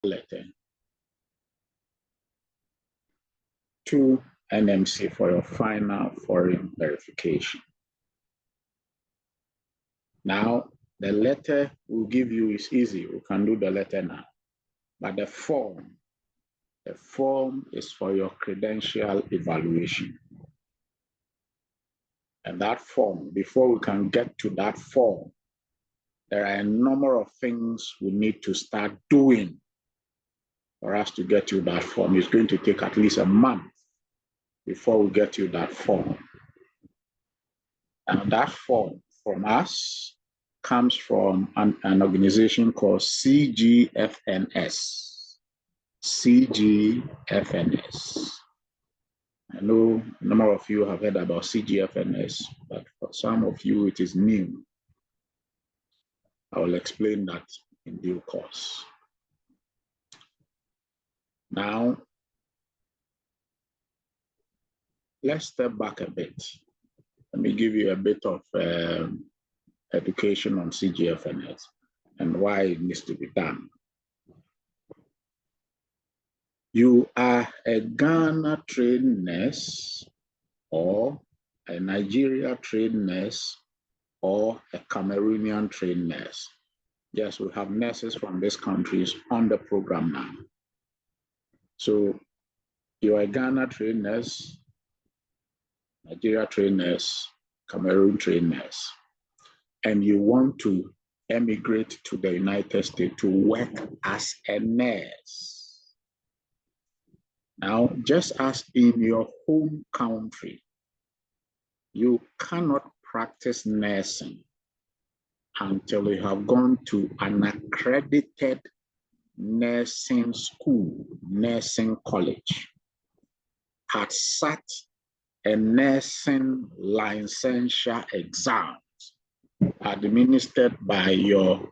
letter to NMC for your final foreign verification. Now, the letter we'll give you is easy. We can do the letter now. But the form is for your credential evaluation. And that form, before we can get to that form, there are a number of things we need to start doing for us to get you that form. It's going to take at least a month before we get you that form. And that form from us comes from an organization called CGFNS. CGFNS. I know a number of you have heard about CGFNS, but for some of you it is new. I will explain that in due course. Now, let's step back a bit. Let me give you a bit of education on CGFNS and why it needs to be done. You are a Ghana trained nurse or a Nigeria trained nurse or a Cameroonian trained nurse. Yes, we have nurses from these countries on the program now. So you are a Ghana trained nurse, Nigeria trained nurse, Cameroon trained nurse, and you want to emigrate to the United States to work as a nurse. Now, just as in your home country, you cannot practice nursing until you have gone to an accredited nursing school, nursing college, had sat a nursing licensure exam administered by your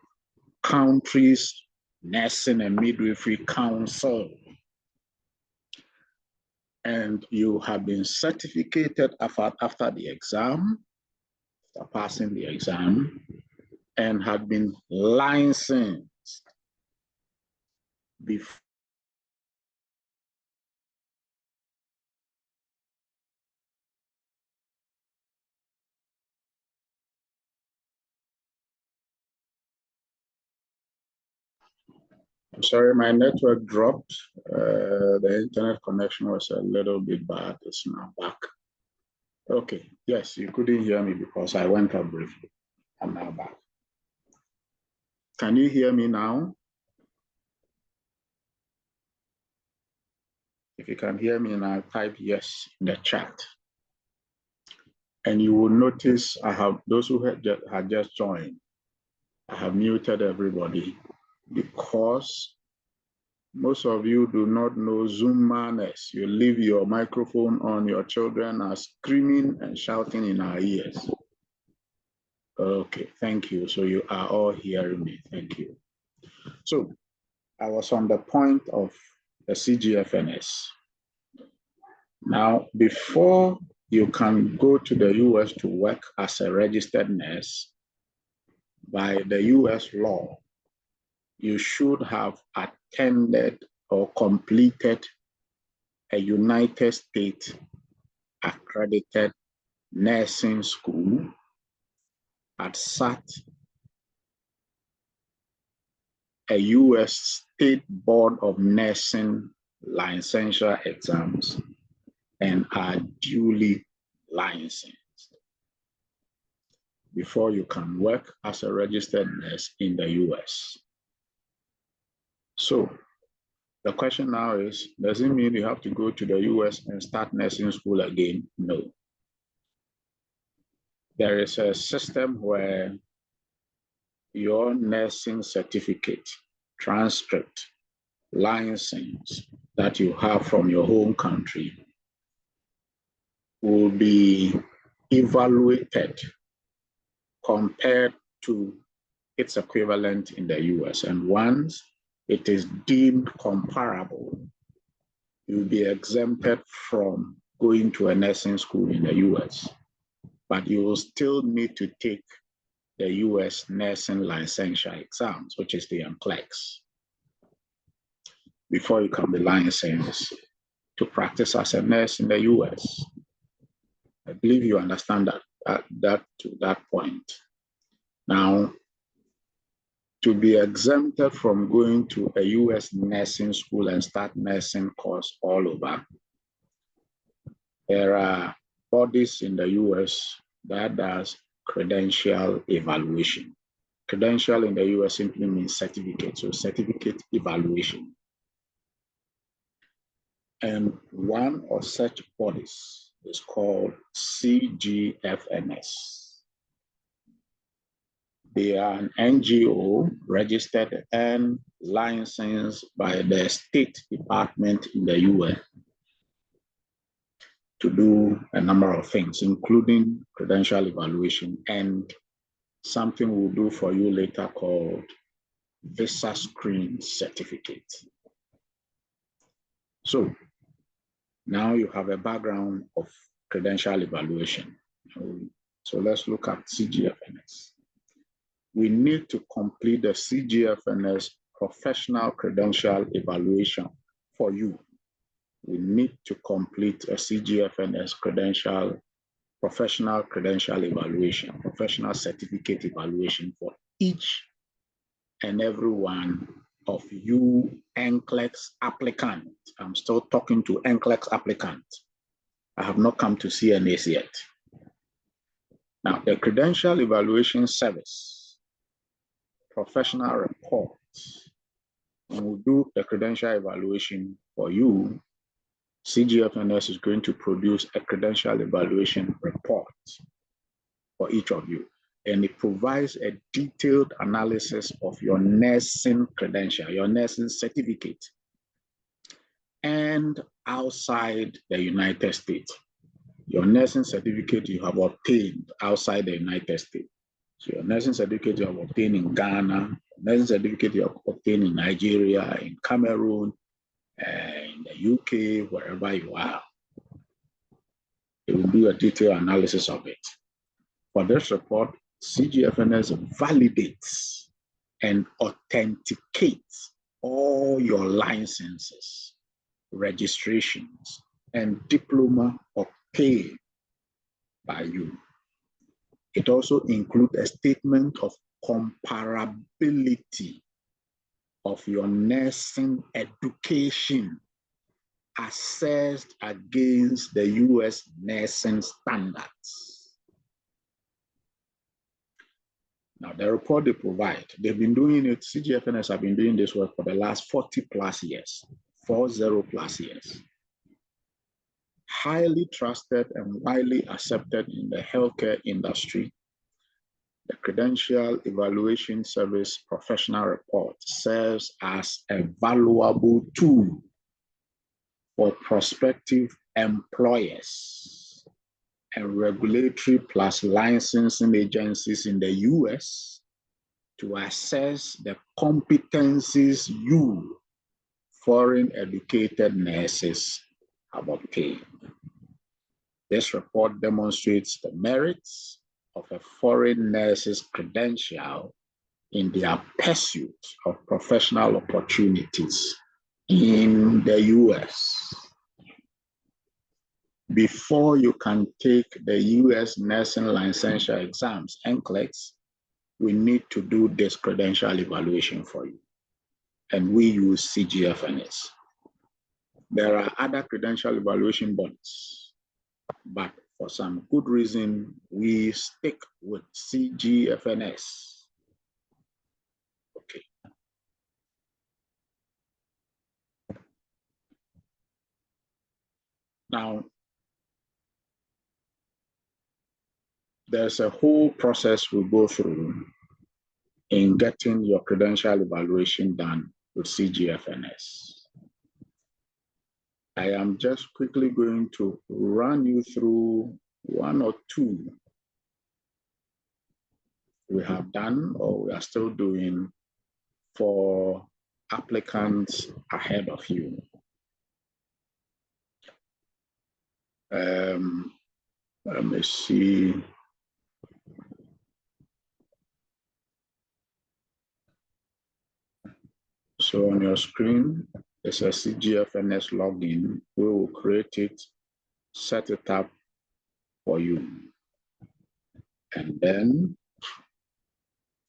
country's nursing and midwifery council, and you have been certificated after the exam, after passing the exam, and have been licensed before I'm sorry, my network dropped. The internet connection was a little bit bad. It's now back. Okay, yes, you couldn't hear me because I went up briefly. I'm now back. Can you hear me now? If you can hear me now, type yes in the chat. And you will notice I have those who had just joined. I have muted everybody because most of you do not know Zoom manners. You leave your microphone on, your children are screaming and shouting in our ears. Okay, thank you. So you are all hearing me. Thank you. So I was on the point of the CGFNS. Now, before you can go to the US to work as a registered nurse, by the US law, you should have attended or completed a United States accredited nursing school, had sat a US State Board of Nursing licensure exams, and are duly licensed before you can work as a registered nurse in the US. So the question now is, does it mean you have to go to the US and start nursing school again? No. There is a system where your nursing certificate, transcript, license that you have from your home country will be evaluated compared to its equivalent in the US. And once it is deemed comparable, you'll be exempted from going to a nursing school in the US. But you will still need to take the US nursing licensure exams, which is the NCLEX. before you can be licensed to practice as a nurse in the US. I believe you understand that to that point. Now, to be exempted from going to a US nursing school and start nursing course all over, there are bodies in the US that does credential evaluation. Credential in the US simply means certificate, so certificate evaluation. And one of such bodies is called CGFNS. They are an NGO registered and licensed by the State Department in the US to do a number of things, including credential evaluation and something we'll do for you later called visa screen certificate. So now you have a background of credential evaluation. So let's look at CGFNS. We need to complete the CGFNS professional credential evaluation for you. We need to complete a CGFNS professional credential evaluation, professional certificate evaluation for each and every one of you NCLEX applicant. I'm still talking to NCLEX applicant. I have not come to CNAs yet. Now, the credential evaluation service professional report, and we'll do the credential evaluation for you. CGFNS is going to produce a credential evaluation report for each of you, and it provides a detailed analysis of your nursing credential, your nursing certificate, and outside the United States. Your nursing certificate you have obtained outside the United States. So your nursing certificate you have obtained in Ghana, nursing certificate you have obtained in Nigeria, in Cameroon, in the UK, wherever you are. It will do a detailed analysis of it. For this report, CGFNS validates and authenticates all your licenses, registrations, and diploma obtained by you. It also includes a statement of comparability of your nursing education assessed against the US nursing standards. Now, the report they provide, they've been doing it, CGFNS have been doing this work for the last 40 plus years, 40 plus years. Highly trusted and widely accepted in the healthcare industry, the Credential Evaluation Service Professional Report serves as a valuable tool for prospective employers and regulatory plus licensing agencies in the US to assess the competencies you foreign educated nurses have obtained. This report demonstrates the merits of a foreign nurse's credential in their pursuit of professional opportunities in the US. Before you can take the US nursing licensure exams, NCLEX, we need to do this credential evaluation for you. And we use CGFNS. There are other credential evaluation bodies, but for some good reason, we stick with CGFNS. Okay. Now, there's a whole process we go through in getting your credential evaluation done with CGFNS. I am just quickly going to run you through one or two we have done or we are still doing for applicants ahead of you. Let me see. So on your screen, It's a CGFNS login. We will create it, set it up for you. And then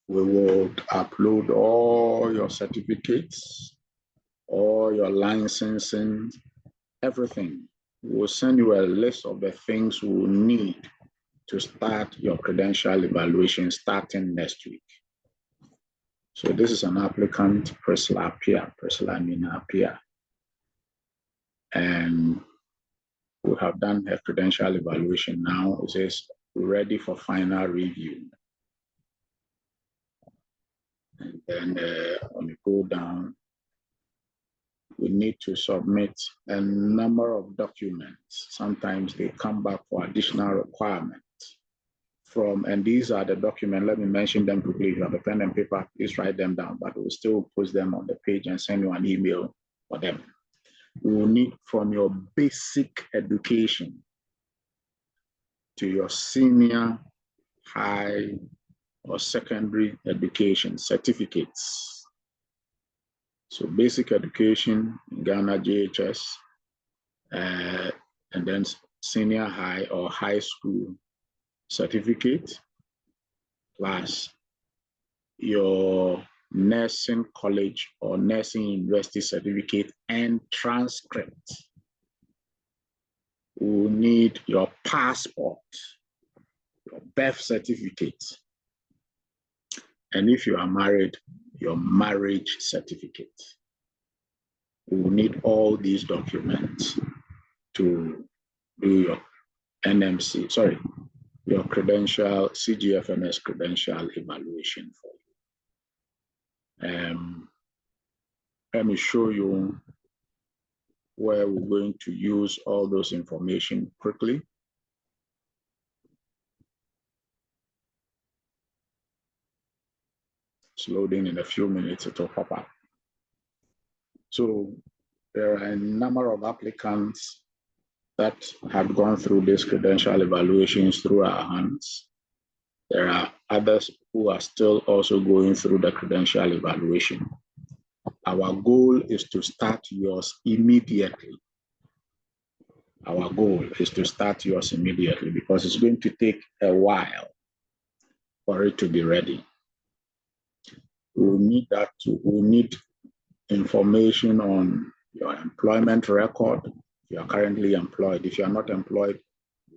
we will upload all your certificates, all your licensing, everything. We'll send you a list of the things we will need to start your credential evaluation starting next week. So this is an applicant, Priscilla Apia, Priscilla Mina Apia. And we have done her credential evaluation now. It says ready for final review. And then when you go down, we need to submit a number of documents. Sometimes they come back for additional requirements and these are the documents. Let me mention them quickly. If you have a pen and paper, please write them down, but we'll still post them on the page and send you an email for them. We will need from your basic education to your senior, high, or secondary education certificates. So basic education, Ghana JHS, and then senior high or high school certificate, plus your nursing college or nursing university certificate and transcript. We need your passport, your birth certificate, and if you are married, your marriage certificate. We will need all these documents to do your your credential, CGFMS credential evaluation for you. Let me show you where we're going to use all those information quickly. It's loading. In a few minutes, it will pop up. So there are a number of applicants that have gone through these credential evaluations through our hands. There are others who are still also going through the credential evaluation. Our goal is to start yours immediately. Our goal is to start yours immediately because it's going to take a while for it to be ready. We'll need that too. We'll need information on your employment record. If you are currently employed. If you are not employed,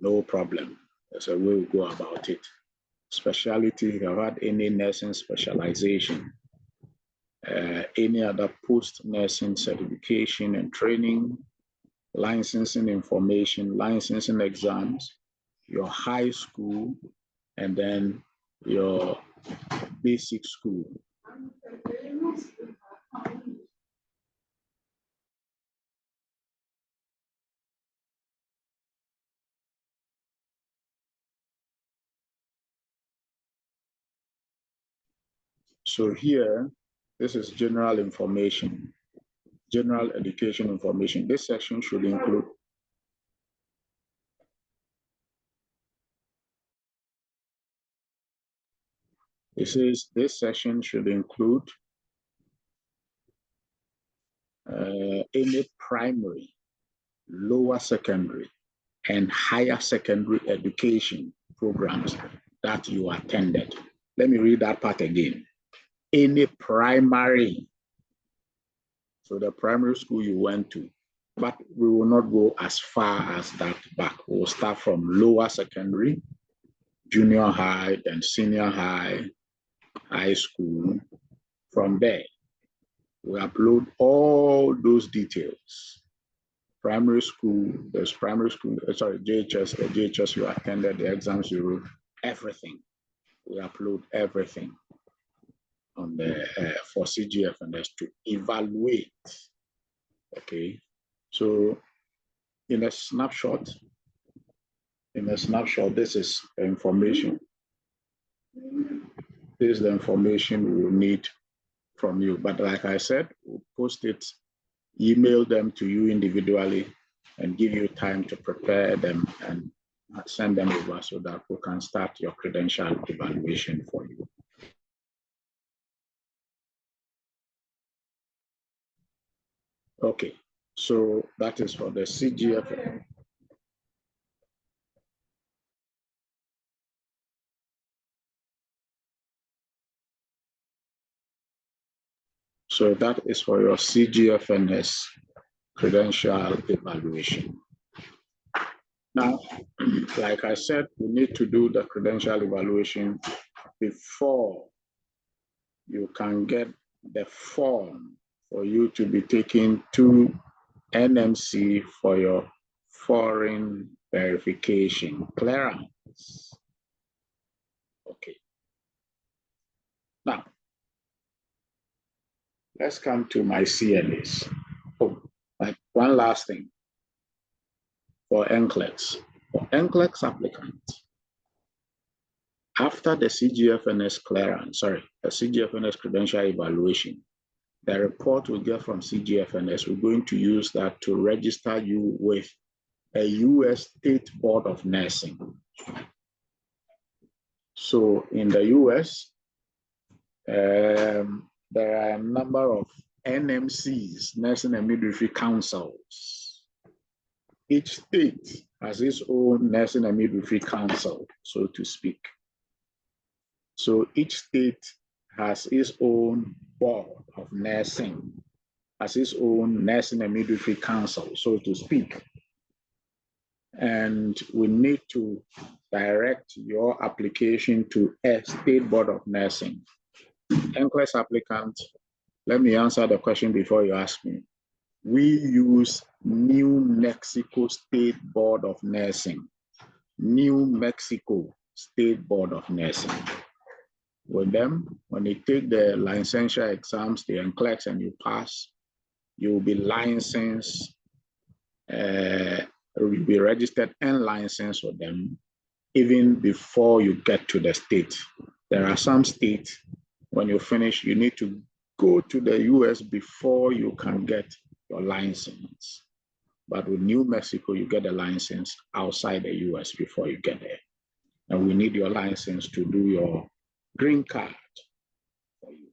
no problem. There's a way we go about it. Specialty, if you have had any nursing specialization, any other post-nursing certification and training, licensing information, licensing exams, your high school, and then your basic school. So here, this is general information, general education information. This section should include it says this section should include any primary, lower secondary, and higher secondary education programs that you attended. Let me read that part again. Any primary, so the primary school you went to, but we will not go as far as that back. We'll start from lower secondary, junior high, then senior high, high school. From there, we upload all those details. Primary school, there's primary school, JHS, the JHS you attended, the exams you wrote, everything. We upload everything on the for CGFNS to evaluate. Okay, so in a snapshot, this is the information. This is the information we will need from you. But like I said, we'll post it, email them to you individually, and give you time to prepare them and send them over so that we can start your credential evaluation for you. Okay, so that is for the CGF. So that is for your CGFNS credential evaluation. Now, like I said, we need to do the credential evaluation before you can get the form for you to be taken to NMC for your foreign verification clearance. Okay. Now, let's come to my CNAs. Oh, like one last thing for NCLEX. For NCLEX applicants, after the CGFNS clearance, the CGFNS credential evaluation, the report we get from CGFNS, we're going to use that to register you with a U.S. State Board of Nursing. So in the U.S., there are a number of NMCs, Nursing and Midwifery Councils. Each state has its own Nursing and Midwifery Council, so to speak. So each state has its own board of nursing, has its own Nursing and Midwifery Council, so to speak. And we need to direct your application to a State Board of Nursing. NCLEX applicant, let me answer the question before you ask me. We use New Mexico State Board of Nursing. New Mexico State Board of Nursing. With them, when you take the licensure exams, the NCLEX, and you pass, you will be licensed, you'll be registered and licensed with them even before you get to the state. There are some states, when you finish, you need to go to the US before you can get your license. But with New Mexico, you get a license outside the US before you get there. And we need your license to do your green card for you.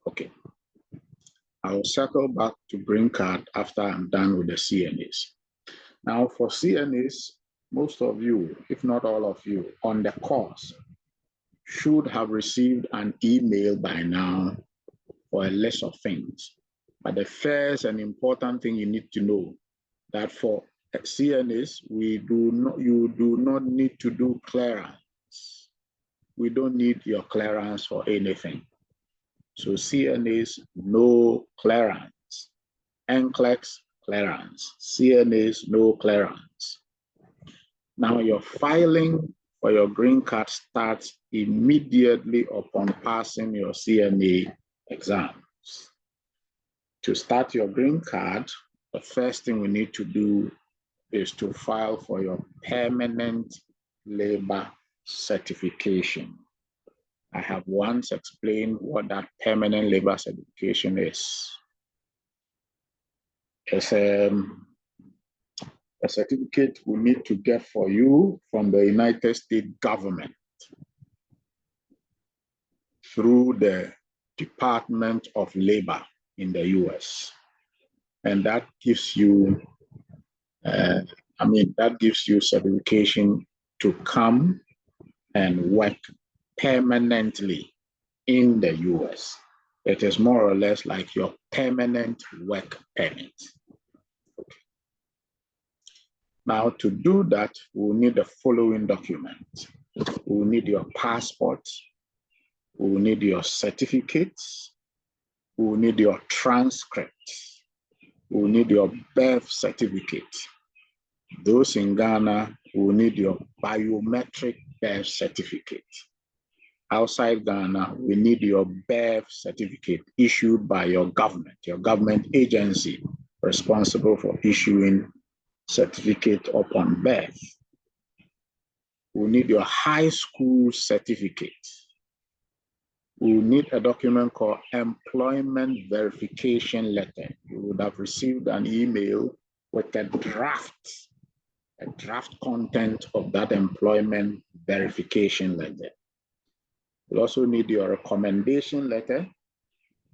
Okay. I'll circle back to green card after I'm done with the CNAs. Now for CNAs, most of you, if not all of you, on the course should have received an email by now for a list of things. But the first and important thing you need to know that for CNAs, you do not need to do clearance. We don't need your clearance for anything. So CNAs, no clearance. NCLEX, clearance. CNAs, no clearance. Now your filing for your green card starts immediately upon passing your CNA exams. To start your green card, the first thing we need to do is to file for your permanent labor certification. I have once explained what that permanent labor certification is. It's a certificate we need to get for you from the United States government through the Department of Labor in the US. And that gives you, that gives you certification to come and work permanently in the US. It is more or less like your permanent work permit. Okay. Now, to do that, we'll need the following documents. We'll need your passport. We'll need your certificates. We'll need your transcript. We'll need your birth certificate. Those in Ghana will need your biometric birth certificate. Outside Ghana, we need your birth certificate issued by your government agency responsible for issuing certificate upon birth. We need your high school certificate. We need a document called employment verification letter. You would have received an email with a draft content of that employment verification letter. We also need your recommendation letter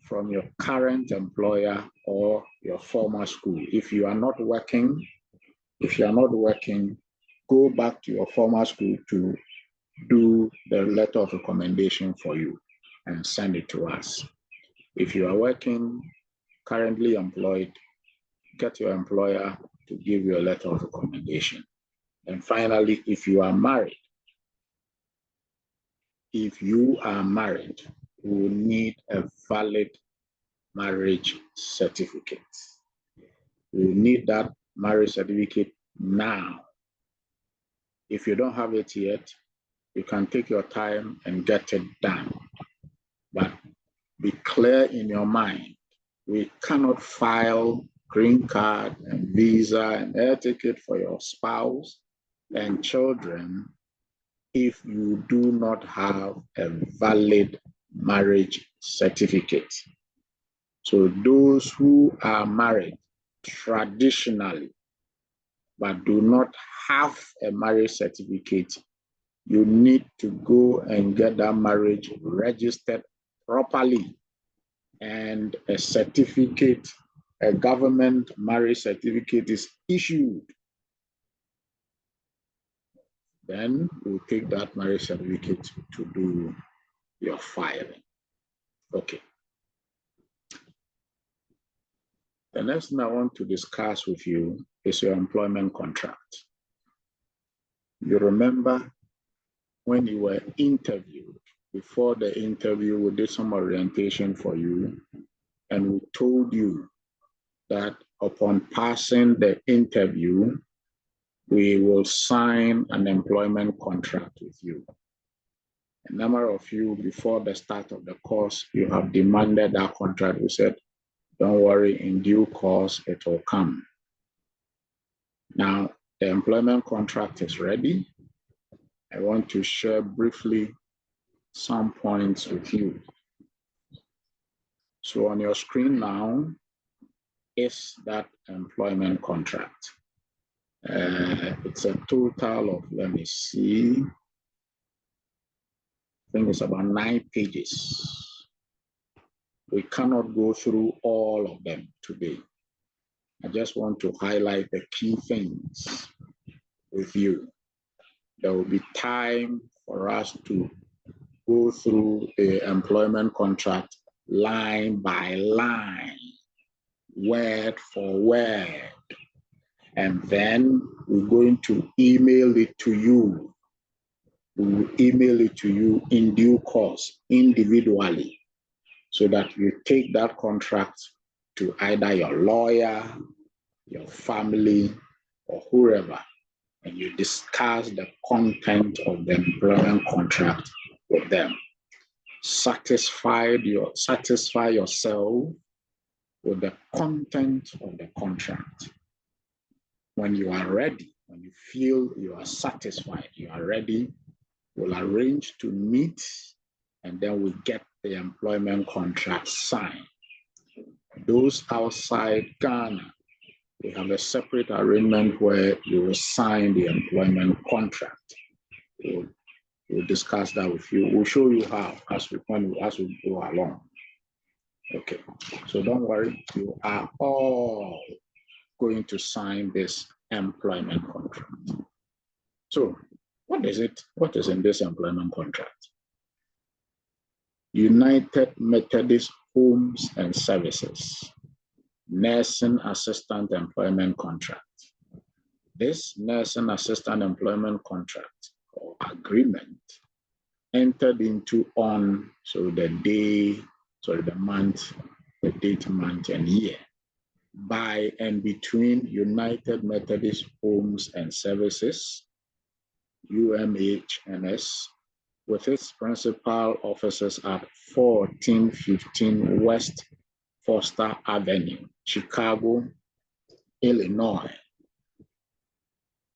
from your current employer or your former school. If you are not working, go back to your former school to do the letter of recommendation for you and send it to us. If you are working, currently employed, get your employer to give you a letter of recommendation. And finally, if you are married, you will need a valid marriage certificate. You will need that marriage certificate now. If you don't have it yet, you can take your time and get it done. But be clear in your mind. We cannot file green card and visa and air ticket for your spouse and children if you do not have a valid marriage certificate. So those who are married traditionally but do not have a marriage certificate, you need to go and get that marriage registered properly. And a certificate, a government marriage certificate is issued. Then we'll take that marriage certificate to do your filing. Okay. The next thing I want to discuss with you is your employment contract. You remember when you were interviewed, before the interview, we did some orientation for you, and we told you that upon passing the interview, we will sign an employment contract with you. A number of you, before the start of the course, you have demanded that contract. We said, don't worry, in due course, it will come. Now, the employment contract is ready. I want to share briefly some points with you. So on your screen now is that employment contract. It's a total of, let me see, I think it's about 9 pages. We cannot go through all of them today. I just want to highlight the key things with you. There will be time for us to go through the employment contract line by line, word for word. And then we're going to email it to you. We will email it to you in due course, individually, so that you take that contract to either your lawyer, your family, or whoever, and you discuss the content of the employment contract with them. Satisfy yourself with the content of the contract. When you are ready, when you feel you are satisfied, you are ready, we'll arrange to meet, and then we get the employment contract signed. Those outside Ghana, we have a separate arrangement where you will sign the employment contract. We'll discuss that with you. We'll show you how as we go along. Okay, so don't worry, you are all going to sign this employment contract. So what is it? What is in this employment contract? United Methodist Homes and Services, Nursing Assistant Employment Contract. This Nursing Assistant Employment Contract or agreement entered into on the month, the date, month, and year by and between United Methodist Homes and Services, UMHNS, with its principal offices at 1415 West Foster Avenue, Chicago, Illinois,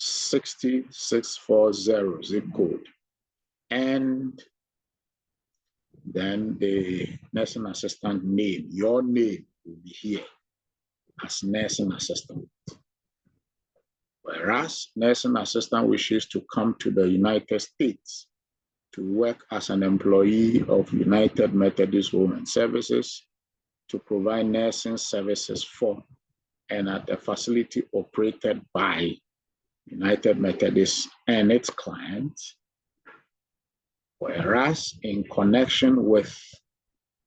60640 zip code. And then the nursing assistant name, your name will be here as nursing assistant. Whereas nursing assistant wishes to come to the United States to work as an employee of United Methodist Home and Services, to provide nursing services for and at a facility operated by United Methodist and its clients, whereas in connection with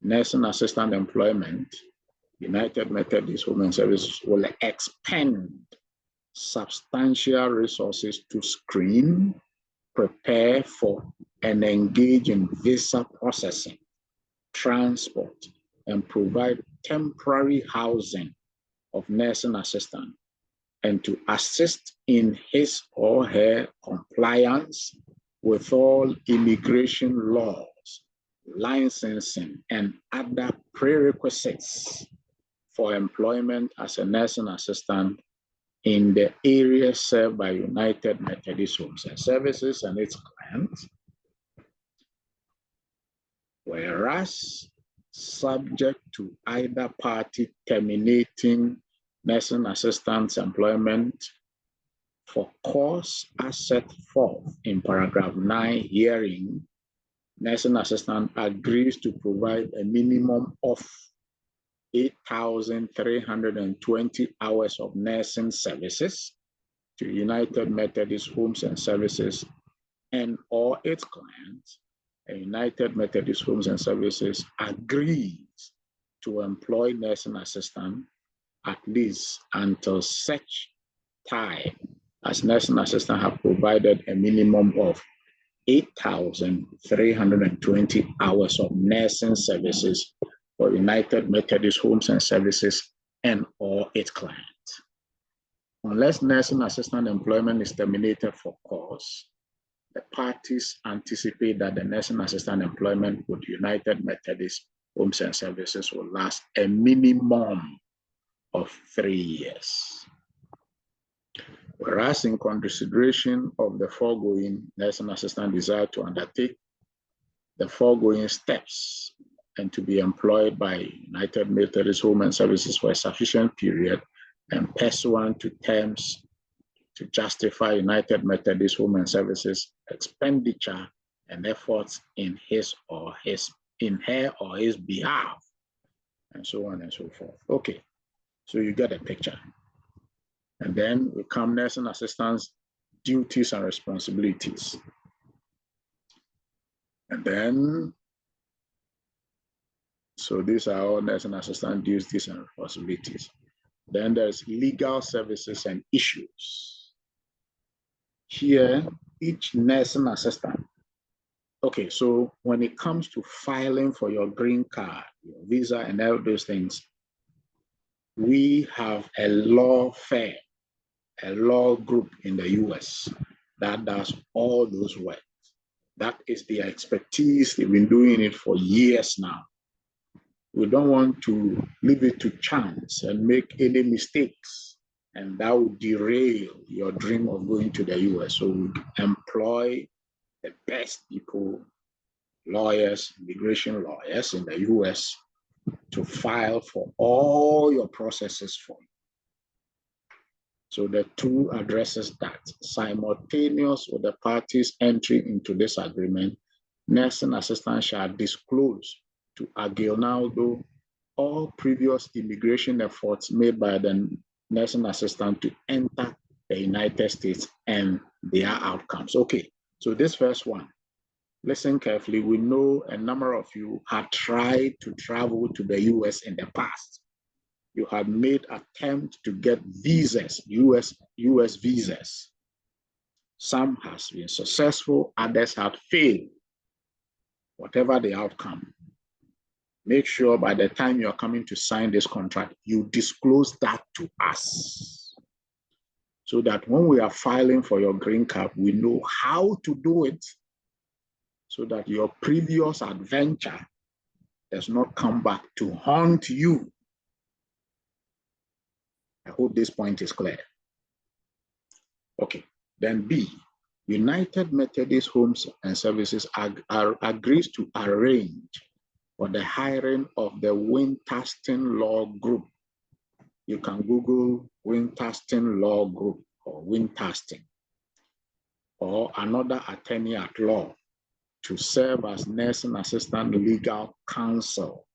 nursing assistant employment, United Methodist Home Services will expend substantial resources to screen, prepare for, and engage in visa processing, transport, and provide temporary housing of nursing assistant, and to assist in his or her compliance with all immigration laws, licensing, and other prerequisites for employment as a nursing assistant in the area served by United Methodist Homes and Services and its clients, whereas subject to either party terminating nursing assistant's employment for cause as set forth in paragraph 9 herein, nursing assistant agrees to provide a minimum of 8,320 hours of nursing services to United Methodist Homes and Services and or its clients, and United Methodist Homes and Services agrees to employ nursing assistant at least until such time as nursing assistant have provided a minimum of 8,320 hours of nursing services for United Methodist Homes and Services and or its clients. Unless nursing assistant employment is terminated for cause, the parties anticipate that the nursing assistant employment with United Methodist Homes and Services will last a minimum of 3 years. Whereas in consideration of the foregoing, nursing assistant desire to undertake the foregoing steps and to be employed by United Methodist Home and Services for a sufficient period and pursuant to terms to justify United Methodist Home and Services expenditure and efforts in her or his behalf, and so on and so forth. Okay, so you get a picture. And then we come nursing assistants' duties and responsibilities. And then, so these are all nursing assistant duties and responsibilities. Then there's legal services and issues. Here, each nursing assistant. Okay, so when it comes to filing for your green card, your visa, and all those things, we have a law firm, a law group in the US that does all those work. That is their expertise. They've been doing it for years now. We don't want to leave it to chance and make any mistakes, and that would derail your dream of going to the US. So we employ the best people, lawyers, immigration lawyers in the US to file for all your processes for you. So the two addresses that simultaneous with the parties entry into this agreement, nursing assistant shall disclose to Aguinaldo all previous immigration efforts made by the nursing assistant to enter the United States and their outcomes. Okay, so this first one, listen carefully. We know a number of you have tried to travel to the US in the past. You have made attempts to get visas, US visas. Some has been successful, others have failed. Whatever the outcome, make sure by the time you're coming to sign this contract, you disclose that to us, so that when we are filing for your green card, we know how to do it, so that your previous adventure does not come back to haunt you. I hope this point is clear. Okay, then B, United Methodist Homes and Services agrees to arrange for the hiring of the Winterston Law Group. You can Google Winterston Law Group or Winterston, or another attorney at law to serve as nursing assistant legal counsel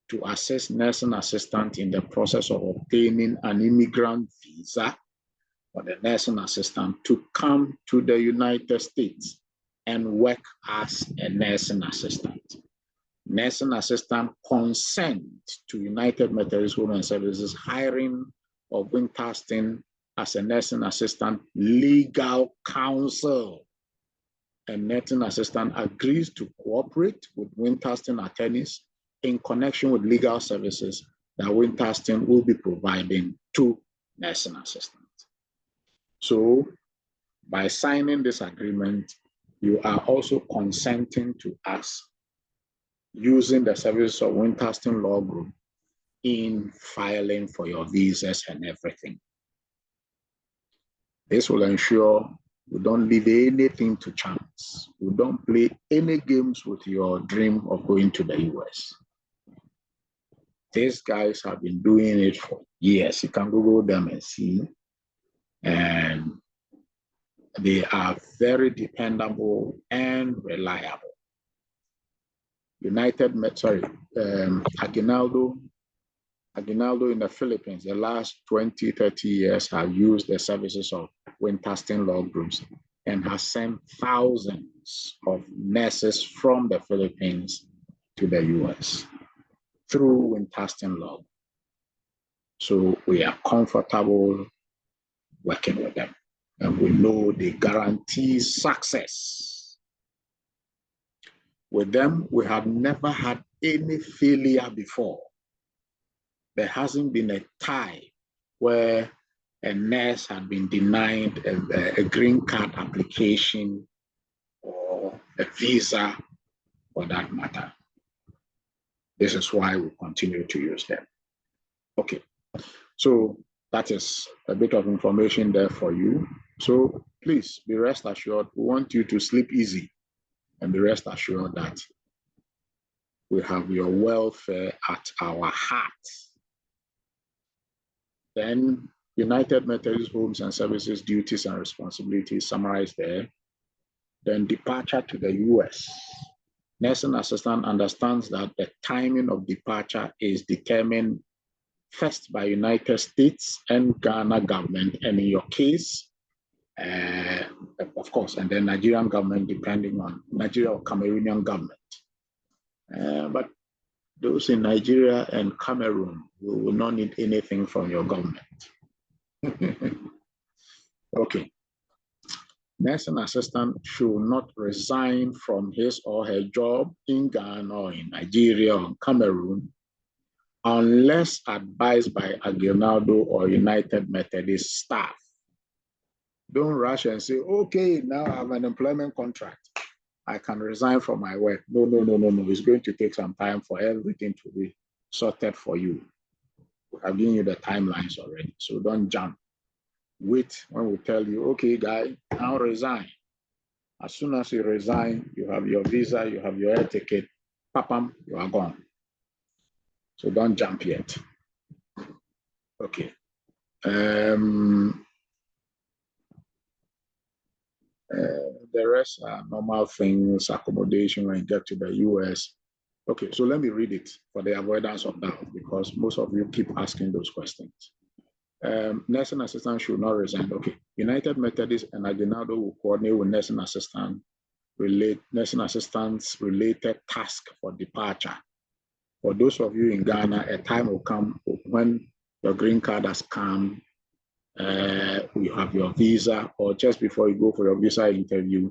to assist nursing assistant in the process of obtaining an immigrant visa for the nursing assistant to come to the United States and work as a nursing assistant. Nursing assistant consent to United Methodist Home and Services hiring of Winterston as a nursing assistant legal counsel. And nursing assistant agrees to cooperate with Winterston attorneys in connection with legal services that Winterston will be providing to nursing assistants. So by signing this agreement, you are also consenting to us using the services of Winterston Law Group in filing for your visas and everything. This will ensure we don't leave anything to chance. We don't play any games with your dream of going to the US. These guys have been doing it for years. You can Google them and see. And they are very dependable and reliable. Aguinaldo in the Philippines, the last 20, 30 years have used the services of Winterston Law Groups and has sent thousands of nurses from the Philippines to the US through Winterston Law. So we are comfortable working with them, and we know they guarantee success. With them, we have never had any failure before. There hasn't been a time where a nurse had been denied a green card application or a visa for that matter. This is why we continue to use them. Okay, so that is a bit of information there for you. So please be rest assured, we want you to sleep easy and be rest assured that we have your welfare at our heart. Then United Methodist Homes and Services duties and responsibilities summarized there. Then departure to the US. Nursing assistant understands that the timing of departure is determined first by United States and Ghana government, and in your case, of course, and then Nigerian government, depending on Nigeria or Cameroonian government. But those in Nigeria and Cameroon will not need anything from your government. Okay. Nursing assistant should not resign from his or her job in Ghana or in Nigeria or Cameroon unless advised by Aguinaldo or United Methodist staff. Don't rush and say, okay, now I have an employment contract. I can resign from my work. No. It's going to take some time for everything to be sorted for you. We have given you the timelines already, so don't jump. Wait when we tell you, okay, guy, now resign. As soon as you resign, you have your visa, you have your air ticket, papam, you are gone. So don't jump yet. Okay. The rest are normal things, accommodation when you get to the US. Okay, so let me read it for the avoidance of doubt, because most of you keep asking those questions. Nursing assistant should not resign. Okay, United Methodist and Aguinaldo will coordinate with nursing assistants related task for departure. For those of you in Ghana, a time will come when your green card has come, you have your visa, or just before you go for your visa interview,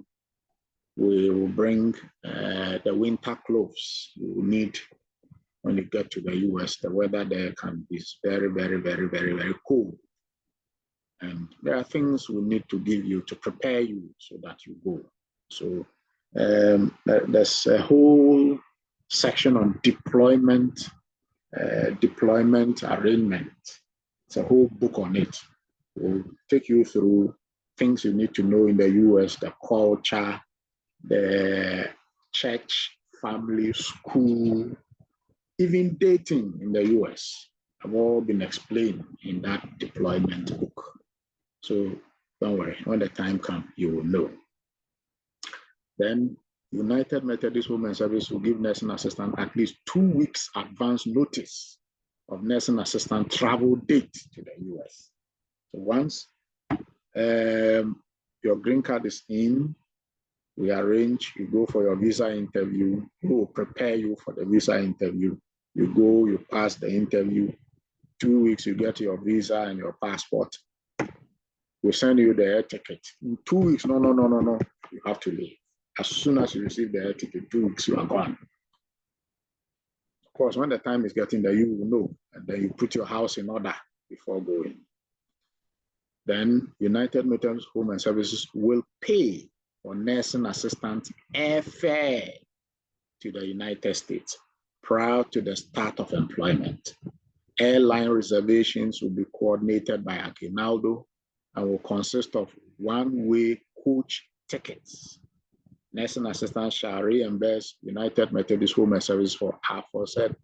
we will bring the winter clothes you will need when you get to the US. The weather there can be very, very, very, very, very cold. And there are things we need to give you to prepare you so that you go. So there's a whole section on deployment arrangement. It's a whole book on it. We'll take you through things you need to know in the US, the culture, the church, family, school, even dating in the US have all been explained in that deployment book. So don't worry, when the time comes, you will know. Then United Methodist Home and Service will give nursing assistant at least 2 weeks advance notice of nursing assistant travel date to the US. So once your green card is in, we arrange, you go for your visa interview, we will prepare you for the visa interview. You go, you pass the interview, 2 weeks, you get your visa and your passport. We send you the air ticket. In 2 weeks, no, you have to leave. As soon as you receive the air ticket, 2 weeks, you are gone. Of course, when the time is getting there, you will know, and then you put your house in order before going. Then United Methodist Home and Services will pay for nursing assistant airfare to the United States prior to the start of employment. Airline reservations will be coordinated by Aguinaldo and will consist of one-way coach tickets. Nursing assistant shall reimburse United Methodist Home and Services for aforesaid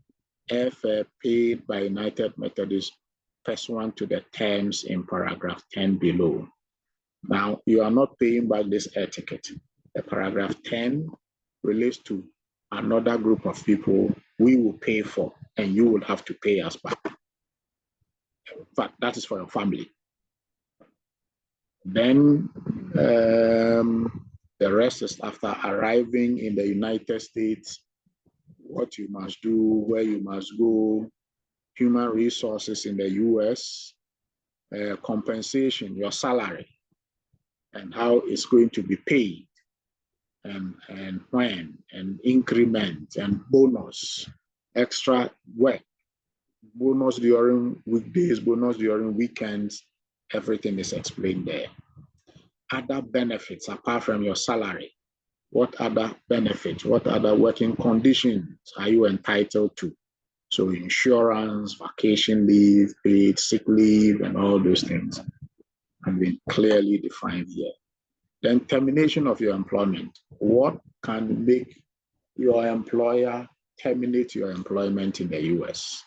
airfare paid by United Methodist pursuant to the terms in paragraph 10 below. Now, you are not paying back this air ticket. The paragraph 10 relates to another group of people we will pay for, and you will have to pay us back. In fact, that is for your family. Then the rest is after arriving in the United States, what you must do, where you must go, human resources in the US, compensation, your salary, and how it's going to be paid, and when, and increment, and bonus, extra work, bonus during weekdays, bonus during weekends, everything is explained there. Other benefits apart from your salary, what other benefits, what other working conditions are you entitled to? So insurance, vacation leave, paid sick leave, and all those things have been clearly defined here. Then termination of your employment. What can make your employer terminate your employment in the US?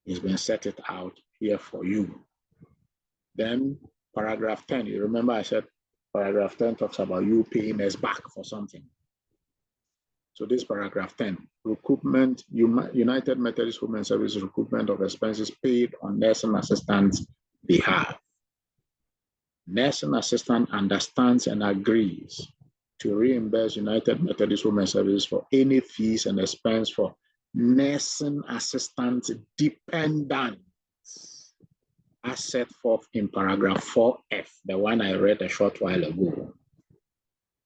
It's been set it out here for you. Then paragraph 10, you remember I said paragraph 10 talks about you paying us back for something. So this paragraph 10, recoupment, United Methodist Home and Services recoupment of expenses paid on nursing assistant's behalf. Nursing assistant understands and agrees to reimburse United Methodist Home and Services for any fees and expense for nursing assistant dependents, as set forth in paragraph 4F, the one I read a short while ago.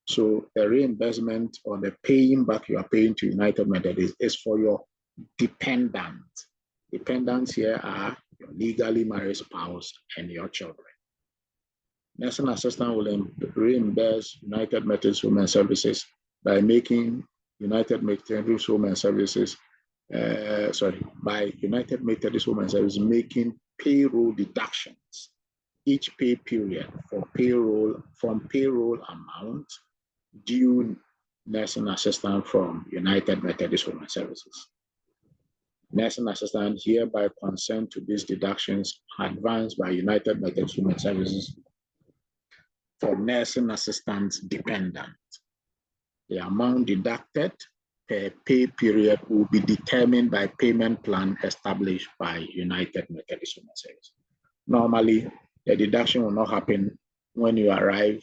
So the reimbursement or the paying back you are paying to United Methodist is for your dependent. Dependents here are your legally married spouse and your children. Nursing assistant will reimburse United Methodist Home and Services by making United Methodist Home and Services, by United Methodist Home and Services making payroll deductions each pay period for payroll from payroll amount due nursing assistant from United Methodist Home and Services. Nursing assistant hereby consent to these deductions advanced by United Methodist Home and Services for nursing assistant dependent. The amount deducted per pay period will be determined by payment plan established by United Methodist Home and Services. Normally, the deduction will not happen when you arrive.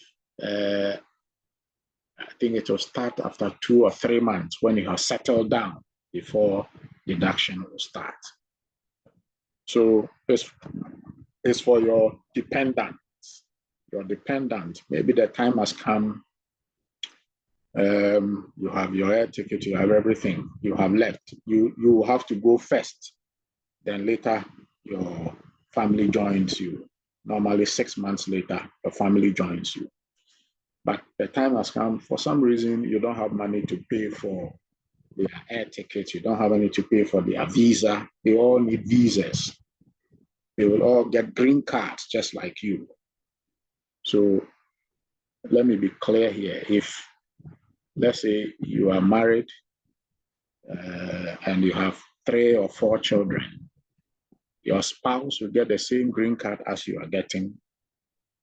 I think it will start after 2 or 3 months when you have settled down before deduction will start. So it's for your dependent. Your dependent, maybe the time has come, you have your air ticket, you have everything, you have left. You have to go first. Then later, your family joins you. Normally 6 months later, your family joins you. But the time has come, for some reason, you don't have money to pay for their air tickets, you don't have money to pay for their visa. They all need visas. They will all get green cards just like you. So let me be clear here. If, let's say you are married and you have 3 or 4 children, your spouse will get the same green card as you are getting.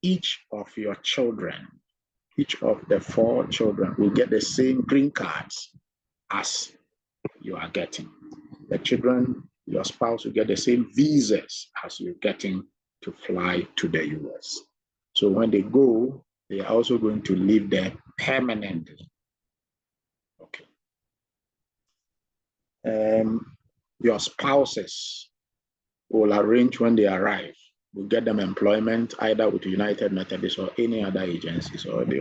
Each of your children each of the 4 children will get the same green cards as you are getting. The children, your spouse will get the same visas as you're getting to fly to the US. So when they go, they are also going to live there permanently. Okay. Your spouses will arrange when they arrive. We'll get them employment either with United Methodist or any other agencies, or they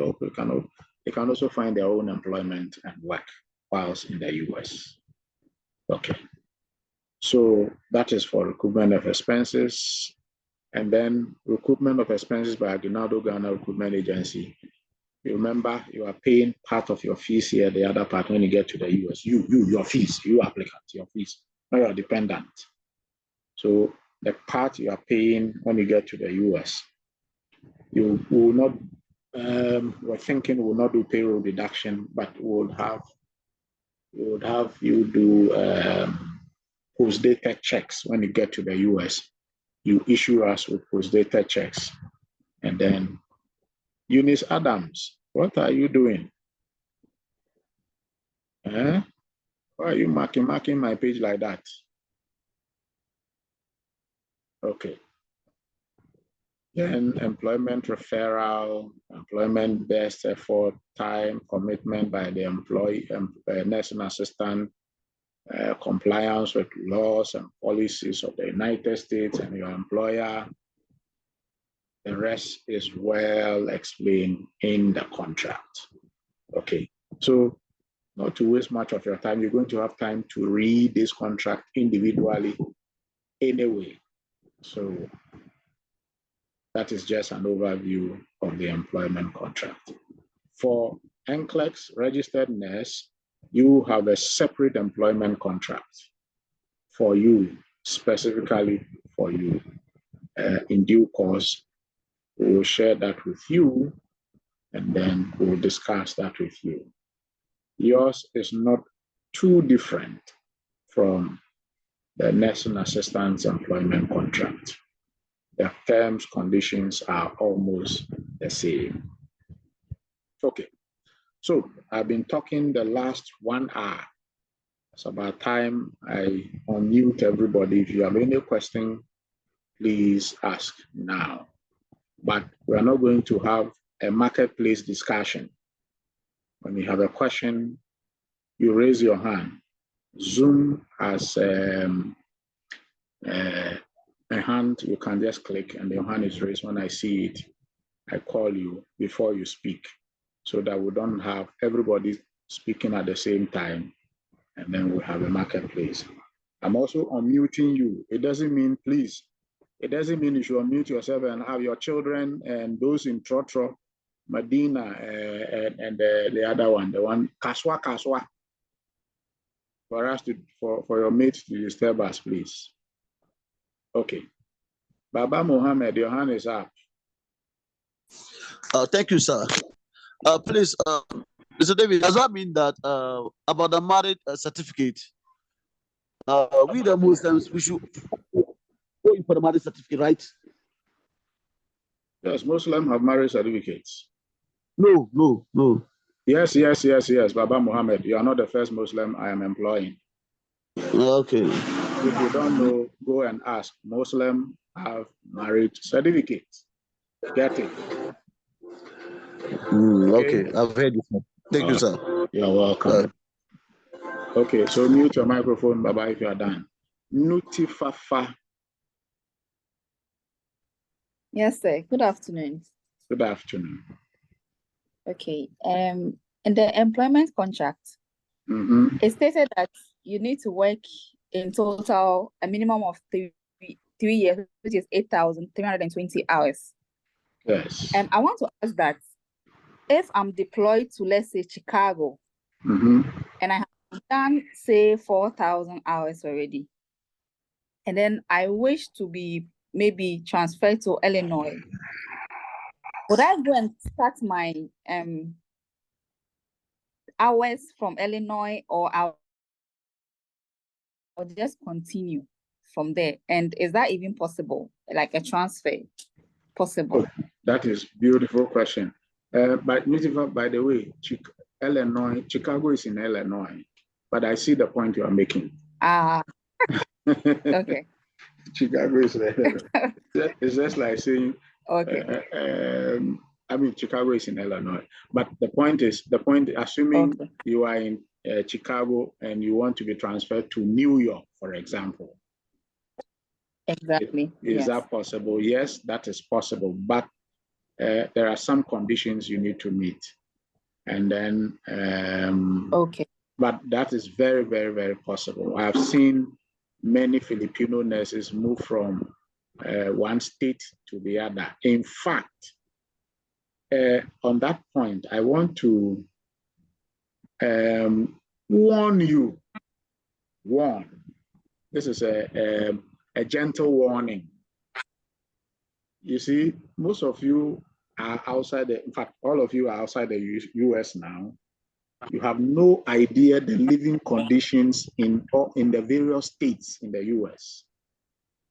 can also find their own employment and work whilst in the US. Okay. So that is for recoupment of expenses. And then recoupment of expenses by Aguinaldo Ghana Recruitment Agency. You remember, you are paying part of your fees here, the other part when you get to the US. Your fees, you applicant, your fees, not your dependent. So the part you are paying when you get to the US, you will not, we're thinking we'll not do payroll deduction, but we'll have you do post-dated checks when you get to the US. You issue us with post-dated checks. And then, Eunice Adams, what are you doing? Why are you marking my page like that? Okay. Then employment referral, employment best effort, time, commitment by the employee, nursing assistant, compliance with laws and policies of the United States and your employer. The rest is well explained in the contract. Okay, so not to waste much of your time, you're going to have time to read this contract individually anyway. So that is just an overview of the employment contract. For NCLEX registered nurse, you have a separate employment contract for you, specifically for you. In due course, we will share that with you, and then we'll discuss that with you. Yours is not too different from the nursing assistant's employment contract. The terms, conditions are almost the same. Okay, so I've been talking the last 1 hour. It's about time I unmute everybody. If you have any question, please ask now. But we're not going to have a marketplace discussion. When you have a question, you raise your hand. Zoom has a hand, you can just click and your hand is raised. When I see it, I call you before you speak so that we don't have everybody speaking at the same time and then we have a marketplace. I'm also unmuting you. It doesn't mean, please, it doesn't mean you should unmute yourself and have your children and those in Trotro, Medina, and the other one, the one, Kaswa, for us to, for your mates to disturb us, please. Okay. Baba Mohammed, your hand is up. Thank you, sir. Please, Mr. David, does that mean that about the marriage certificate, we the Muslims, we should go in for the marriage certificate, right? Yes, Muslims have marriage certificates. No. Yes, Baba Mohammed, you are not the first Muslim I am employing. Okay. If you don't know, go and ask. Muslims have marriage certificates. Get it. Okay, I've heard you, sir. Thank you, sir. You're welcome. Okay, so mute your microphone, Baba, if you are done. Nutifafa. Yes, sir. Good afternoon. Good afternoon. Okay. In the employment contract, it stated that you need to work in total a minimum of 3 years, which is 8,320 hours. Yes. And I want to ask that if I'm deployed to, let's say, Chicago, and I have done, say, 4,000 hours already, and then I wish to be maybe transferred to Illinois, would I go and start my hours from Illinois, or I'll just continue from there? And is that even possible, like a transfer possible? Oh, that is a beautiful question. But by the way, Chicago is in Illinois, but I see the point you are making. Okay. Chicago is it's just like saying, Okay. I mean, Chicago is in Illinois, but the point, assuming you are in Chicago and you want to be transferred to New York, for example. Exactly. Is that possible? Yes, that is possible, but there are some conditions you need to meet. And then, but that is very, very, very possible. I've seen many Filipino nurses move from one state to the other. In fact, on that point, I want to warn you. This is a gentle warning. You see, most of you are outside, in fact, all of you are outside the US now. You have no idea the living conditions in the various states in the US.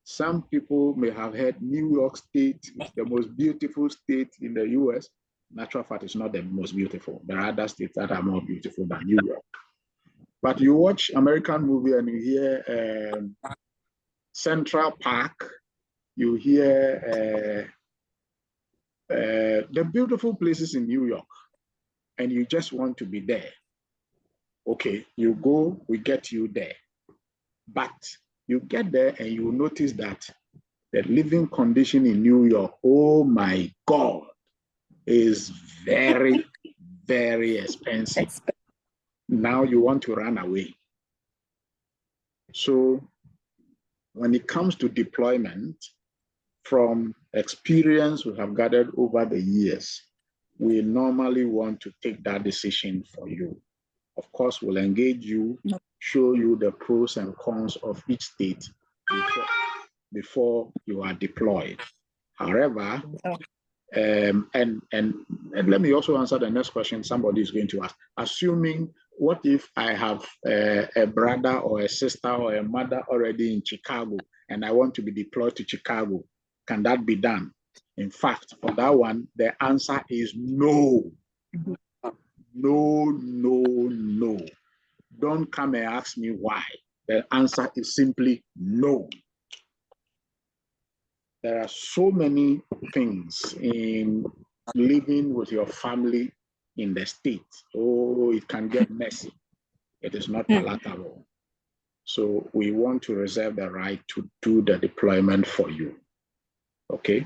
Some people may have heard New York State is the most beautiful state in the US. Natural fact, it's not the most beautiful. There are other states that are more beautiful than New York. But you watch American movie and you hear Central Park, you hear the beautiful places in New York, and you just want to be there. Okay, you go, we get you there. But you get there and you notice that the living condition in New York, oh my God, is very, very expensive. Now you want to run away. So when it comes to deployment, from experience we have gathered over the years, we normally want to take that decision for you. Of course, we'll engage you, show you the pros and cons of each state before you are deployed. However, and let me also answer the next question somebody is going to ask. Assuming, what if I have a brother or a sister or a mother already in Chicago and I want to be deployed to Chicago? Can that be done? In fact, for that one, the answer is no. No. Don't come and ask me why. The answer is simply no. There are so many things in living with your family in the state. Oh, it can get messy. It is not palatable. So we want to reserve the right to do the deployment for you. Okay?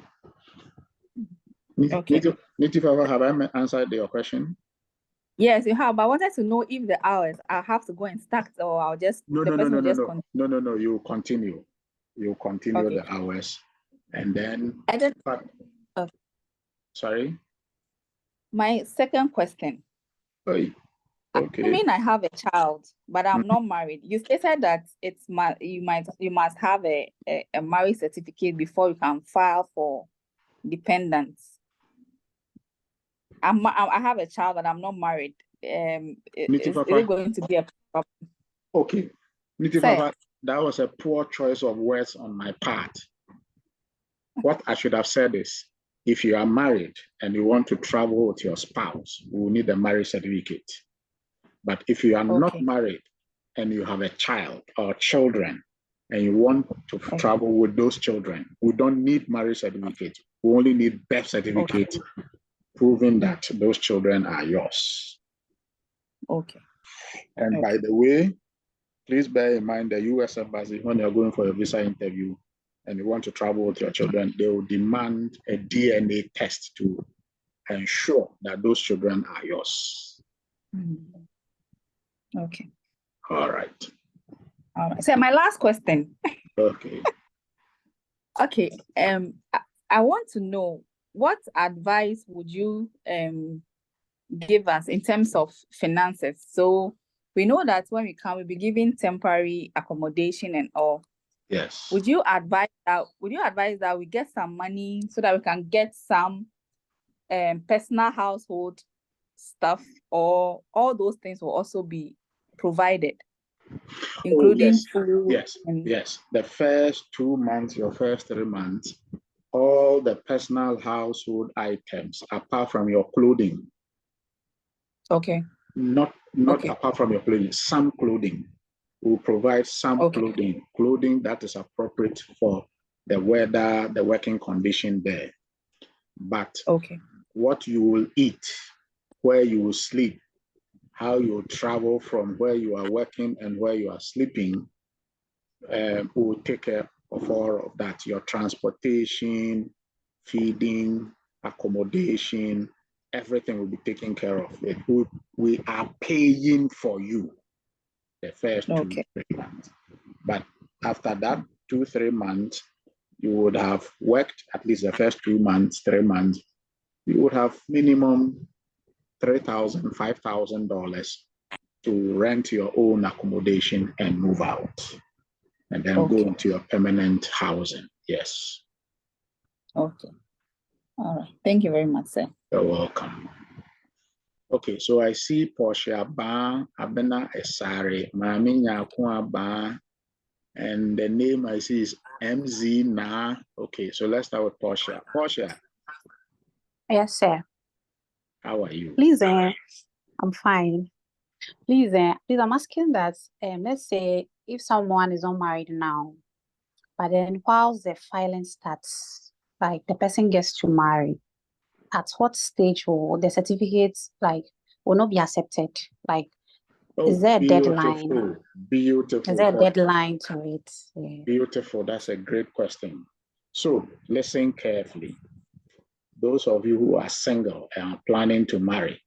Nitifa, have I answered your question? Yes, you have. But I wanted to know if the hours, I have to go and start, or I'll just No. You continue. You continue the hours, and then. Sorry. My second question. Okay. I mean, I have a child, but I'm not married. You stated that you must have a marriage certificate before you can file for dependents. I have a child, but I'm not married. Is it going to be a problem? Okay. Nitifa, that was a poor choice of words on my part. What I should have said is, if you are married and you want to travel with your spouse, we will need a marriage certificate. But if you are not married and you have a child or children and you want to travel with those children, we don't need marriage certificate. We only need birth certificate proving that those children are yours. Okay. And by the way, please bear in mind the US Embassy, when you're going for a visa interview and you want to travel with your children, they will demand a DNA test to ensure that those children are yours. Okay. All right. So my last question. Okay. Okay. I want to know, what advice would you give us in terms of finances? So we know that when we come, we'll be given temporary accommodation and all. Yes. Would you advise that we get some money so that we can get some personal household stuff, or all those things will also be provided, including food? Yes. The first 2 months, your first 3 months, all the personal household items apart from your clothing. Okay. Not apart from your clothing, some clothing. We'll provide some clothing that is appropriate for the weather, the working condition there. But what you will eat, where you will sleep, how you will travel from where you are working and where you are sleeping, we will take care of all of that. Your transportation, feeding, accommodation, everything will be taken care of. We are paying for you the first 2-3 months. But after that 2-3 months, you would have worked at least the first 2 months, 3 months. You would have minimum $3,000, $5,000 to rent your own accommodation and move out. And then go into your permanent housing. Yes. Okay. All right. Thank you very much, sir. You're welcome. Okay, so I see Portia Ba, Abena Esare, Mami Nyakwa Ba, and the name I see is MZ Na. Okay, so let's start with Portia. Portia. Yes, sir. How are you? Please, I'm fine. Please, I'm asking that, let's say if someone is not married now, but then whilst the filing starts, like the person gets to marry, at what stage will the certificates will not be accepted? Like, is there a deadline? Beautiful. Is there a deadline to it? Yeah. Beautiful. That's a great question. So listen carefully. Those of you who are single and are planning to marry,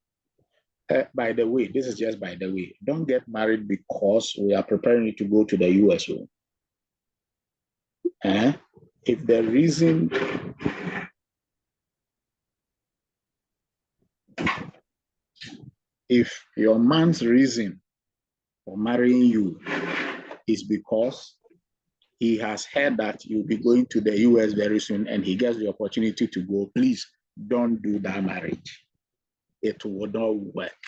by the way, this is just by the way, don't get married because we are preparing you to go to the US. If the reason if your man's reason for marrying you is because he has heard that you'll be going to the US very soon and he gets the opportunity to go, please don't do that marriage. It will not work.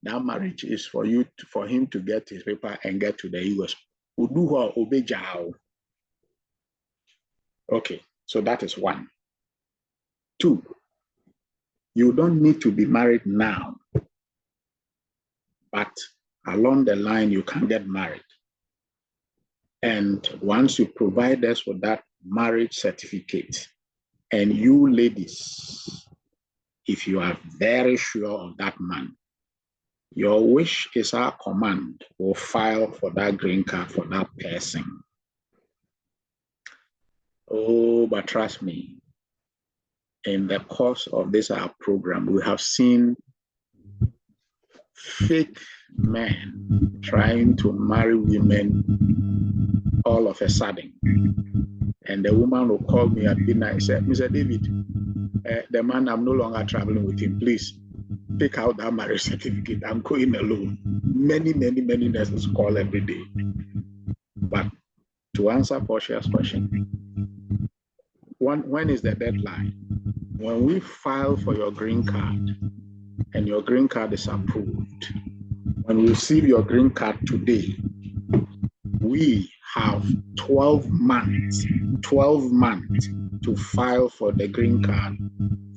That marriage is for him to get his paper and get to the US. Okay, so that is 1. 2, you don't need to be married now, but along the line, you can get married. And once you provide us with that marriage certificate, and you ladies, if you are very sure of that man, your wish is our command. We'll file for that green card for that person. Oh, but trust me, in the course of this our program, we have seen fake men trying to marry women all of a sudden. And the woman will call me at dinner and say, Mr. David, the man, I'm no longer traveling with him. Please take out that marriage certificate. I'm going alone. Many nurses call every day. But to answer Portia's question, when is the deadline? When we file for your green card and your green card is approved, when we receive your green card today, we have 12 months to file for the green card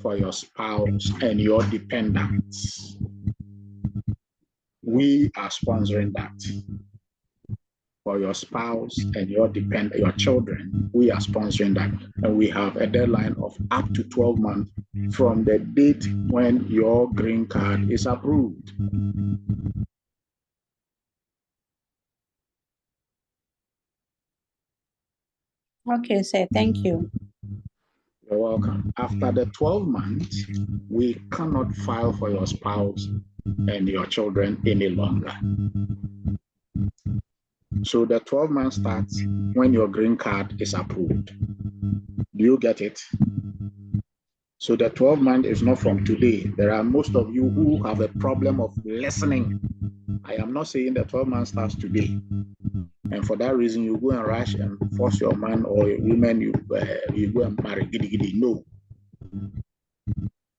for your spouse and your dependents. We are sponsoring that. For your spouse and your children, we are sponsoring that. And we have a deadline of up to 12 months from the date when your green card is approved. Okay, sir, thank you. You're welcome. After the 12 months, we cannot file for your spouse and your children any longer. So the 12 months starts when your green card is approved. Do you get it? So the 12 months is not from today. There are most of you who have a problem of listening. I am not saying the 12 months starts today. And for that reason, you go and rush and force your man or woman, you go and marry. No.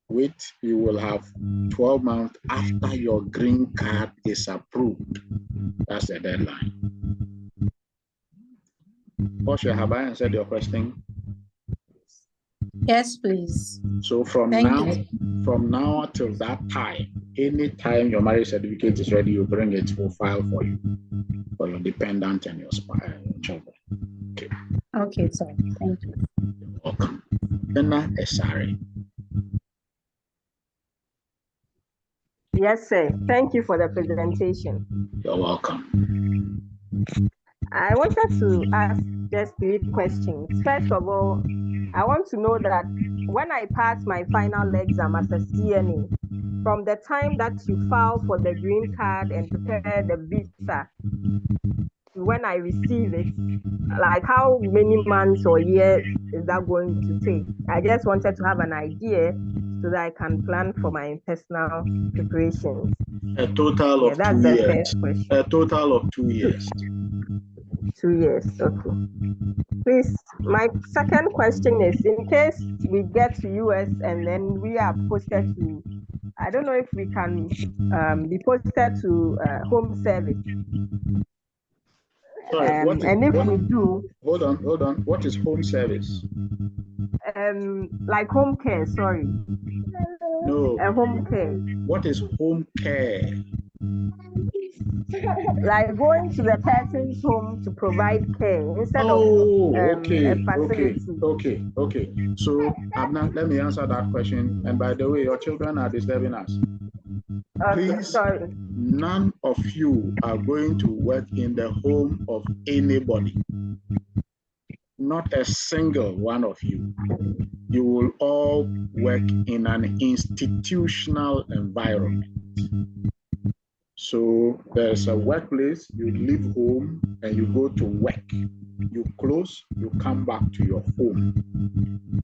Wait, you will have 12 months after your green card is approved. That's the deadline. Portia, have I answered your question? Yes, please. So from now till that time, anytime your marriage certificate is ready, you bring it, we'll file for you, for your dependent and your children. Okay. Okay, sir. Thank you. You're welcome. Then sorry. Yes, sir. Thank you for the presentation. You're welcome. I wanted to ask just 3 questions. First of all, I want to know that when I pass my final exam as a CNA, from the time that you file for the green card and prepare the visa to when I receive it, like how many months or years is that going to take? I just wanted to have an idea so that I can plan for my personal preparations. A total of 2 years. First question. A total of 2 years. 2 years, okay. Please, my second question is, in case we get to US and then we are posted to, I don't know if we can be posted to home service. Sorry, and if we do, hold on. What is home service? Like home care. Sorry. No. Home care. What is home care? Like going to the person's home to provide care instead of a facility. Okay. So, Abna, let me answer that question. And by the way, your children are disturbing us. Okay, please, sorry. None of you are going to work in the home of anybody. Not a single one of you. You will all work in an institutional environment. So there's a workplace, you leave home and you go to work. You close, you come back to your home.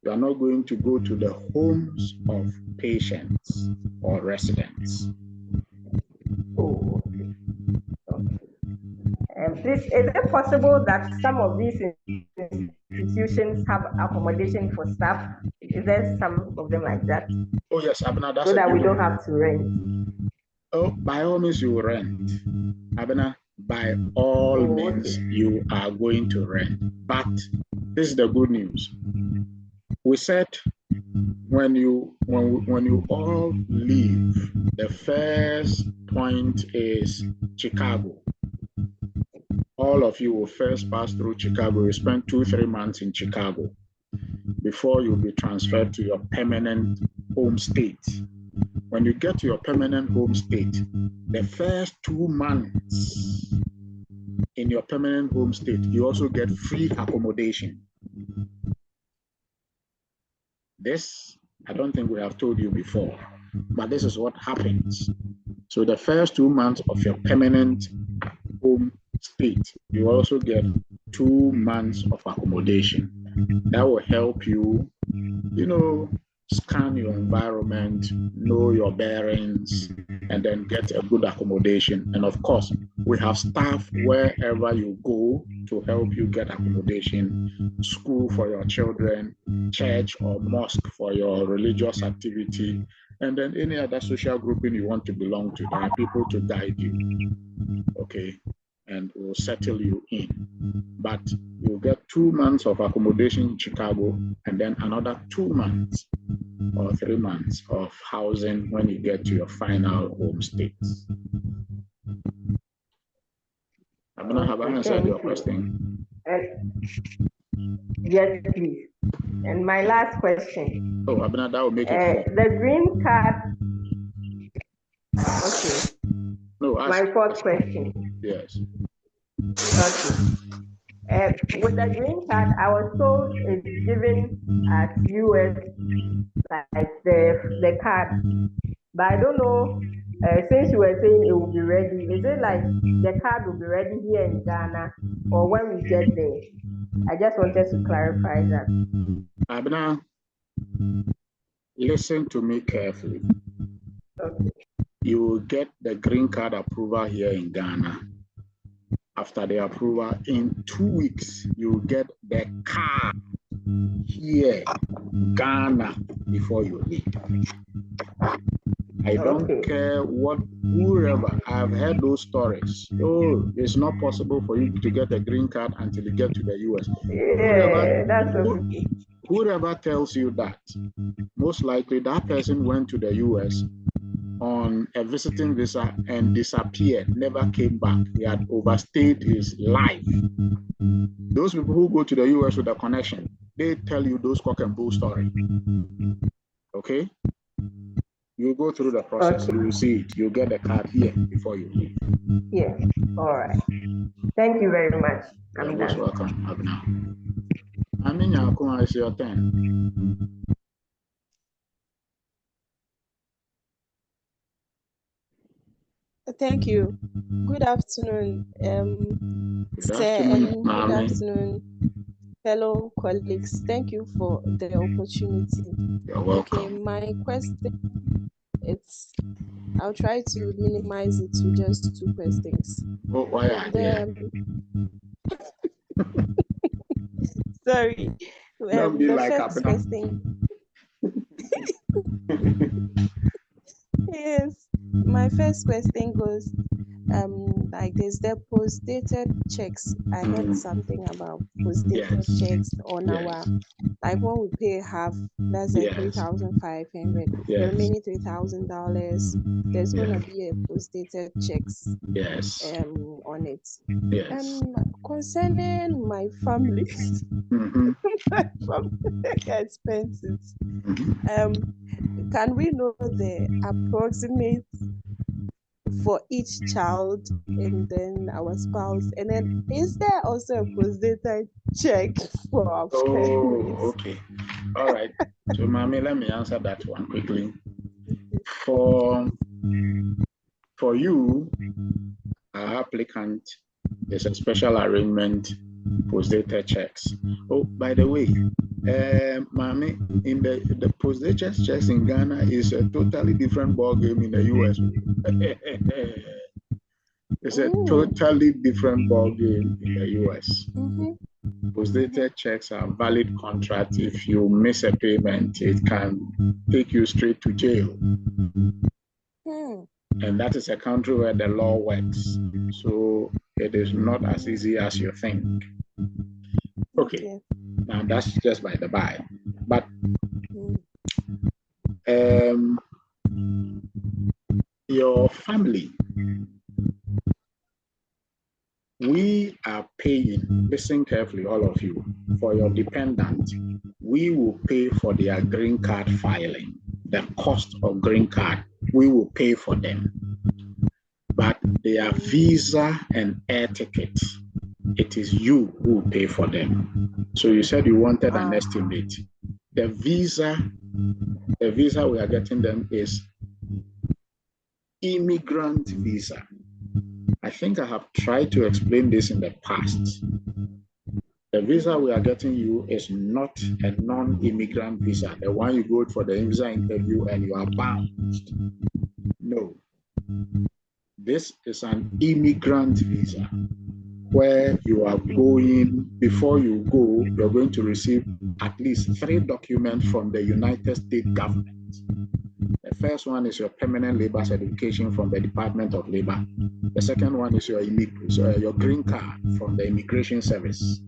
You are not going to go to the homes of patients or residents. Oh, okay. Please, is it possible that some of these institutions have accommodation for staff? Is there some of them like that? Oh yes, Abena, that's so that we don't have to rent. Oh, by all means you rent. Abena, by all means you are going to rent. But this is the good news. We said when you all leave, the first point is Chicago. All of you will first pass through Chicago. You spend 2-3 months in Chicago before you'll be transferred to your permanent home state. When you get to your permanent home state, the first 2 months in your permanent home state, you also get free accommodation. This, I don't think we have told you before, but this is what happens. So the first 2 months of your permanent home state, you also get 2 months of accommodation. That will help you, scan your environment, know your bearings, and then get a good accommodation. And of course, we have staff wherever you go to help you get accommodation, school for your children, church or mosque for your religious activity, and then any other social grouping you want to belong to. There are people to guide you, okay, and will settle you in. But you'll get 2 months of accommodation in Chicago, and then another 2 months or 3 months of housing when you get to your final home state. Have I answered your question? Yes, please. And my last question. Oh, Abena, that will make it 4. The green card. Okay. No, my 4th question. Yes. Okay. With the green card, I was told it's given at US, like the card. But I don't know, since you were saying it will be ready, is it like the card will be ready here in Ghana or when we get there? I just wanted to clarify that. Abena, listen to me carefully. Okay. You will get the green card approval here in Ghana. After the approval, in 2 weeks, you will get the card here, Ghana, before you leave. I don't care whoever, I've heard those stories. Oh, it's not possible for you to get a green card until you get to the US. Yeah, that's okay. whoever tells you that, most likely that person went to the US on a visiting visa and disappeared, never came back. He had overstayed his life. Those people who go to the US with a connection, they tell you those cock and bull story. Okay? You go through the process, you will see it. You get the card here before you leave. Yeah. All right. Thank you very much. You're most welcome, Aguinaldo. I mean, it's your turn. Thank you. Good afternoon, Good sir, afternoon, and Mami. good afternoon, fellow colleagues. Thank you for the opportunity. You're welcome. Okay, my question, I'll try to minimize it to just 2 questions. Oh, why are there? Sorry. Don't be The like first question. Yes, my first question goes, like there's the post-dated checks. I heard something about post-dated checks on our, like when we pay half, that's like 3,500, the remaining $3,000, there's gonna be a post-dated checks on it. Concerning my family, my family expenses, can we know the approximate for each child and then our spouse? And then is there also a post-dated check for our families? Okay. All right. So, Mami, let me answer that one quickly. For you, our applicant, is a special arrangement post-dated checks. Oh, by the way, Mami, in the post-dated checks in Ghana is a totally different ball game in the US. It's a totally different ball game in the US. Post-dated checks are valid contracts. If you miss a payment, it can take you straight to jail. And that is a country where the law works. So it is not as easy as you think. Okay. Now that's just by the by. But your family, we are paying, listen carefully, all of you, for your dependent. We will pay for their green card filing, the cost of green card. We will pay for them. But their visa and air tickets, it is you who will pay for them. So you said you wanted an estimate. The visa we are getting them is immigrant visa. I think I have tried to explain this in the past. The visa we are getting you is not a non-immigrant visa, the one you go for the visa interview and you are bound. No. This is an immigrant visa where you are going, before you go, you're going to receive at least 3 documents from the United States government. The first one is your permanent labor certification from the Department of Labor. The second one is your green card from the Immigration Service,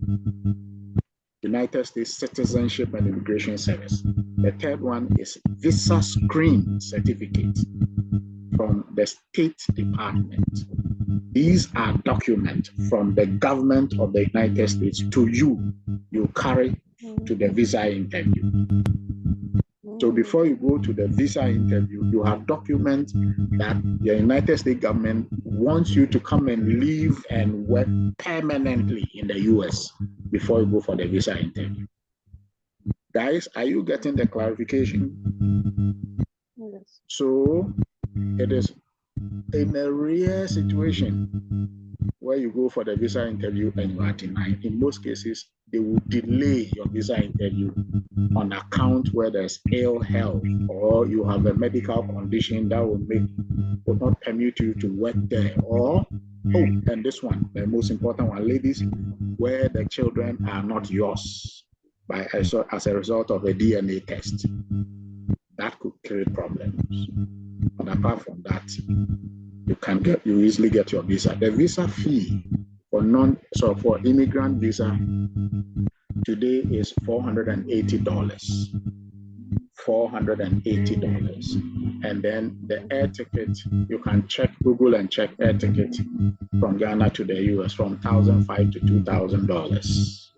United States Citizenship and Immigration Service. The third one is visa screen certificate from the State Department. These are documents from the government of the United States to you. You carry to the visa interview. So before you go to the visa interview, you have documents that the United States government wants you to come and live and work permanently in the US before you go for the visa interview. Guys, are you getting the clarification? Yes. So it is in a rare situation where you go for the visa interview and you are denied. In most cases, they will delay your visa interview on account where there's ill health or you have a medical condition that will not permit you to work there. Or, and this one, the most important one, ladies, where the children are not yours as a result of a DNA test. That could create problems. But apart from that, you easily get your visa. The visa fee for immigrant visa today is $480. $480. And then the air ticket, you can check Google and check air ticket from Ghana to the US from $1,500 to $2,000.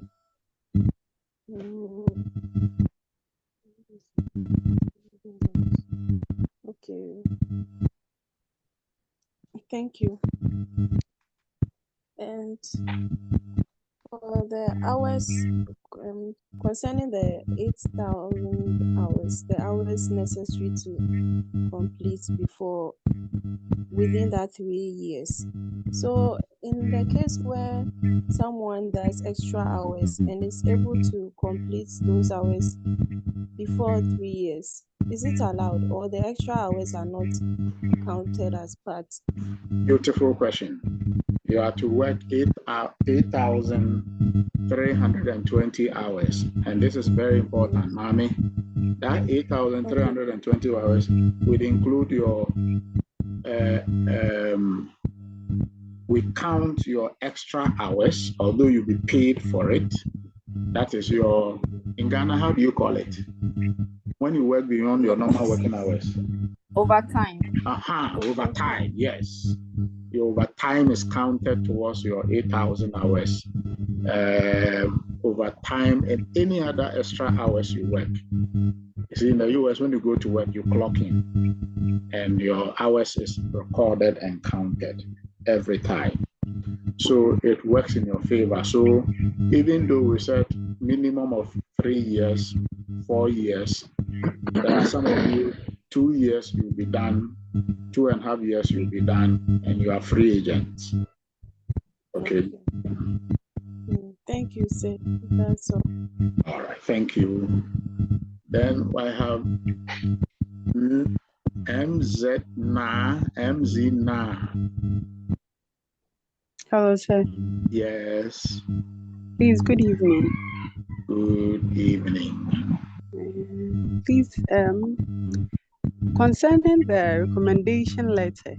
Okay. Thank you. And for the hours, concerning the 8,000 hours, the hours necessary to complete before within that 3 years. So in the case where someone does extra hours and is able to complete those hours before 3 years, is it allowed, or the extra hours are not counted as part? Beautiful question. You are to work 8,320 hours. And this is very important, Mommy. That 8,320 hours would include your, we count your extra hours, although you'll be paid for it. That is your, in Ghana, how do you call it? When you work beyond your normal working hours? Overtime. Overtime, yes. Your overtime is counted towards your 8,000 hours. Overtime and any other extra hours you work. You see, in the US, when you go to work, you clock in and your hours is recorded and counted every time. So it works in your favor. So even though we said minimum of 3 years, 4 years, there are some of you, 2 years you'll be done, 2.5 years you'll be done, and you are free agents. Okay. Thank you, sir. That's all. All right, thank you. Then I have MZ Na. Hello, sir. Yes. Please, good evening. Good evening. Please, concerning the recommendation letter.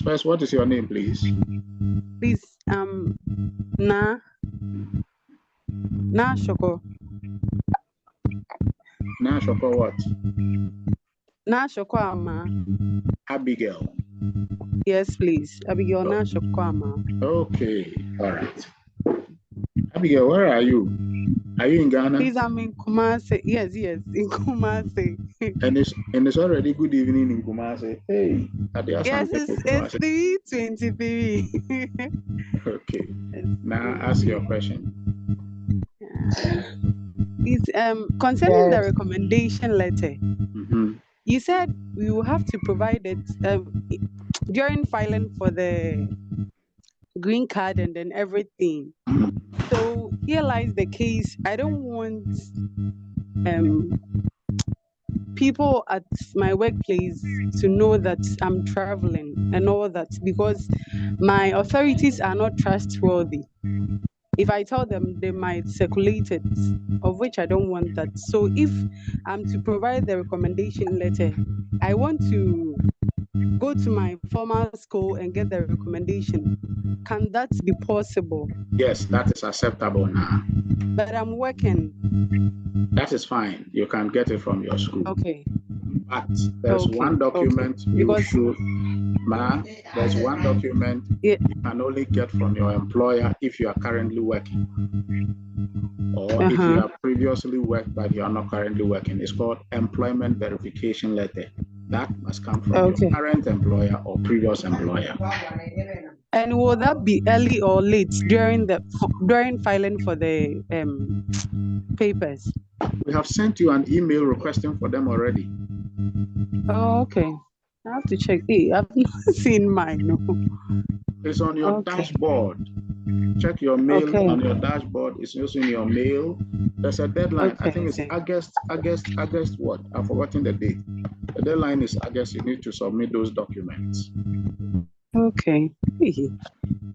First, what is your name, please? Please, Na Shoko. Na Shoko what? Na Shoko Ama. Abigail. Yes, please. Abigail Na Shoko Ama. Okay, all right. Abigail, where are you? Are you in Ghana? Please, I'm in Kumasi. Yes, in Kumasi. and it's already good evening in Kumasi. Hey, yes, it's 3:23. Okay. Now ask your question. It's concerning the recommendation letter. You said we will have to provide it during filing for the green card and then everything. So here lies the case. I don't want people at my workplace to know that I'm traveling and all that, because my authorities are not trustworthy. If I tell them, they might circulate it, of which I don't want that. So if I'm to provide the recommendation letter, I want to go to my former school and get the recommendation. Can that be possible? Yes, that is acceptable now. But I'm working. That is fine. You can get it from your school. Okay. But there's one document you should, there's one document you can only get from your employer if you are currently working. Or if you have previously worked but you are not currently working. It's called employment verification letter. That must come from your current employer or previous employer. And will that be early or late during filing for the papers? We have sent you an email requesting for them already. Oh, okay. I have to check. Hey, I've not seen mine. No. It's on your dashboard. Check your mail on your dashboard. It's also in your mail. There's a deadline. I think it's August what? I've forgotten the date. The deadline is August. You need to submit those documents. Okay.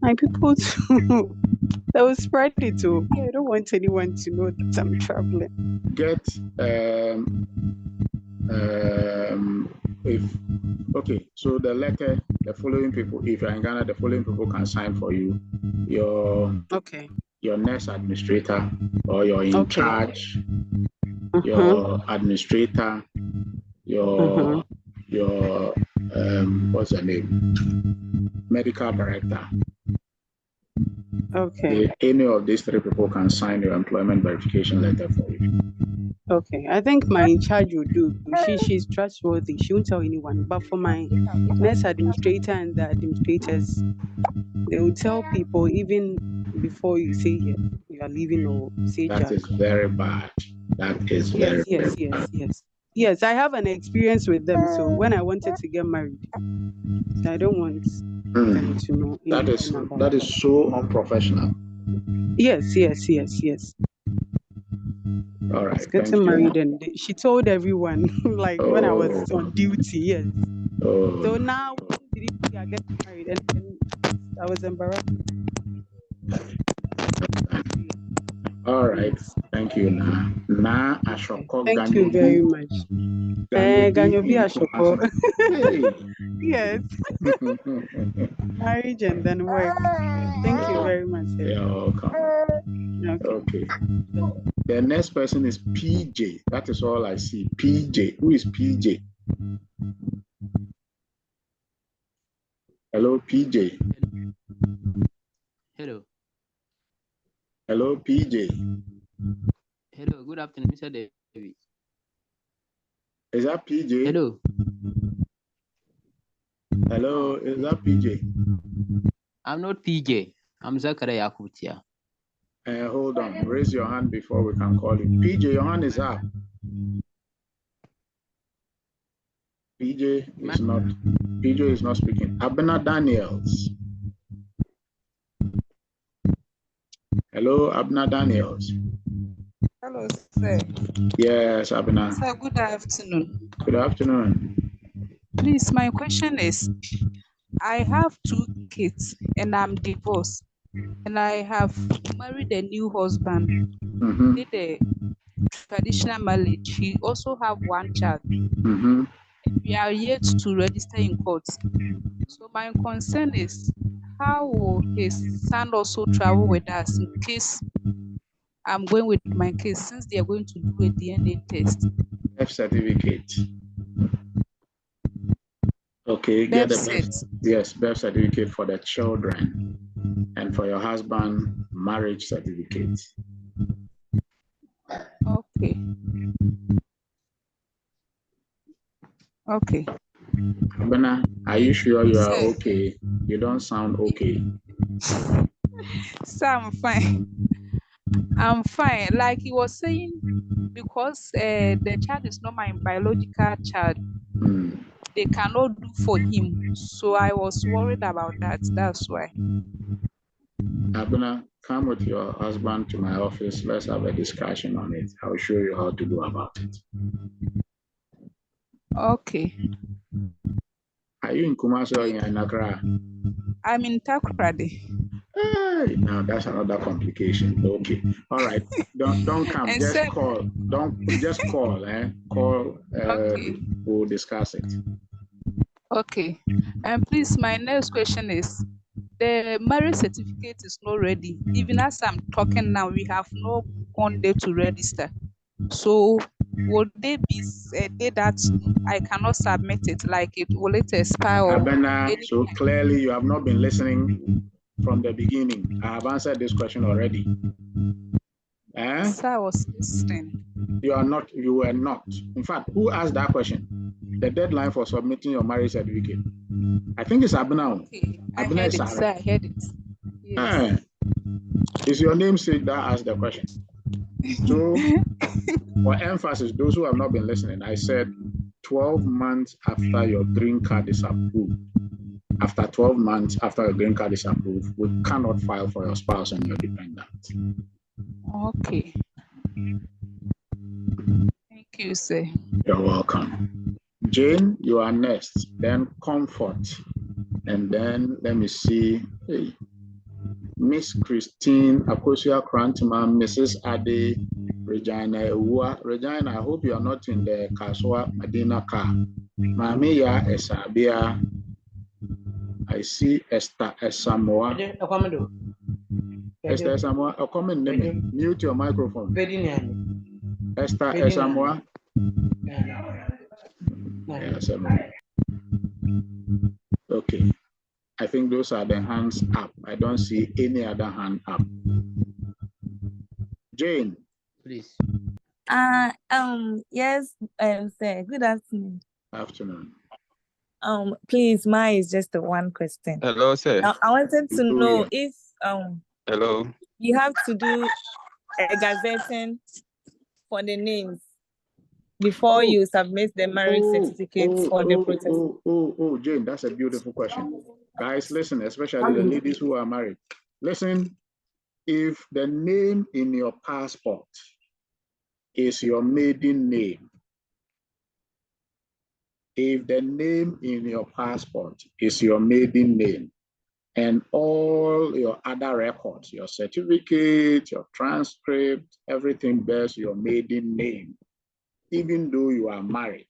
My people too. They will spread it too. I don't want anyone to know that I'm traveling. So the letter, the following people, if you're in Ghana, the following people can sign for you. Your your nurse administrator or your in charge, your administrator, your what's her name? Medical director. Okay. Any of these three people can sign your employment verification letter for you. Okay. I think my in charge will do. She's trustworthy. She won't tell anyone. But for my nurse administrator and the administrators, they will tell people even before you say you are leaving or say that is very bad. That is very bad. Yes, I have an experience with them. So when I wanted to get married, I don't want them to know. That is so unprofessional. Yes. All right. Getting married, and she told everyone, like when I was on duty. Yes. So now we are getting married, and I was embarrassed. All right. Thank you. Now, thank you very much. Ganyobi Ashoko. Yes. Marriage and then work. Thank you very much. You're welcome. Okay. The next person is PJ. That is all I see. PJ. Who is PJ? Hello, PJ. Hello. Hello, PJ. Hello, good afternoon, Mr. David. Is that PJ? Hello. Hello, is that PJ? I'm not PJ. I'm Zakaria Yakutia. Hold on. Raise your hand before we can call you. PJ, your hand is up. PJ is not speaking. Abena Daniels. Hello, Abena Daniels. Hello, sir. Yes, Abena. Sir, good afternoon. Good afternoon. Please, my question is, I have 2 kids and I'm divorced, and I have married a new husband. Did a traditional marriage. He also have 1 child. We are yet to register in court. So my concern is, how will his son also travel with us in case I'm going with my kids, since they are going to do a DNA test? Birth certificate. Okay, get a birth certificate for the children, and for your husband, marriage certificate. Okay. Abena, are you sure you are okay? You don't sound okay. So I'm fine. I'm fine. Like he was saying, because the child is not my biological child, they cannot do for him. So I was worried about that. That's why. Abena, come with your husband to my office. Let's have a discussion on it. I'll show you how to go about it. Okay. Are you in Kumasi or in Accra? I'm in Takoradi. Hey, now that's another complication. Okay. All right. Don't come. Just call. Just call. Call. Okay. We'll discuss it. Okay. And please, my next question is, the marriage certificate is not ready. Even as I'm talking now, we have not gone there to register. So would there be a day that I cannot submit it? Like will it expire? Abena, so clearly you have not been listening from the beginning. I have answered this question already. Sir, I was listening. You were not. In fact, who asked that question? The deadline for submitting your marriage certificate. I think it's Abena. Okay. Abena is sir, I heard it. Yes. Is your namesake that asked the question? So, for emphasis, those who have not been listening, I said 12 months after your green card is approved. After 12 months after your green card is approved, we cannot file for your spouse and your dependent. Okay. Thank you, sir. You're welcome. Jane, you are next. Then Comfort. And then let me see. Hey, Miss Christine Akosia Krantman, Mrs. Ade, Regina Ewa. Regina, I hope you are not in the Kaswa Medina car. Mamiya Esabia. I see Esther Esamoa. Esther Esamoah, a comment name. Mute your microphone. Esther Esamoah. Okay. I think those are the hands up. I don't see any other hand up. Jane. Please. Yes, sir. Good afternoon. Afternoon. Please, mine is just the one question. Hello, sir. I wanted to know if hello, you have to do a gazetting for the names before you submit the marriage certificates for the protest. Jane, that's a beautiful question. Guys, listen, especially the ladies who are married. Listen, if the name in your passport is your maiden name, if the name in your passport is your maiden name, and all your other records, your certificate, your transcript, everything bears your maiden name, even though you are married,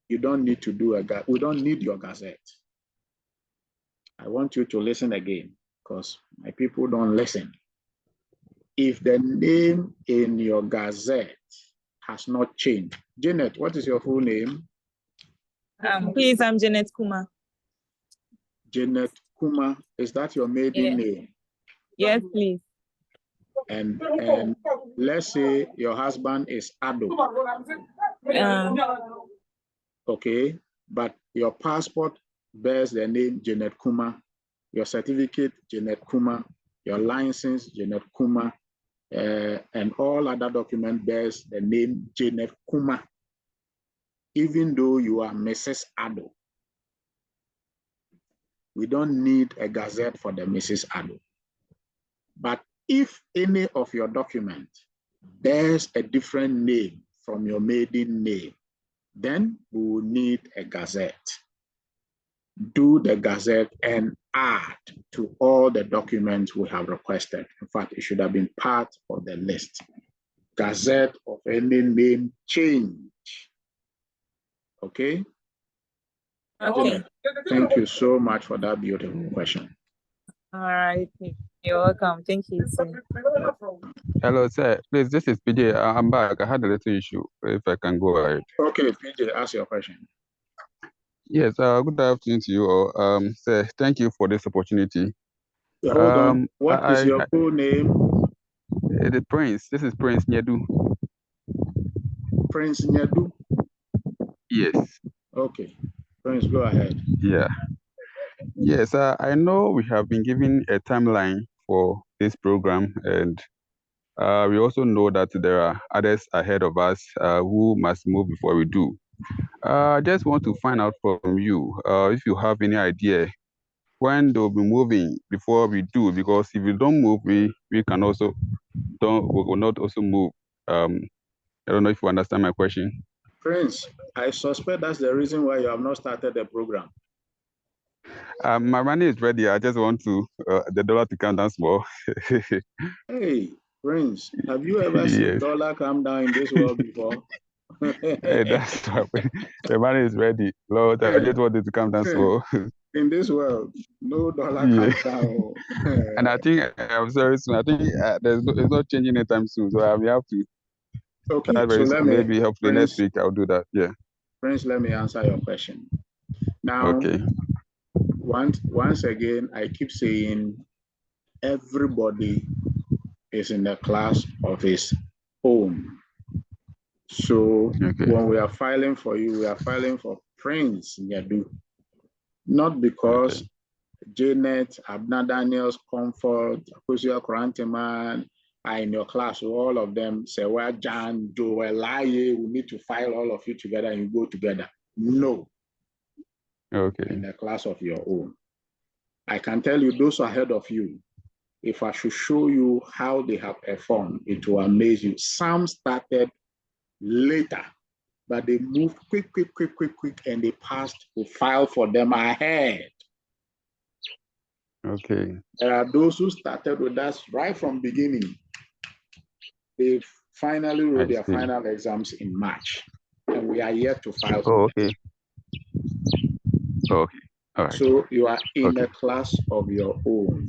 you don't need to do we don't need your gazette. I want you to listen again, because my people don't listen. If the name in your gazette has not changed. Janet, what is your full name? Please, I'm Janet Kuma. Janet Kuma, is that your maiden name? Yes, please. And let's say your husband is Addo. Okay, but your passport bears the name Janet Kuma, your certificate Janet Kuma, your license Janet Kuma, and all other document bears the name Janet Kuma, even though you are Mrs. Addo. We don't need a gazette for the Mrs. Addo. But if any of your document bears a different name from your maiden name, then we will need a gazette. Do the gazette and add to all the documents we have requested. In fact, it should have been part of the list. Gazette of any name change. Okay? Okay. Thank you so much for that beautiful question. All right. You're welcome. Thank you, sir. hello, sir. Please, this is PJ. I'm back. I had a little issue. If I can go ahead. Okay, PJ, ask your question. Yes. Good afternoon to you all. Sir, thank you for this opportunity. Hold on. What is your full name? The Prince. This is Prince Nyedu. Prince Nyedu? Yes. Okay. Prince, go ahead. Yeah. Yes, I know we have been given a timeline for this program, and we also know that there are others ahead of us who must move before we do. I just want to find out from you if you have any idea when they'll be moving before we do, because if you don't move, we can also we will not also move. I don't know if you understand my question. Prince, I suspect that's the reason why you have not started the program. My money is ready. I just want to the dollar to come down small. Hey, Prince, have you ever seen dollar come down in this world before? Hey, that's the money is ready. Lord, I just want it to come down small. In this world, no dollar comes down. And I think I'm sorry soon. I think it's not changing anytime soon. So we have to. Okay, so let maybe hopefully Prince, next week I'll do that. Yeah. Prince, let me answer your question. Now, okay. Once again, I keep saying everybody is in the class of his own. So when we are filing for you, we are filing for Prince Nyedu. Not because Janet, Abna Daniels, Comfort, Akosia Koranteman are in your class. So all of them say, well, John, Joel, we need to file all of you together and you go together. No. Okay. In the class of your own. I can tell you those ahead of you, if I should show you how they have performed, it will amaze you. Some started later, but they moved quick, and they passed to file for them ahead. Okay. There are those who started with us right from beginning. They finally wrote their final exams in March, and we are yet to file for them. Okay. All right. So you are in a class of your own.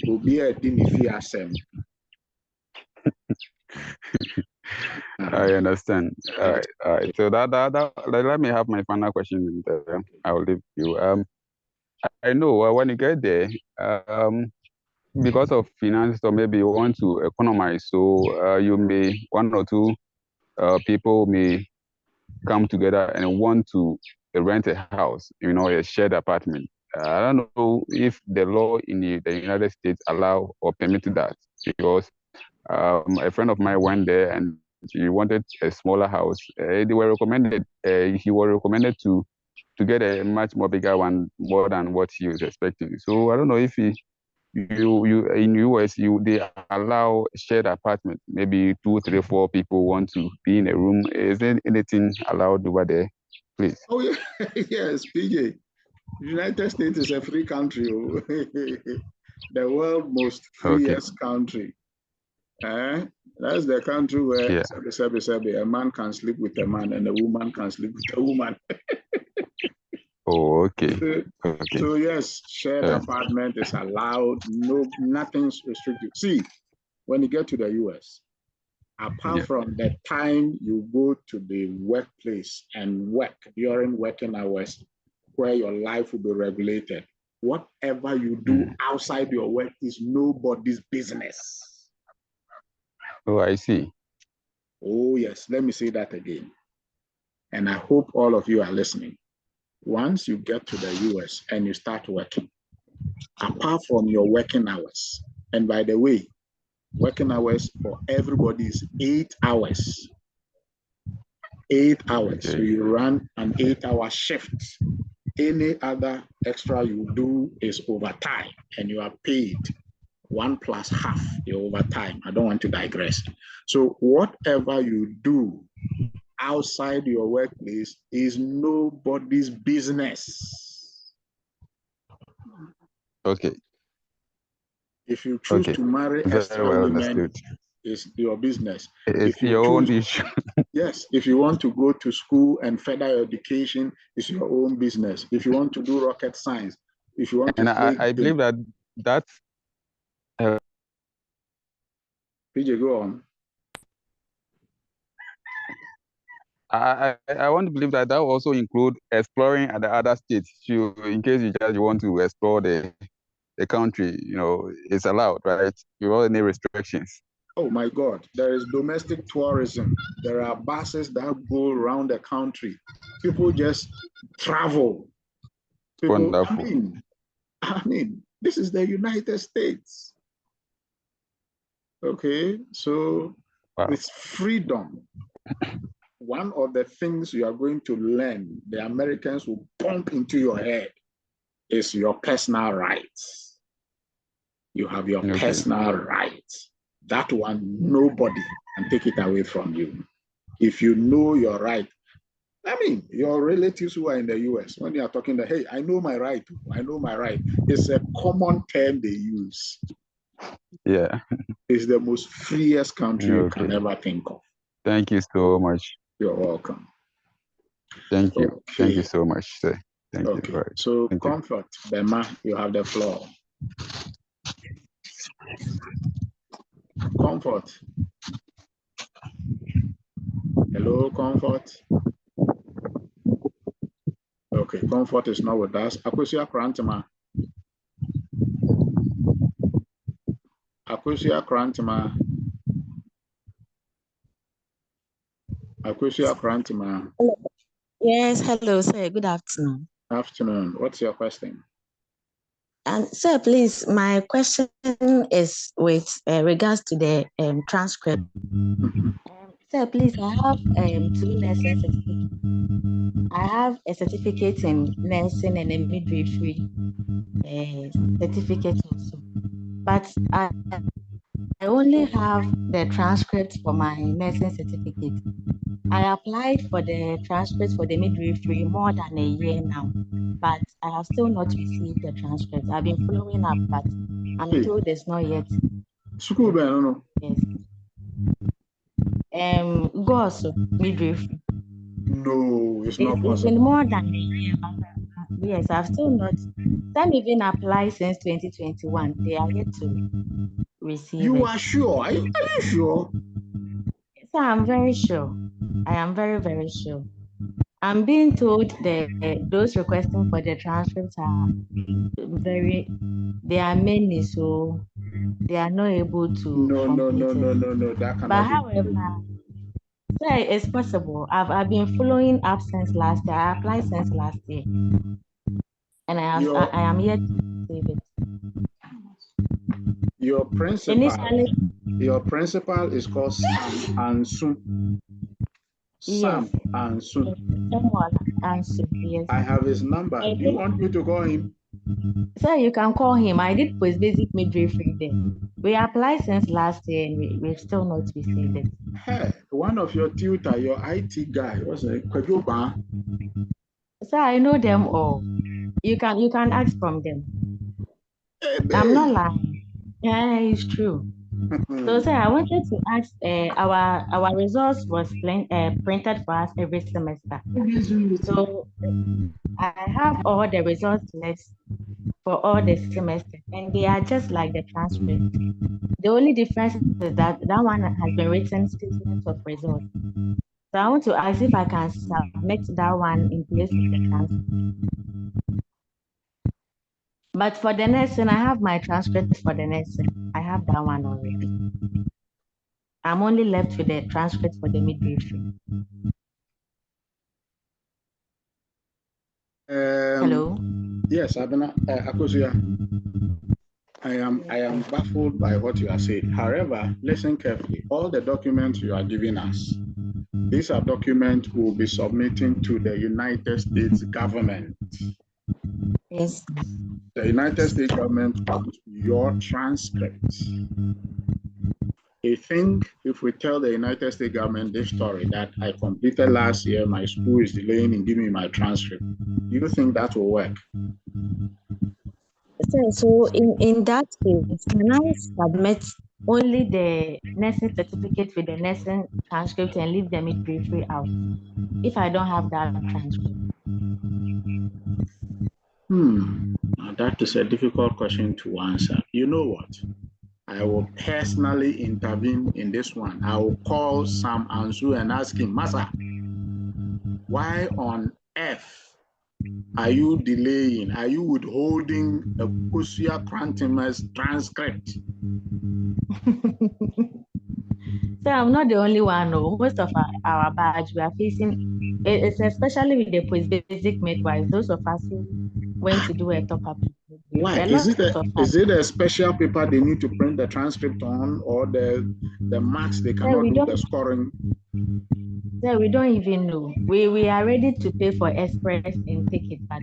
Obi a dinifi asem. I understand. All right, all right. So let me have my final question, and I'll leave you. I know when you get there, because of finance, or maybe you want to economize, so you may one or two people may come together and want to rent a house, a shared apartment. I don't know if the law in the United States allow or permit that, because a friend of mine went there and he wanted a smaller house. He was recommended to get a much more bigger one, more than what he was expecting. So I don't know if you in US they allow shared apartment. Maybe 2, 3, 4 people want to be in a room. Is there anything allowed over there, please? Oh yeah, yes, PJ. United States is a free country. The world's most freest country. That's the country where a man can sleep with a man and a woman can sleep with a woman. Oh, okay. So yes, shared apartment is allowed. No, nothing's restricted. See, when you get to the US, apart from the time you go to the workplace and work during working hours, where your life will be regulated, whatever you do outside your work is nobody's business. Oh, I see. Oh, yes. Let me say that again. And I hope all of you are listening. Once you get to the US and you start working, apart from your working hours, and by the way, working hours for everybody is 8 hours. 8 hours. So you run an 8-hour shift. Any other extra you do is overtime, and you are paid 1 plus half your overtime. I don't want to digress. So whatever you do outside your workplace is nobody's business. Okay. If you choose to marry extra women, it's your business. It's your own issue. Yes, if you want to go to school and further your education, it's your own business. If you want to do rocket science, if you want to... And I believe that that's... PJ, go on. I want to believe that that will also include exploring at the other states. In case you want to explore the country, it's allowed, right? Without any restrictions. Oh my God, there is domestic tourism. There are buses that go around the country. People just travel. Wonderful. I mean, this is the United States. Okay, so with freedom, one of the things you are going to learn, the Americans will pump into your head, is your personal rights. You have your personal rights. That one, nobody can take it away from you. If you know your right, I mean, your relatives who are in the US, when you are talking that, hey, I know my right, I know my right. It's a common term they use. Yeah. It's the most freest country you can ever think of. Thank you so much. You're welcome. Thank you. Thank you so much, sir. Thank you. Right. So Comfort, Bema, you have the floor. Comfort. Hello, Comfort. Okay, Comfort is not with us. Akosia Krantema. Akosia Krantema. Akosia Krantema. Yes, hello, sir. Good afternoon. Afternoon. What's your question? And sir, please, my question is with regards to the transcript. Sir, please, I have 2 nursing certificates. I have a certificate in nursing and a midwifery certificate also. But I only have the transcript for my nursing certificate. I applied for the transcript for the midwifery more than a year now, but I have still not received the transcript. I've been following up, but I'm told it's not yet. School, I don't know. Yes. Go also midwifery. No, it's not possible. It's been more than a year, but Yes, I've still not. Some even applied since 2021. They are yet to receive it. You are sure? Are you sure? So I'm very sure. I am very, very sure. I'm being told that those requesting for the transcripts are they are many, so they are not able to complete it. That cannot But be however, true. so it's possible. I've been following up since last year. I applied since last year, and I am yet to receive it. Your principal is called Sam Ansu. Sam Ansu. Ansu, yes. I have his number. Do you want me to call him? Sir, you can call him. I did post basic midwifery there. We applied since last year and we've still not received it. Hey, one of your tutor, your IT guy, what's it? Kwajoba. Sir, I know them all. You can ask from them. Hey, I'm not lying. Yeah, it's true. So, sir, I wanted to ask. Our results was printed for us every semester. So I have all the results left for all the semesters, and they are just like the transcript. The only difference is that one has been written statements of results. So I want to ask if I can submit that one in place of the transcript. But for the nursing, I have my transcript for the nursing. I have that one already. I'm only left with the transcript for the midwifery. Hello? Yes, Akosia. I am baffled by what you are saying. However, listen carefully. All the documents you are giving us, these are documents we will be submitting to the United States government. Yes. The United States government wants your transcripts. I think if we tell the United States government this story that I completed last year, my school is delaying in giving me my transcript, do you think that will work? So in that case, can I submit only the nursing certificate with the nursing transcript and leave the midwifery out if I don't have that transcript? Now that is a difficult question to answer. You know what? I will personally intervene in this one. I will call Sam Ansu and ask him, Masa, why on earth are you delaying? Are you withholding a Kosia Krantimer's transcript? So I'm not the only one. No. Most of our batch, we are facing, it's especially with the post-basic midwives, those of us who went to do a top-up. Why? Is it a special paper they need to print the transcript on, or the marks they cannot do the scoring? Yeah, we don't even know. We are ready to pay for express and ticket, but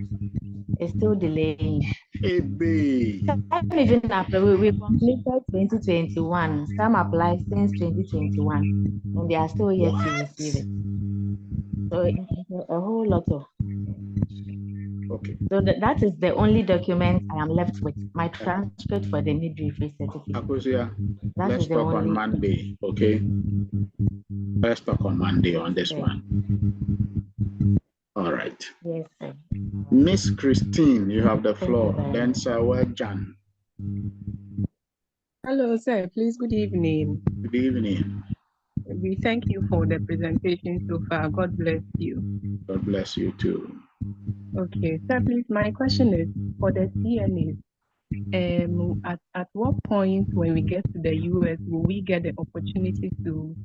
it's still delaying. Some even after we completed 2021, some applied since 2021, and they are still yet to receive it. So it's a whole lot of. Okay. So that is the only document I am left with, my transcript for the midwifery certificate. Akosia, let's talk on Monday, okay? Let's talk on Monday on this one. All right. Yes, sir. Miss Christine, you have the floor. Then Sir Jan. Hello, sir. Please, good evening. Good evening. We thank you for the presentation so far. God bless you. God bless you too. Okay, sir, please, my question is for the CNAs. At what point when we get to the US will we get the opportunity to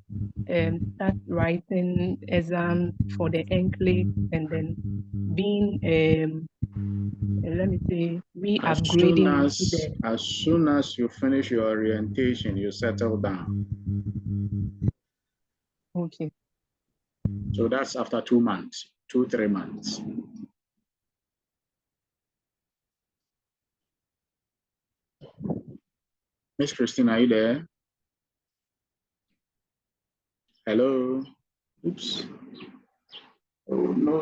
start writing exams for the NCLEX and then being let me say re-upgrading as soon as you finish your orientation, you settle down. Okay. So that's after 2 months, 2-3 months. Miss Christine, are you there? Hello? Oops. Oh, no.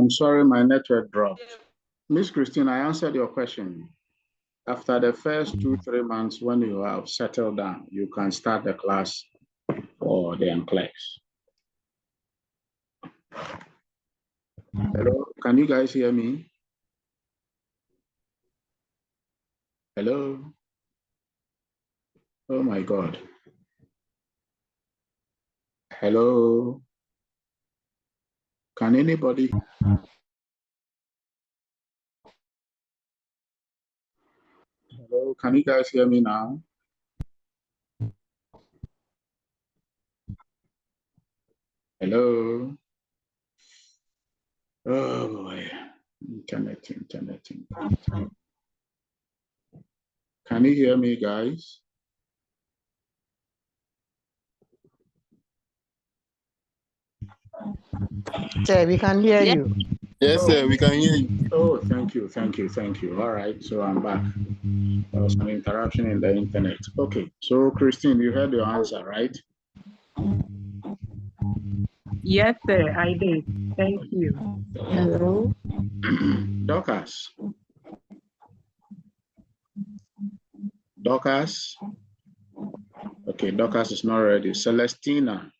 I'm sorry, my network dropped. Miss Christine, I answered your question. After the first 2-3 months, when you have settled down, you can start the class for the NCLEX. Hello, can you guys hear me? Hello? Oh my God. Hello? Can anybody? Hello, can you guys hear me now? Hello? Oh boy. Internet. Can you hear me, guys? Sir, we can hear you. Yes, sir, we can hear you. Oh, thank you. All right, so I'm back. There was an interruption in the internet. Okay, so Christine, you heard your answer, right? Yes, sir, I did. Thank you. Hello. Dorcas. Dorcas. Okay, Dorcas is not ready. Celestina.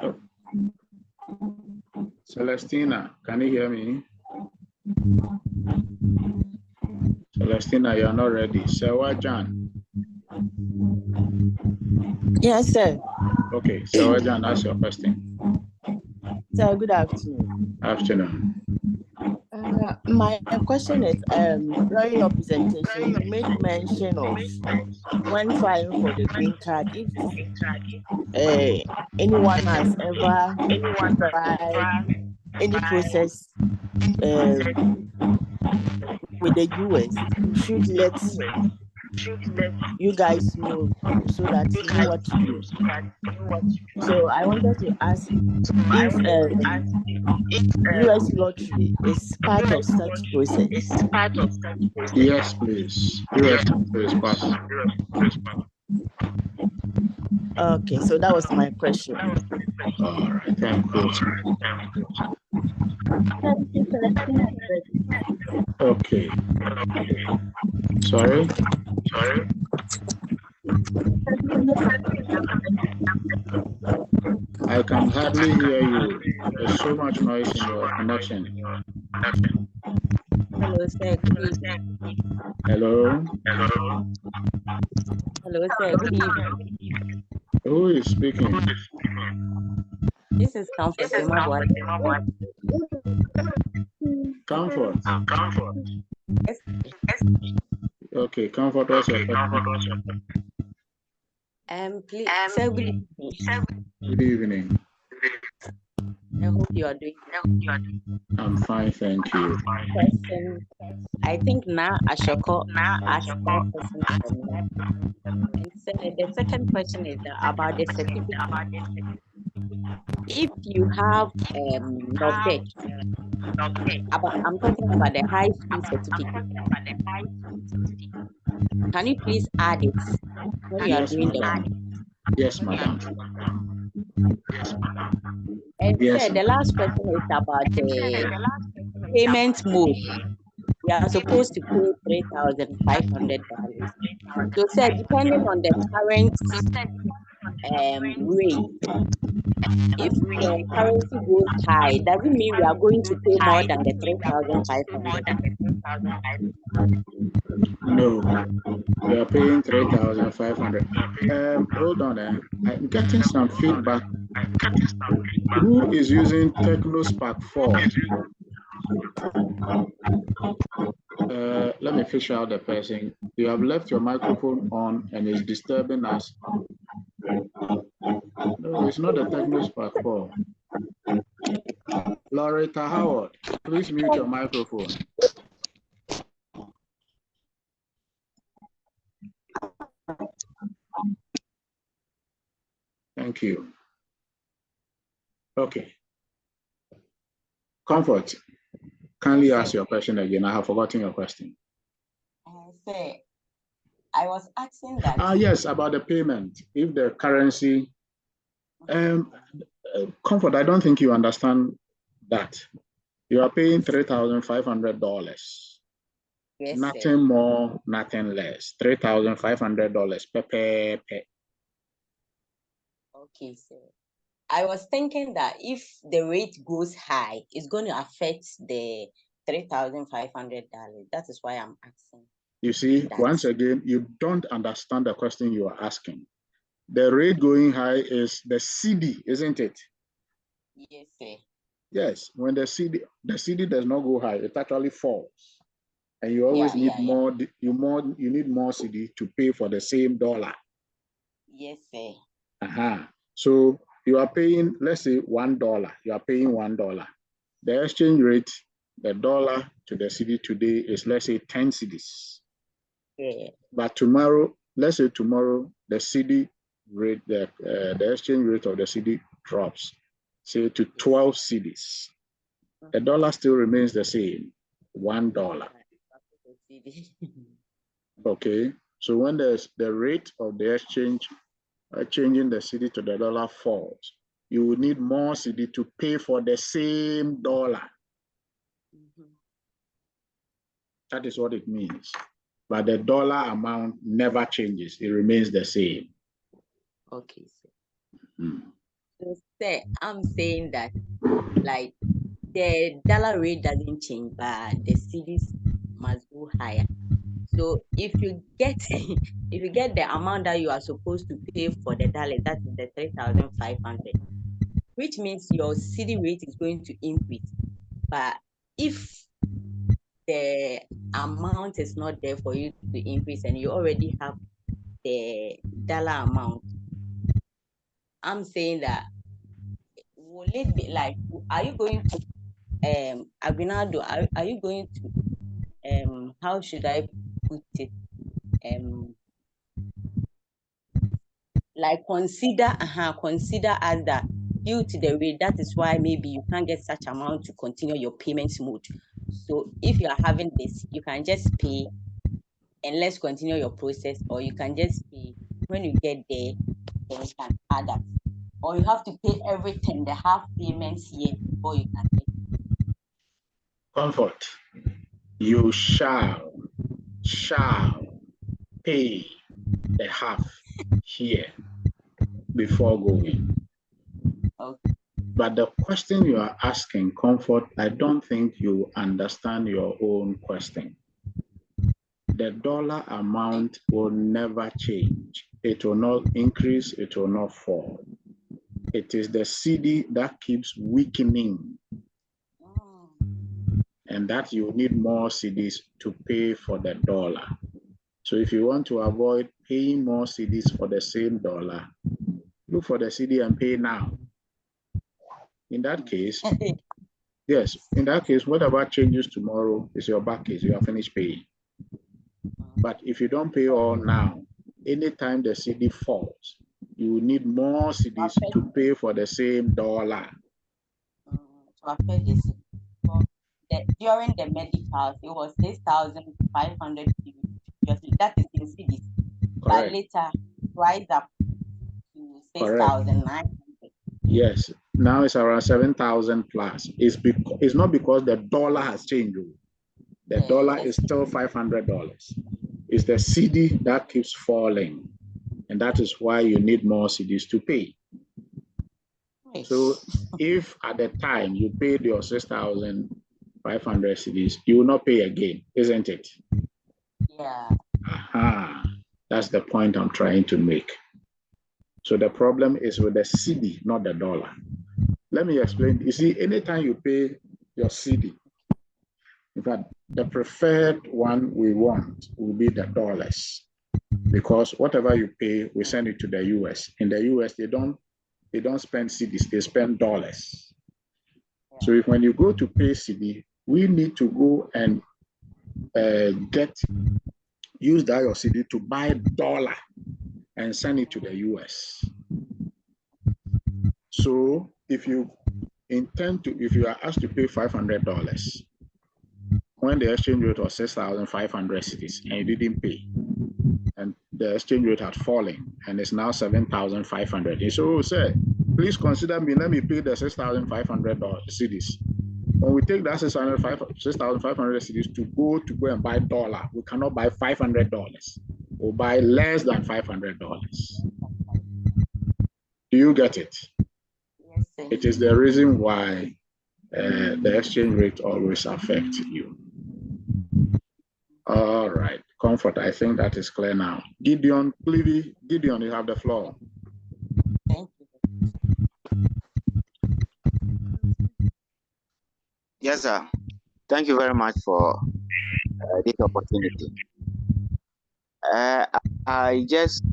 Oh. Celestina, can you hear me? Celestina, you're not ready. Sewa Jan. Yes, sir. Okay, Sewa Jan, that's your question. Sir, good afternoon. Afternoon. My question is, during your presentation, you made mention of when filing for the green card, if anyone has ever tried any process with the US, you should let you guys know so that you know what to do. So I wanted to ask if US lottery is part of such process. Yes, please. US lottery is part. Okay, so that was my question. All right, thank you. Okay. Sorry? I can hardly hear you. There's so much noise in your connection. Hello, sir. Good evening. Hello? Hello, sir. Good evening. Who is speaking? This is Comfort. Comfort. Okay, Comfort, what's your question? Please, sir, good evening. Good evening. I hope you are doing well. I'm fine, thank you. Question. I think now Ashoko asked that question for me. And so the second question is about the certificate. If you have NOVDEC, I'm talking about the high school certificate. Can you please add it when you are doing the? Yes, madam. And yes, the last question is about the payment mode. We are supposed to pay $3,500. So, sir, depending on the current rate, if the currency goes high, does it mean we are going to pay more than the 3,500? No, we are paying 3,500. Hold on, I'm getting some feedback. Who is using TechnoSpark 4? Let me fish out the person. You have left your microphone on and it's disturbing us. No, it's not the TechnoSpark 4. Loretta Howard, please mute your microphone. Thank you. Okay. Comfort, kindly ask your question again. I have forgotten your question. Sir, I was asking that. Yes, about the payment. If the currency Comfort, I don't think you understand that. You are paying $3,500. Yes, nothing sir. more, nothing less. $3,500 per. Okay, sir. I was thinking that if the rate goes high, it's going to affect the $3,500. That is why I'm asking. You see, once again, you don't understand the question you are asking. The rate going high is the CD, isn't it? Yes, sir. Yes, when the CD does not go high, it actually falls. And you always need more, you need more CD to pay for the same dollar. Yes, sir. So you are paying, let's say $1, you are paying $1. The exchange rate, the dollar to the CD today is, let's say 10 CDs. Yeah. But tomorrow, let's say tomorrow, the CD rate, the exchange rate of the CD drops, say to 12 CDs. The dollar still remains the same, $1. Okay, so when the rate of the exchange changing the CD to the dollar falls, you will need more CD to pay for the same dollar. That is what it means. But the dollar amount never changes. It remains the same. Okay, sir. So, sir, I'm saying that, like, the dollar rate doesn't change, but the CDs must go higher. So if you get the amount that you are supposed to pay for the dollar, that is the 3,500, which means your CD rate is going to increase. But if the amount is not there for you to increase and you already have the dollar amount, I'm saying that, will it be like, are you going to Aguinaldo, are you going to how should I put it, like consider as that due to the rate, that is why maybe you can't get such amount to continue your payment mode. So if you are having this, you can just pay and let's continue your process, or you can just pay when you get there, then you can add that, or you have to pay everything, the half payments here before you can pay. Comfort, you shall pay the half here before going. Okay. But the question you are asking, Comfort, I don't think you understand your own question. The dollar amount will never change. It will not increase, it will not fall. It is the CD that keeps weakening. And that you need more CDs to pay for the dollar. So if you want to avoid paying more CDs for the same dollar, look for the CD and pay now. In that case, yes, in that case, whatever changes tomorrow is your back case, you are finished paying. But if you don't pay all now, anytime the CD falls, you will need more CDs to pay for the same dollar. During the medicals, it was 6,500. That is in CDs. But later, rise up to 6,900. Yes, now it's around 7,000 plus. It's not because the dollar has changed. The dollar is still $500. It's the CD that keeps falling. And that is why you need more CDs to pay. So if at the time you paid your 6,500 CDs, you will not pay again, isn't it? Yeah. That's the point I'm trying to make. So the problem is with the CD, not the dollar. Let me explain. You see, anytime you pay your CD, in fact, the preferred one we want will be the dollars, because whatever you pay, we send it to the US. In the US, they don't spend CDs, they spend dollars. So if when you go to pay CD, we need to go and use that your CD to buy dollar and send it to the US. So if you are asked to pay $500, when the exchange rate was 6,500 CDs and you didn't pay, and the exchange rate had fallen and it's now 7,500. So, sir, please consider me. Let me pay the $6,500 cedis. When we take that 6,500 cedis to go and buy dollar, we cannot buy $500. We'll buy less than $500. Do you get it? Yes, sir. It is the reason why the exchange rate always affects you. All right, Comfort, I think that is clear now. Gideon, Clevie, Gideon, you have the floor. Thank you. Yes, sir. Thank you very much for this opportunity. I just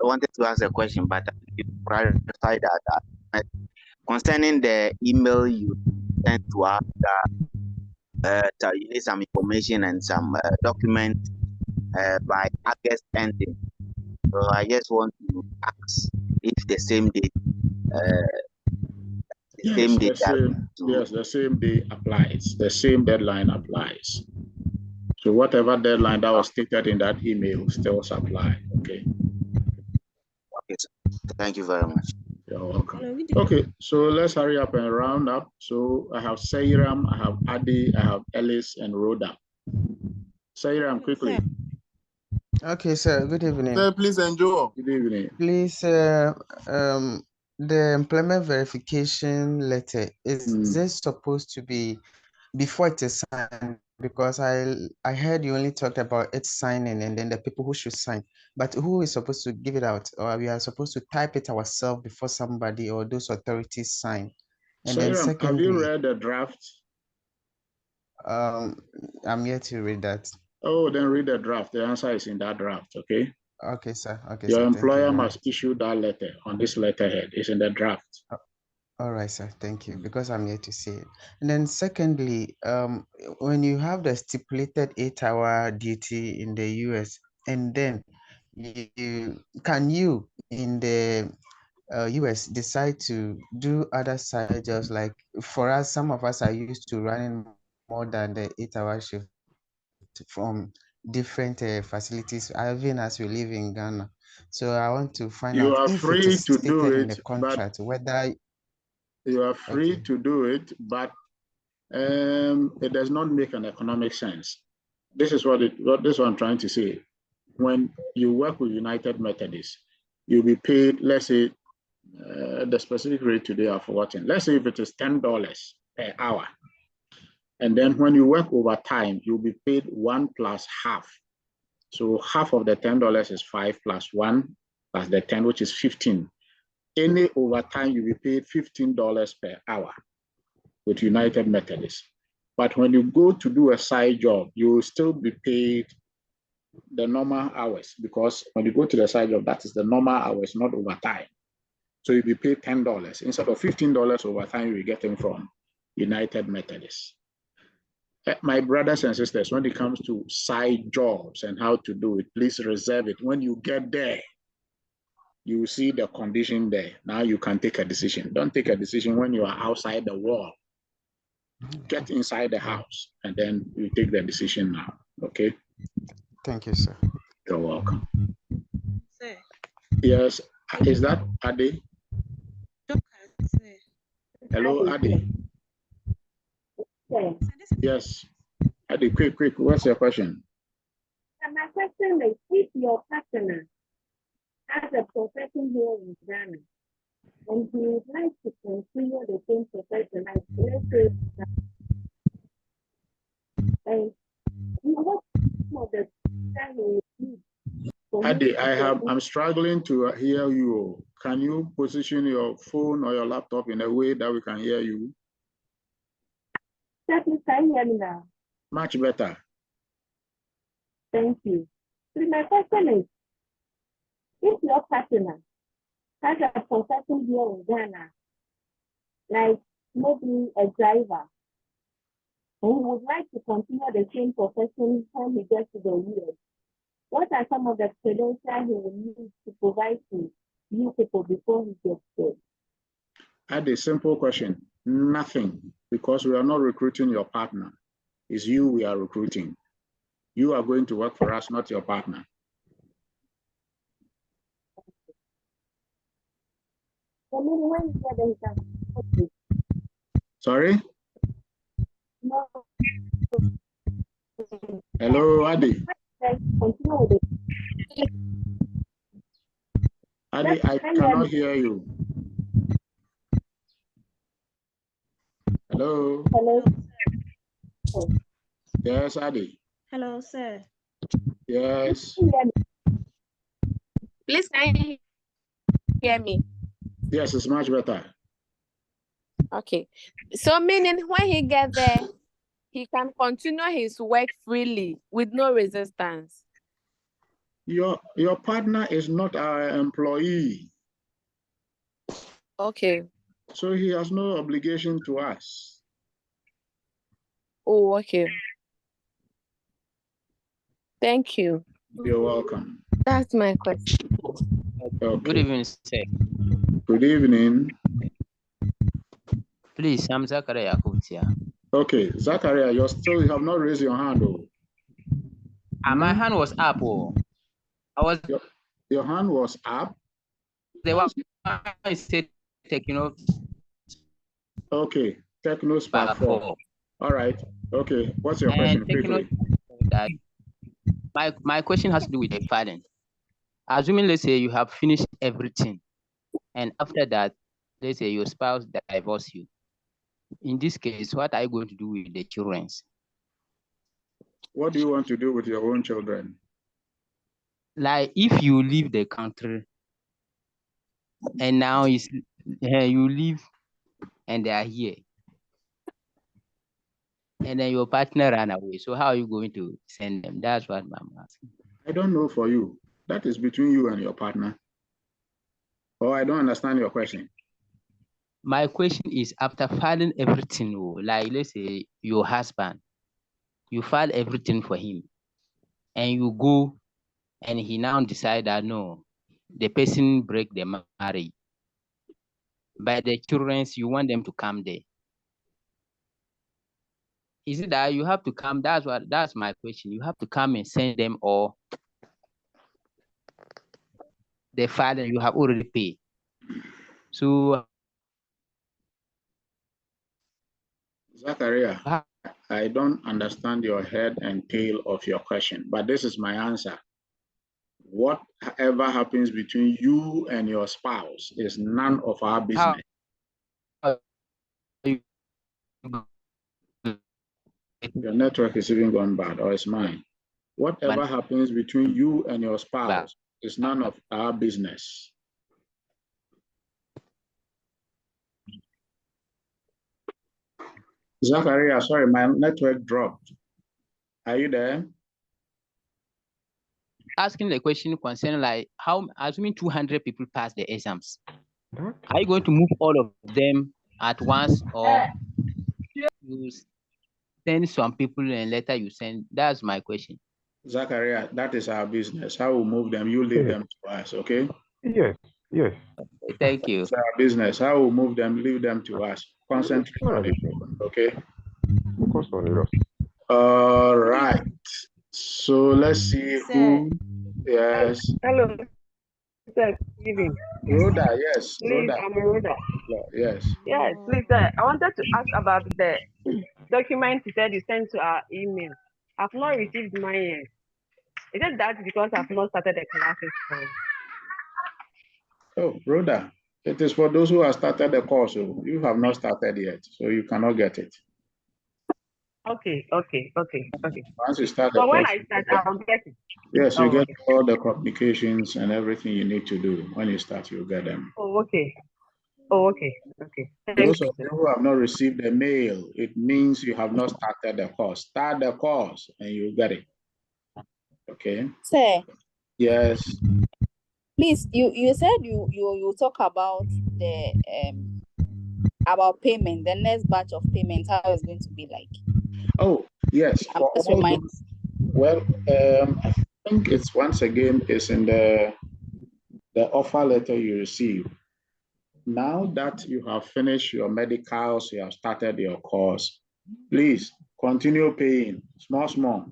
wanted to ask a question, but you clarified that concerning the email you sent to us that you need some information and some documents by August ending. So I just want to ask if the same day, the same day applies. The same deadline applies. So whatever deadline that was stated in that email still applies. Okay. Okay, sir. Thank you very much. You're welcome. Okay, so let's hurry up and round up. So I have Sairam, I have Adi, I have Ellis, and Rhoda. Sairam, quickly. Okay, sir. Good evening. Sir, please enjoy. Good evening. Please, the employment verification letter, is this supposed to be before it is signed? Because I heard you only talked about it signing and then the people who should sign. But who is supposed to give it out? Or we are supposed to type it ourselves before somebody or those authorities sign? And then secondly, have you read the draft? I'm yet to read that. Oh, then read the draft. The answer is in that draft, okay? Okay, sir. Okay, Your sir. employer must issue that letter on this letterhead. It's in the draft. All right, sir. Thank you, because I'm here to see it. And then secondly, when you have the stipulated 8-hour duty in the US, and then can you in the US decide to do other side jobs? Like for us, some of us are used to running more than the 8-hour shift from different facilities, even as we live in Ghana. So I want to find You out are if free it is to stated do in the it, contract, whether you are free to do it, but it does not make an economic sense. This is what I'm trying to say. When you work with United Methodists, you'll be paid, let's say, the specific rate today I've forgotten. Let's say if it is $10 per hour. And then when you work overtime, you'll be paid 1 plus half. So half of the $10 is 5 plus 1 plus the 10, which is 15. Any overtime, you'll be paid $15 per hour with United Methodists. But when you go to do a side job, you will still be paid the normal hours, because when you go to the side job, that is the normal hours, not overtime. So you'll be paid $10 instead of $15 overtime you're getting from United Methodists. My brothers and sisters, when it comes to side jobs and how to do it, please reserve it. When you get there, you will see the condition there. Now you can take a decision. Don't take a decision when you are outside the wall. Get inside the house, and then you take the decision now. Okay? Thank you, sir. You're welcome. Sir. Yes. Is that Adi? Hello, Adi. Yes. Adi, quick. What's your question? My question is, if your partner has a profession here in Ghana, and he would like to continue the same profession, like let's say, what of the time will need? Adi, I'm struggling to hear you. Can you position your phone or your laptop in a way that we can hear you? Can you hear me now? Much better. Thank you. So my question is, if your partner has a profession here in Ghana, like maybe a driver, and he would like to continue the same profession when he gets to the US, what are some of the credentials he will need to provide to you people before he gets there? I had a simple question. Nothing, because we are not recruiting your partner. It's you we are recruiting. You are going to work for us, not your partner. So maybe when you get there, you can. Sorry? No. Hello, Adi. Continue with it. Adi, I cannot hear you. Hello? Hello. Yes, Adi. Hello, sir. Yes. Please, can you hear me? Yes, it's much better. Okay. So meaning when he gets there, he can continue his work freely with no resistance. Your partner is not our employee. Okay. So he has no obligation to us. Oh, okay. Thank you. You're welcome. That's my question. Okay. Good evening, sir. Good evening. Please, I'm Zachariah Yakutia. Okay, Zachariah, you have not raised your hand, though. My hand was up. Oh, your hand was up. The one I said, Techno. Okay, Techno Spark 4. All right. Okay, what's your question? Quickly. That my question has to do with the filing. Assuming, let's say you have finished everything, and after that, let's say your spouse divorces you. In this case, what are you going to do with the children? What do you want to do with your own children? Like if you leave the country and now you leave and they are here, and then your partner ran away. So how are you going to send them? That's what I'm asking. I don't know for you. That is between you and your partner. Oh, I don't understand your question. My question is, after filing everything, like let's say your husband, you file everything for him, and you go, and he now decide that no, the person break the marriage. But the children, you want them to come there. Is it that you have to come? That's my question. You have to come and send them, or the father you have already paid. So Zachariah, I don't understand your head and tail of your question, but this is my answer. Whatever happens between you and your spouse is none of our business. Your network is even gone bad, or it's mine. Whatever happens between you and your spouse is none of our business. Zachariah, sorry, my network dropped. Are you there? Asking the question concerning like how, assuming 200 people pass the exams, are you going to move all of them at once, or you send some people and later you send? That's my question. Zachariah, that is our business. How we move them, you leave them to us, okay? Yes, yes. Thank you. It's our business. How we move them, leave them to us. Concentrate on it, okay? Focus on it. All right. So let's see who. Yes. Hello. Sir, good evening. Rhoda, yes. Please, Rhoda. I'm Rhoda. Yes. Yes, please, sir. I wanted to ask about the document you said you sent to our email. I've not received mine yet. Is it that because I've not started the classes? Oh, Rhoda, it is for those who have started the course. So you have not started yet, so you cannot get it. Okay. Once you start the So when course, I start, I'll get it. yes, you get all the communications and everything you need to do. When you start, you'll get them. Oh, okay. Those of you who have not received the mail, it means you have not started the course. Start the course and you'll get it. Okay? Sir. Yes. Please, you said you talk about the about payment, the next batch of payment, how it's going to be like. Oh, yes. For all those, well, I think it's once again is in the offer letter you receive. Now that you have finished your medicals, you have started your course, please continue paying small.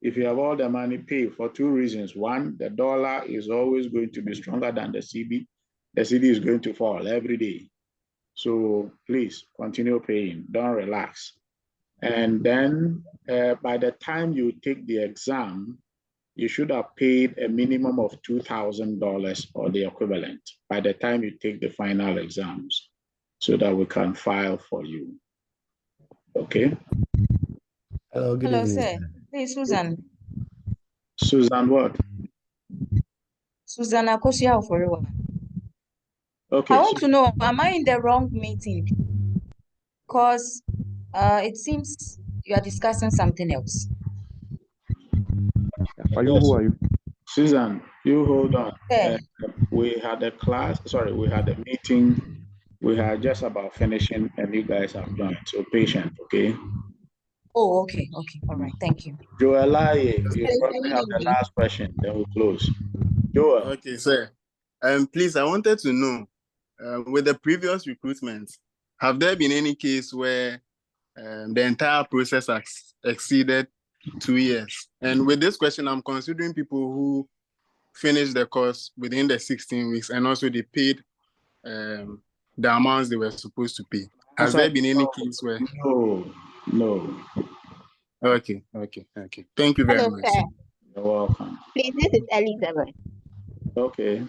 If you have all the money, pay for two reasons. One, the dollar is always going to be stronger than the CB. the CD is going to fall every day. So please continue paying, don't relax. And then by the time you take the exam, you should have paid a minimum of $2,000 or the equivalent by the time you take the final exams so that we can file for you. Okay? Hello, good Hello, evening. sir. Hey, Susan. Susan what? Susan Akosia for you. Okay. I want to know, am I in the wrong meeting? Because it seems you are discussing something else. Are you, who are you? Susan, you hold on. Hey. We had a class, sorry, we had a meeting. We had just about finishing and you guys have joined. So patient, okay? Oh, okay. Okay. All right. Thank you. Joella, you probably have the last question, then we'll close. Joel. Okay, sir. Please, I wanted to know, with the previous recruitment, have there been any case where the entire process has exceeded 2 years? And with this question, I'm considering people who finished the course within the 16 weeks and also they paid the amounts they were supposed to pay. Has there been any case where? No. Okay. Thank you very Hello, much. sir. You're welcome. Please, this is Elizabeth. Okay.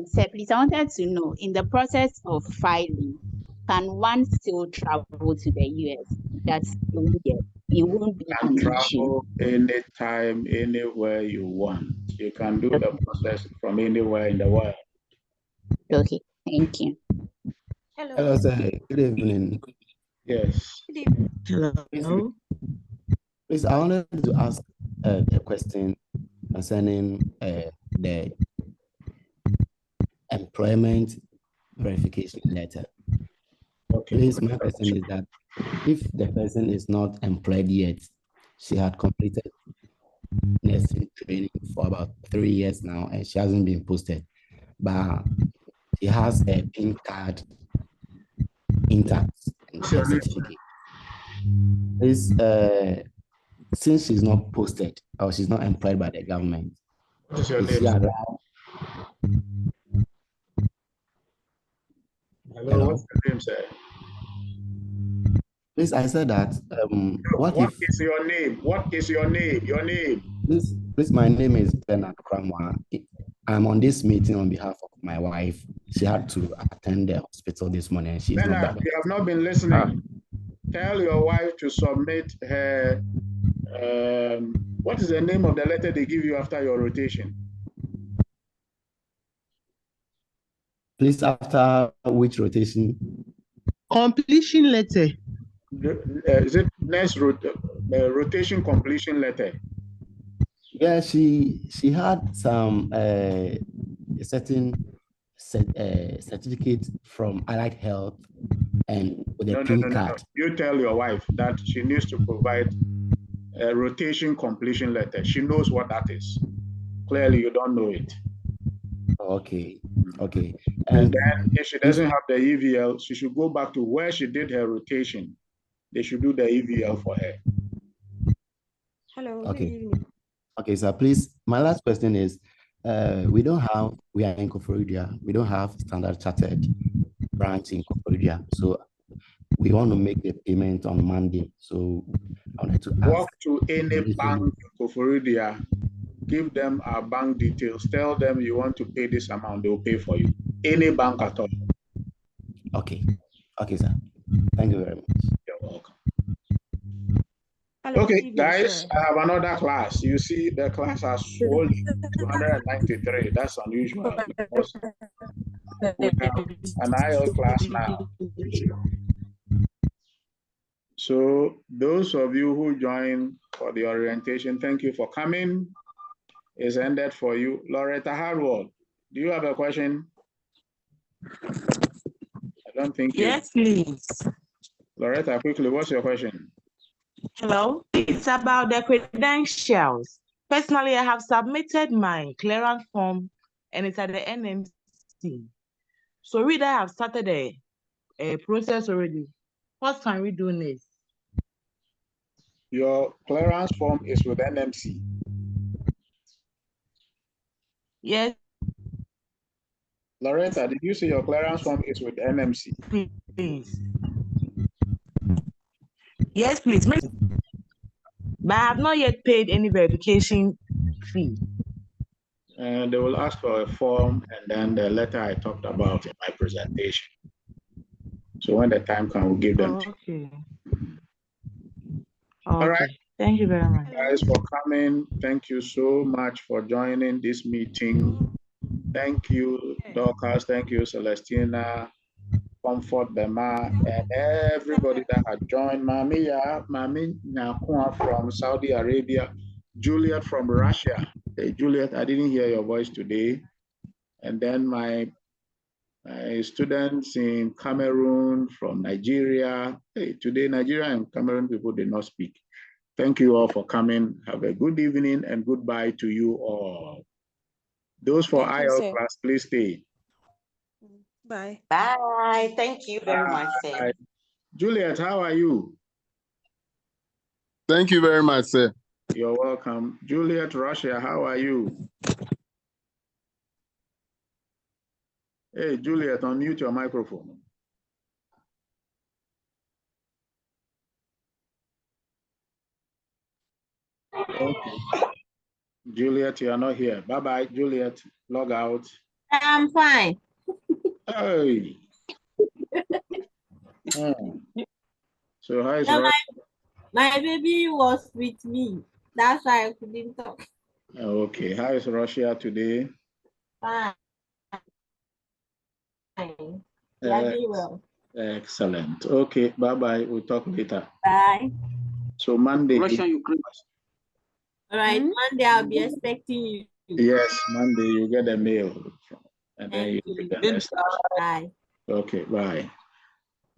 Sir, please, I wanted to know, in the process of filing, can one still travel to the US? It won't be You an can issue. travel anytime, anywhere you want. You can do the process from anywhere in the world. Okay, thank you. Hello, sir. Good evening. Yes. Hello. Please, I wanted to ask a question concerning the employment verification letter. Okay. Please, my question is that if the person is not employed yet, she had completed nursing training for about 3 years now, and she hasn't been posted, but she has a PIN card intact and her certificate. Please, since she's not posted or she's not employed by the government, what is your is she name? allowed? Hello, what's your name, sir? Please, I said that. What is your name? What is your name? Your name? Please, my name is Bernard Kramwa. I'm on this meeting on behalf of my wife. She had to attend the hospital this morning and she's not back. You have not been listening. Tell your wife to submit her, what is the name of the letter they give you after your rotation? Please, after which rotation? Completion letter. Is it next rotation completion letter? Yeah, she had some a certain certificate from Allied Health and with a PIN card. You tell your wife that she needs to provide a rotation completion letter. She knows what that is. Clearly, you don't know it. Okay. And then if she doesn't have the EVL, she should go back to where she did her rotation. They should do the EVL for her. Hello. Okay, sir, please, my last question is, we are in Koforidua. We don't have Standard Chartered branch in Koforidua. So we want to make the payment on Monday. So I wanted to ask. Walk to any bank in Koforidua, give them our bank details, tell them you want to pay this amount, they'll pay for you. Any bank at all. Okay, sir. Thank you very much. You're welcome. Okay, guys, I have another class. You see, the class has swollen 293. That's unusual because we have an IL class now. So those of you who joined for the orientation, thank you for coming. It's ended for you. Loretta Harwood, do you have a question? I don't think you. Yes, please. Loretta, quickly, what's your question? Hello, it's about the credentials. Personally, I have submitted my clearance form and it's at the NMC. So we have started a process already. What can we do next? Your clearance form is with NMC. Yes. Loretta, did you see your clearance form is with NMC? Please. Yes, please. But I have not yet paid any verification fee. And they will ask for a form and then the letter I talked about in my presentation. So when the time comes, we'll give them to you. All right. Thank you very much. Guys, for coming. Thank you so much for joining this meeting. Thank you, Dorcas. Thank you, Celestina, Comfort Bema, and everybody that had joined. Mami Nakua from Saudi Arabia, Juliet from Russia. Hey, Juliet, I didn't hear your voice today. And then my students in Cameroon, from Nigeria. Hey, today Nigeria and Cameroon people did not speak. Thank you all for coming. Have a good evening and goodbye to you all. Those for IL class, please stay. Bye. Bye. Thank you very much, sir. Juliet, how are you? Thank you very much, sir. You're welcome. Juliet, Russia, how are you? Hey, Juliet, unmute your microphone. Okay. Juliet, you are not here. Bye-bye, Juliet. Log out. I'm fine. Hey. So how is No, my baby was with me. That's why I couldn't talk. Okay. How is Russia today? Fine. Yeah, doing well. Excellent. Okay. Bye-bye. We'll talk later. Bye. So Monday. Russia, Ukraine. All right. Monday, I'll be expecting you. Yes, Monday you get a mail. And then you Thank get the next. Bye. Okay, bye.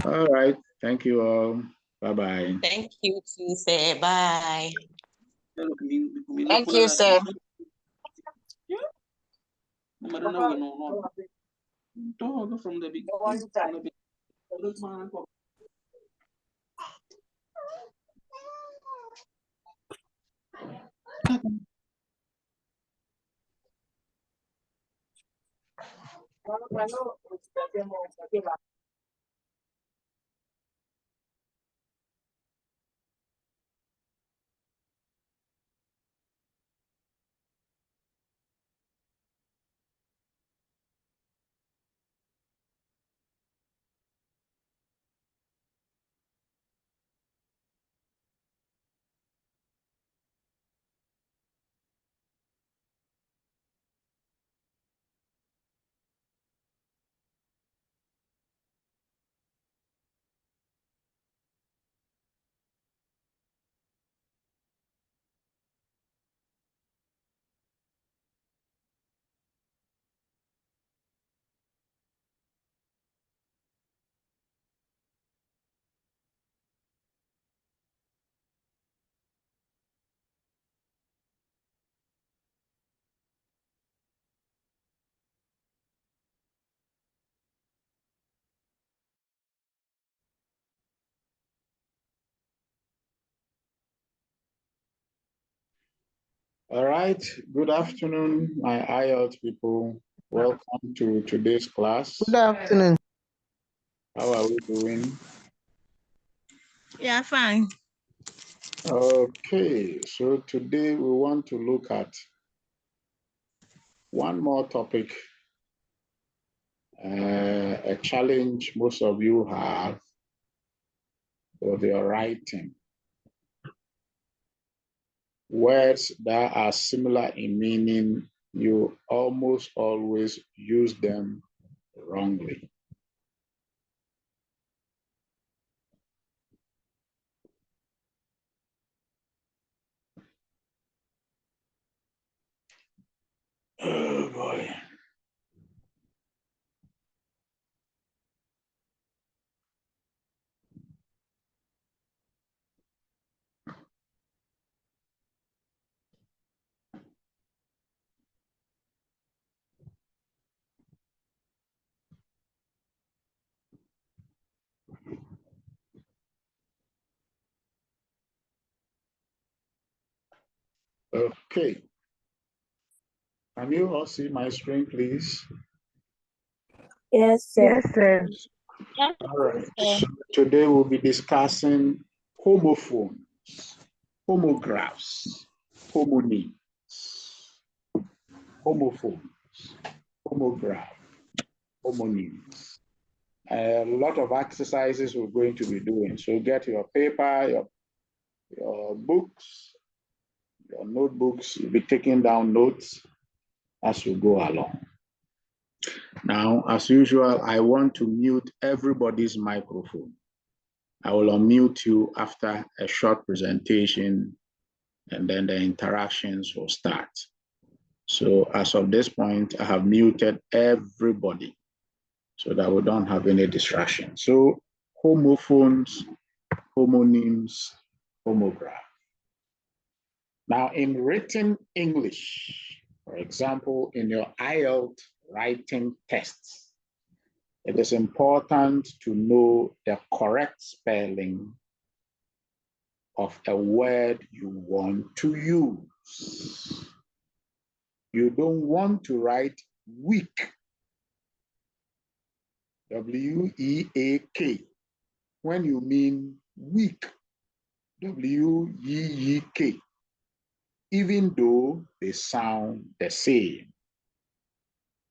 All right. Thank you all. Bye-bye. Thank you too, sir. Bye. Thank you, sir. From the beginning. All right. Good afternoon, my IELTS people. Welcome to today's class. Good afternoon. How are we doing? Yeah, fine. Okay, so today we want to look at one more topic, a challenge most of you have with your writing. Words that are similar in meaning, you almost always use them wrongly. Oh boy. Okay. Can you all see my screen, please? Yes, sir. Yes, sir. All right. So today we'll be discussing homophones, homographs, homonyms, homophones, homograph, homonyms. A lot of exercises we're going to be doing. So get your paper, your books, your notebooks. You'll be taking down notes as you go along. Now, as usual, I want to mute everybody's microphone. I will unmute you after a short presentation, and then the interactions will start. So as of this point, I have muted everybody so that we don't have any distraction. So homophones, homonyms, homograph. Now in written English, for example, in your IELTS writing tests, it is important to know the correct spelling of a word you want to use. You don't want to write weak, W-E-A-K, when you mean weak, W-E-E-K, even though they sound the same.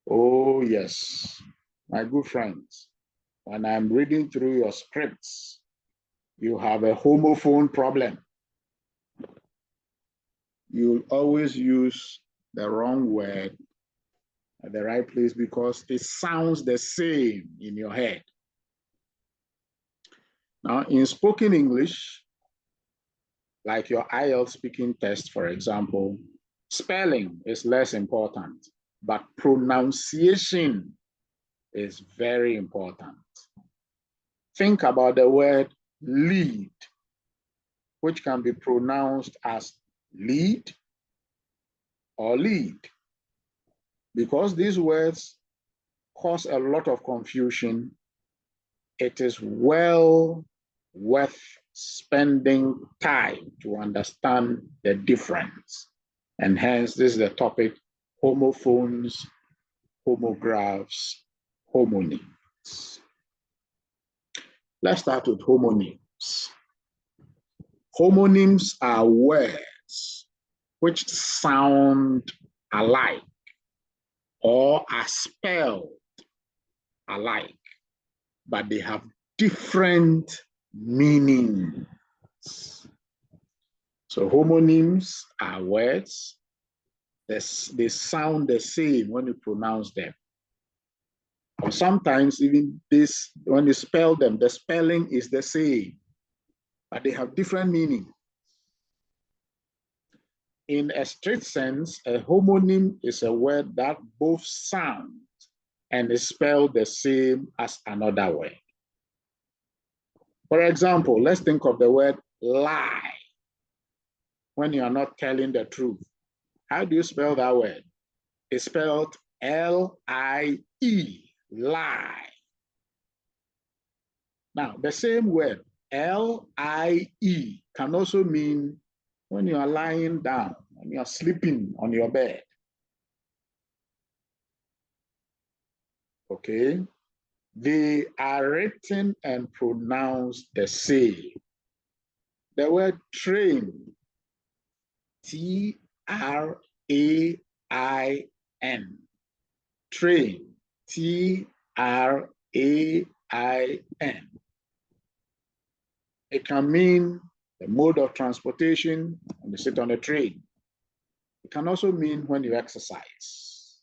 Oh yes, my good friends, when I'm reading through your scripts, you have a homophone problem. You'll always use the wrong word at the right place because it sounds the same in your head. Now, in spoken English, like your IELTS speaking test, for example, spelling is less important, but pronunciation is very important. Think about the word lead, which can be pronounced as lead or lead. Because these words cause a lot of confusion, it is well worth spending time to understand the difference. And hence, this is the topic, homophones, homographs, homonyms. Let's start with homonyms. Homonyms are words which sound alike or are spelled alike, but they have different meanings. So homonyms are words that they sound the same when you pronounce them. Or sometimes even this, when you spell them, the spelling is the same, but they have different meaning. In a strict sense, a homonym is a word that both sound and is spelled the same as another word. For example, let's think of the word lie. When you are not telling the truth, how do you spell that word? It's spelled L-I-E, lie. Now, the same word, L-I-E, can also mean when you are lying down, when you are sleeping on your bed. Okay? They are written and pronounced the same. The word train, T-R-A-I-N, train, T-R-A-I-N. It can mean the mode of transportation when you sit on a train. It can also mean when you exercise.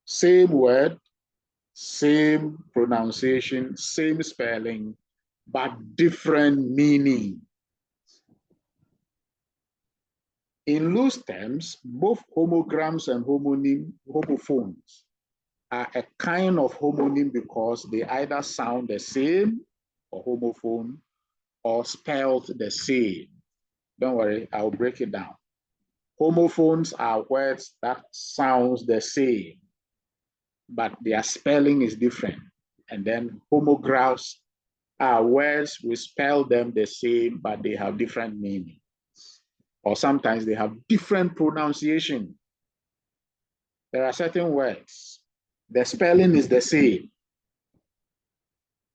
Same word, same pronunciation, same spelling, but different meaning. In loose terms, both homograms and homophones are a kind of homonym because they either sound the same, or homophone, or spelled the same. Don't worry, I'll break it down. Homophones are words that sound the same, but their spelling is different. And then homographs are words, we spell them the same, but they have different meaning. Or sometimes they have different pronunciation. There are certain words, The spelling is the same,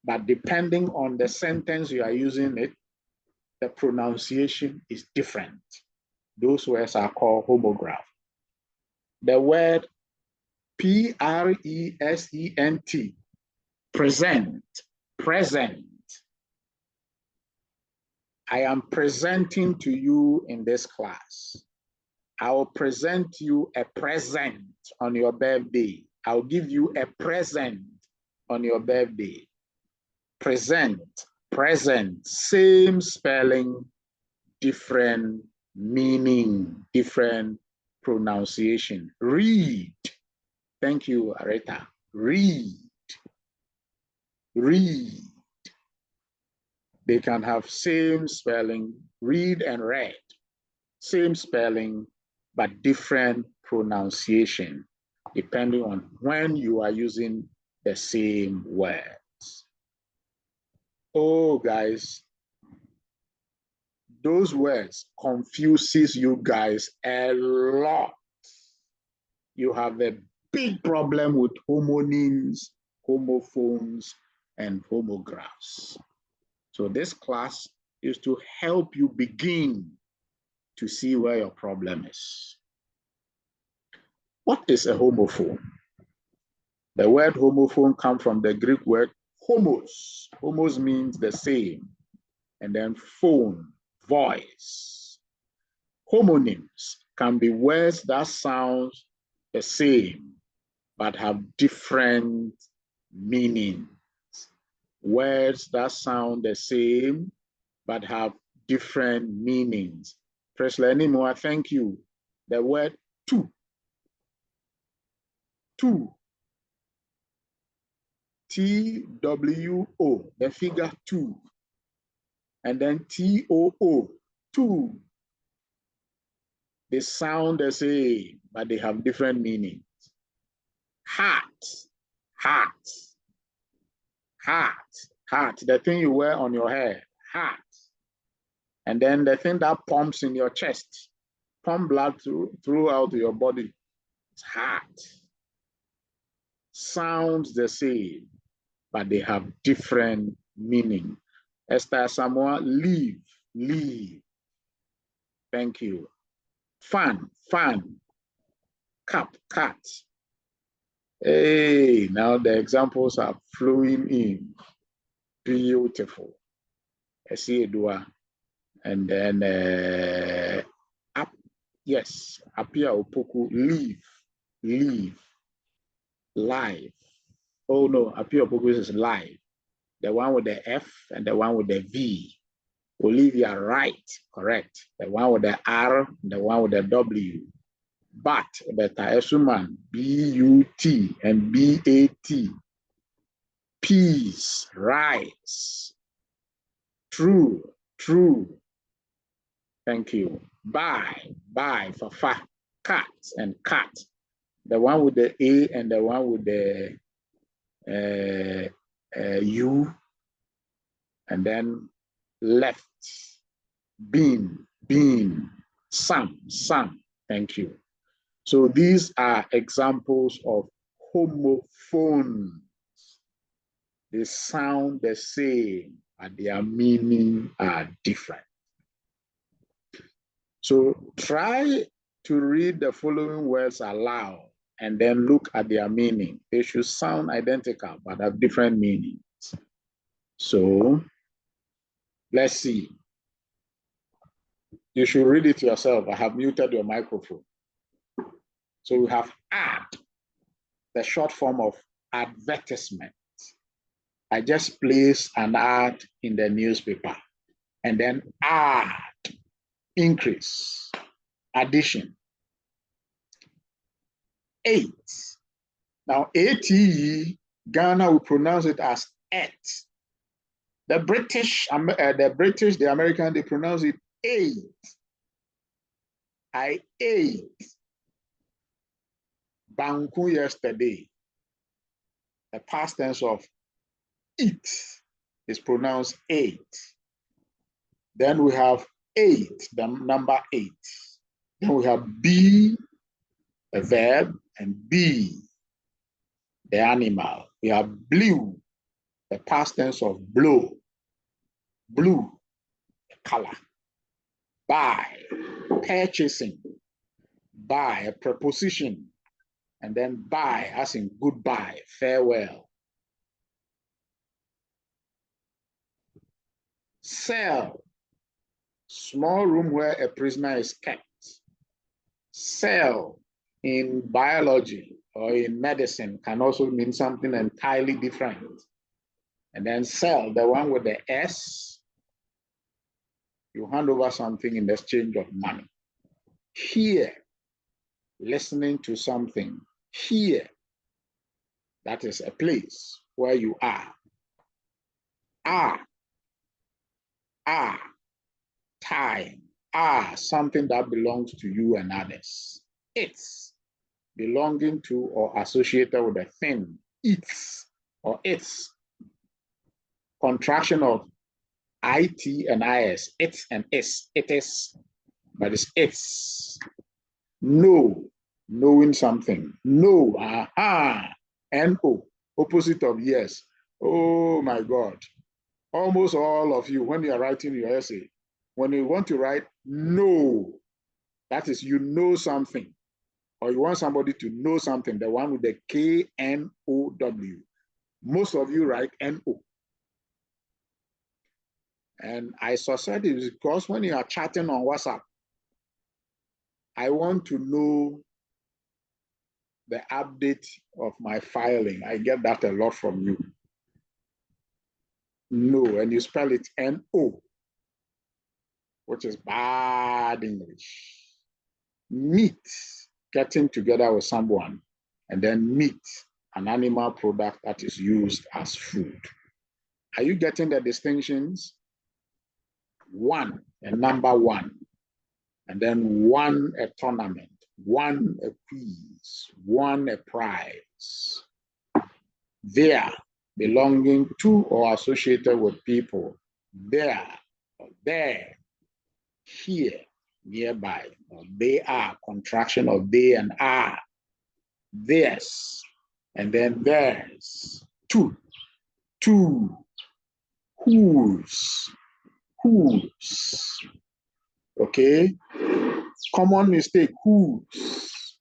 but depending on the sentence you are using it, the pronunciation is different. Those words are called homograph. The word present, present, present. I am presenting to you in this class. I will present you a present on your birthday. I'll give you a present on your birthday. Present, present, same spelling, different meaning, different pronunciation. Read. Thank you, Areta. Read. Read. They can have same spelling, read and read. Same spelling, but different pronunciation, depending on when you are using the same words. Oh, guys, those words confuses you guys a lot. You have a big problem with homonyms, homophones, and homographs. So this class is to help you begin to see where your problem is. What is a homophone? The word homophone comes from the Greek word homos. Homos means the same, and then phone, voice. Homonyms can be words that sound the same, but have different meanings. Words that sound the same, but have different meanings. Presley Anymore, thank you. The word two. Two. T-W-O, the figure 2. And then T-O-O, 2. They sound the same, but they have different meanings. Heart, heart, heart, heart, the thing you wear on your hair, heart. And then the thing that pumps in your chest, pump blood throughout your body, it's heart. Sounds the same, but they have different meaning. Esther Samoa, leave, leave. Thank you. Fan, fan. Cap, cat. Hey, now the examples are flowing in. Beautiful. Esiedua. And then up, yes, appear opoku, leave, leave, live. Oh no, appear opoku is live. The one with the F and the one with the V. Olivia, right, correct. The one with the R, the one with the W. But, beta esuman, B-U-T and B-A-T. Peace, rice. True, true. Thank you. Bye for fa. Cat and cat. The one with the A and the one with the U. And then left. Bean, bean. Some. Thank you. So these are examples of homophones. They sound the same, but their meaning are different. So try to read the following words aloud and then look at their meaning. They should sound identical, but have different meanings. So let's see. You should read it yourself. I have muted your microphone. So we have ad, the short form of advertisement. I just place an ad in the newspaper, and then add, increase, addition. 8. Now, ATE, Ghana will pronounce it as et. The British, the American, they pronounce it 8. I ate banku yesterday. The past tense of eat is pronounced 8. Then we have 8, the number 8. Then we have be, a verb, and be. the animal. We have blue, the past tense of blow. Blue, the color. Buy, purchasing. Buy, a preposition. And then buy, as in goodbye, farewell. Cell, small room where a prisoner is kept. Cell in biology or in medicine can also mean something entirely different. And then cell, the one with the S, you hand over something in exchange of money. Hear, listening to something. Here, that is a place where you are. Time. Something that belongs to you and others. It's belonging to or associated with a thing. It's or its. Contraction of IT and IS. It's and is. It is, but it's. Know, knowing something. No, N-O, opposite of yes. Oh my God. Almost all of you, when you are writing your essay, when you want to write know, that is you know something, or you want somebody to know something, the one with the K-N-O-W. Most of you write N-O. And I suspect it is because when you are chatting on WhatsApp, I want to know the update of my filing. I get that a lot from you. No, and you spell it N-O, which is bad English. Meat, getting together with someone, and then meat, an animal product that is used as food. Are you getting the distinctions? One, a number one, and then one, a tournament, one, a quiz, one, a prize. There, belonging to or associated with people. There, or there. Here, nearby. Or they are, contraction of they and are. Theirs, and then theirs. Two, whose. Okay? Common mistake, whose.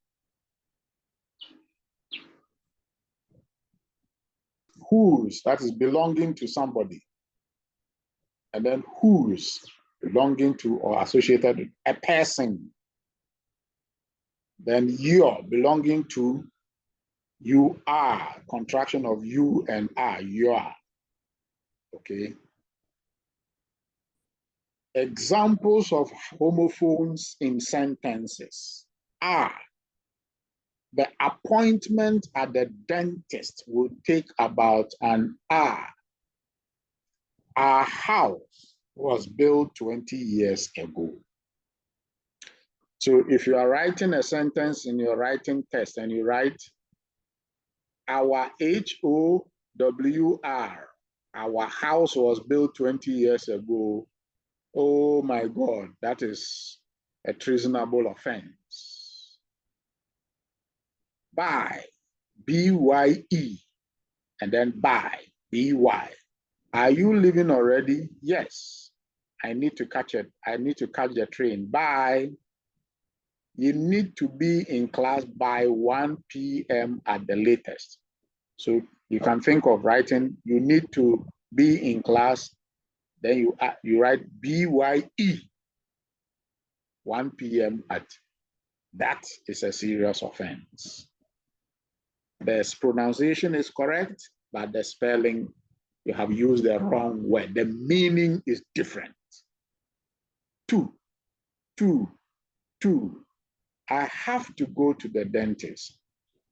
Whose, that is belonging to somebody. And then whose, belonging to or associated with a person. Then your, belonging to, you are, contraction of you and are, you are. Okay? Examples of homophones in sentences are: the appointment at the dentist will take about an hour. Our house was built 20 years ago. So if you are writing a sentence in your writing test and you write our HOWR, our house was built 20 years ago, oh my God, that is a treasonable offense. Buy, B-Y-E, and then buy, B-Y. Are you leaving already? Yes. I need to catch it. I need to catch the train. Bye. You need to be in class by 1 p.m. at the latest. So you can think of writing, you need to be in class, then you write B-Y-E, 1 p.m. at. That is a serious offense. The pronunciation is correct, but the spelling, you have used the wrong word. The meaning is different. Two. I have to go to the dentist.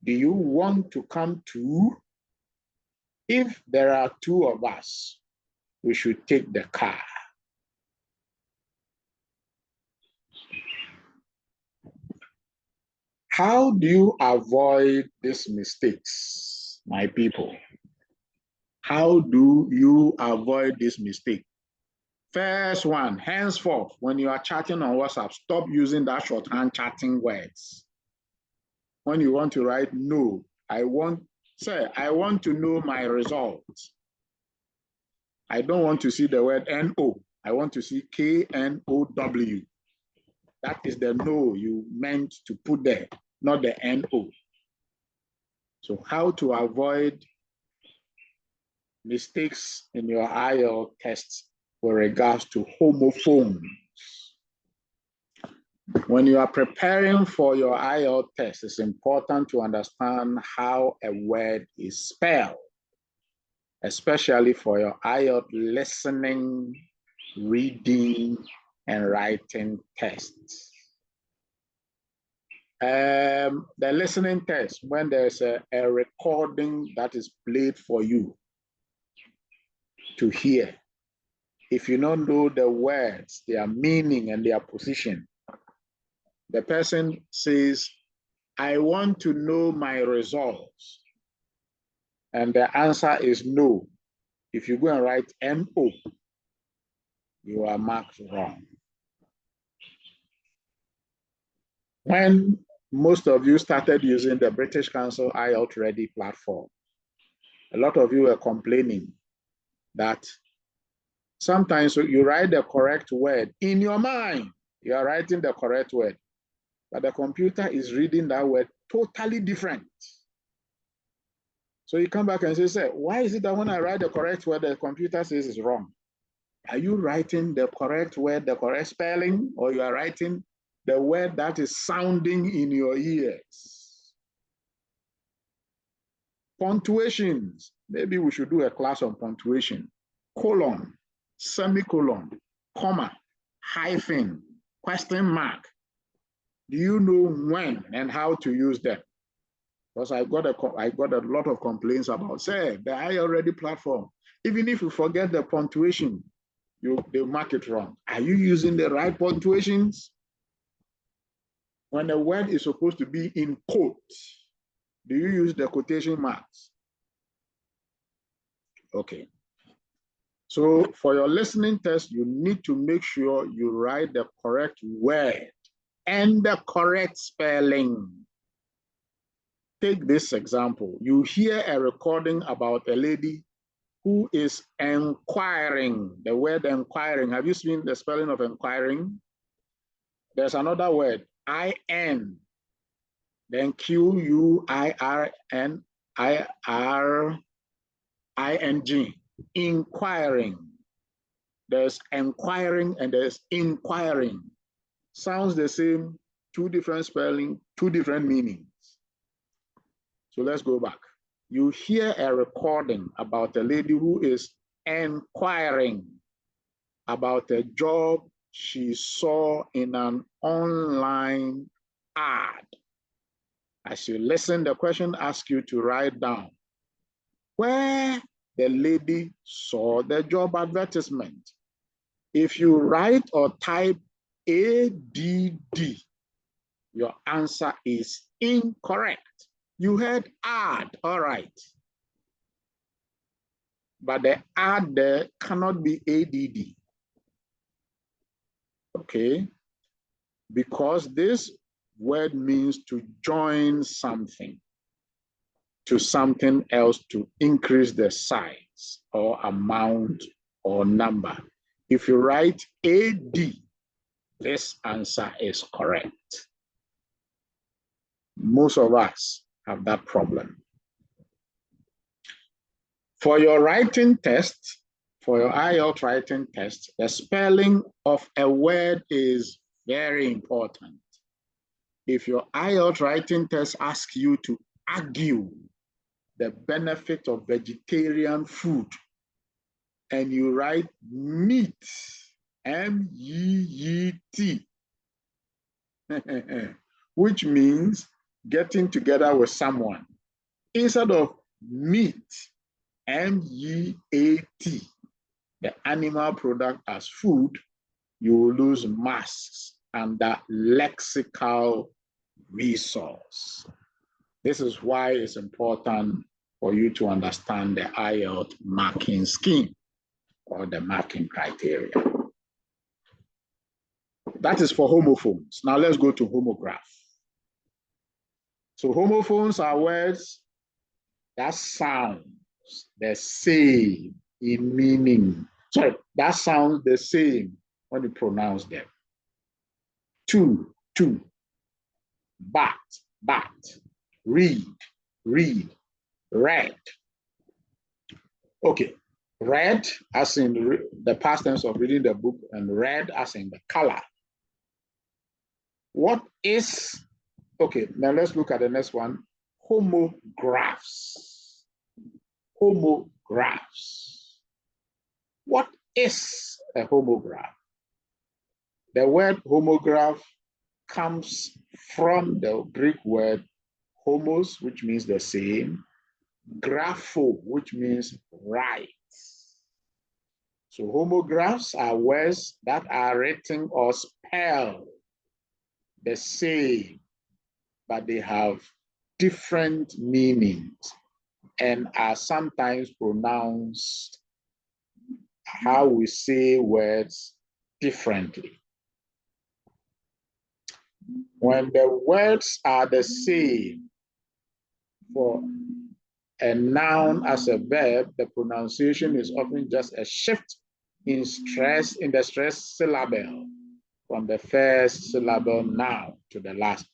Do you want to come too? If there are two of us, we should take the car. How do you avoid these mistakes, my people? How do you avoid this mistake? First one, henceforth, when you are chatting on WhatsApp, stop using that shorthand chatting words. When you want to write no, I want Say, I want to know my results. I don't want to see the word N-O. I want to see K-N-O-W. That is the no you meant to put there, not the N-O. So how to avoid mistakes in your IELTS tests with regards to homophones. When you are preparing for your IELTS test, it's important to understand how a word is spelled, especially for your IELTS listening, reading, and writing tests. The listening test, when there's a recording that is played for you to hear, if you don't know the words, their meaning, and their position, the person says, I want to know my results. And the answer is no. If you go and write N-O, you are marked wrong. When most of you started using the British Council IELTS Ready platform, a lot of you were complaining that sometimes you write the correct word in your mind. You are writing the correct word, but the computer is reading that word totally different. So you come back and say, why is it that when I write the correct word, the computer says it's wrong? Are you writing the correct word, the correct spelling, or you are writing the word that is sounding in your ears? Punctuations. Maybe we should do a class on punctuation. Colon, semicolon, comma, hyphen, question mark. Do you know when and how to use them? Because I got a lot of complaints about, say, the IELTS Ready platform. Even if you forget the punctuation, they mark it wrong. Are you using the right punctuations? When a word is supposed to be in quotes, do you use the quotation marks? Okay. So for your listening test, you need to make sure you write the correct word and the correct spelling. Take this example. You hear a recording about a lady who is inquiring. The word inquiring, have you seen the spelling of inquiring? There's another word, I-N, then Q-U-I-R-N-I-R-I-N-G, inquiring. There's inquiring and there's inquiring. Sounds the same, two different spelling, two different meanings. So let's go back. You hear a recording about a lady who is inquiring about a job she saw in an online ad. As you listen, the question asks you to write down where the lady saw the job advertisement. If you write or type ADD, your answer is incorrect. You heard ad, all right. But the ad there cannot be ADD. Okay? Because this word means to join something to something else to increase the size or amount or number. If you write AD, this answer is correct. Most of us have that problem. For your writing test, for your IELTS writing test, the spelling of a word is very important. If your IELTS writing test asks you to argue the benefit of vegetarian food, and you write meat, M-E-E-T, which means getting together with someone, instead of meat, M-E-A-T, the animal product as food, you will lose marks and that lexical resource. This is why it's important for you to understand the IELTS marking scheme or the marking criteria. That is for homophones. Now let's go to homograph. So homophones are words that sounds the same in meaning. Sorry, that sounds the same when you pronounce them. Two, bat, read, red. Okay, red as in the past tense of reading the book, and red as in the color. What is, okay, now let's look at the next one. Homographs. What is a homograph? The word homograph comes from the Greek word homos, which means the same, grapho, which means write. So homographs are words that are written or spelled the same, but they have different meanings and are sometimes pronounced how we say words differently. When the words are the same for a noun as a verb, the pronunciation is often just a shift in the stress syllable from the first syllable noun to the last.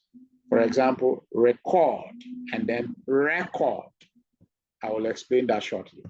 For example, record and then record. I will explain that shortly.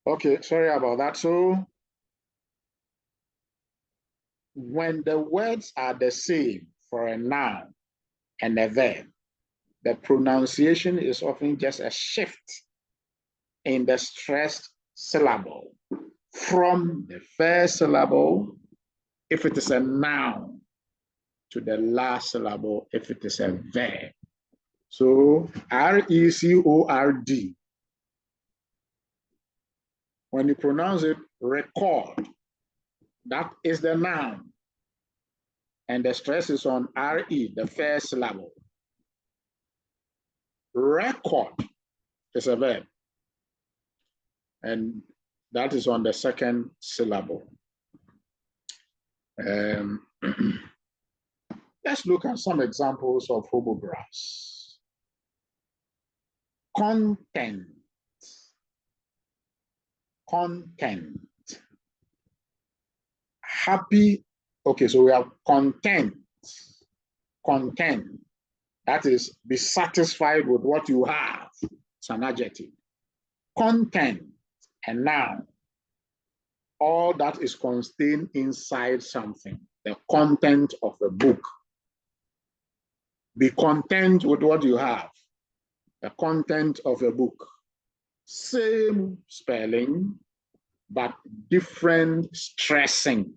Okay, sorry about that. So when the words are the same for a noun and a verb, the pronunciation is often just a shift in the stressed syllable from the first syllable if it is a noun to the last syllable if it is a verb. So R-E-C-O-R-D. When you pronounce it, record, that is the noun. And the stress is on R-E, the first syllable. Record is a verb. And that is on the second syllable. Let's look at some examples of homographs. Content. Happy. Okay, so we have content. That is, be satisfied with what you have. It's an adjective. Content, a noun. All that is contained inside something. The content of a book. Be content with what you have. The content of a book. Same spelling, but different stressing,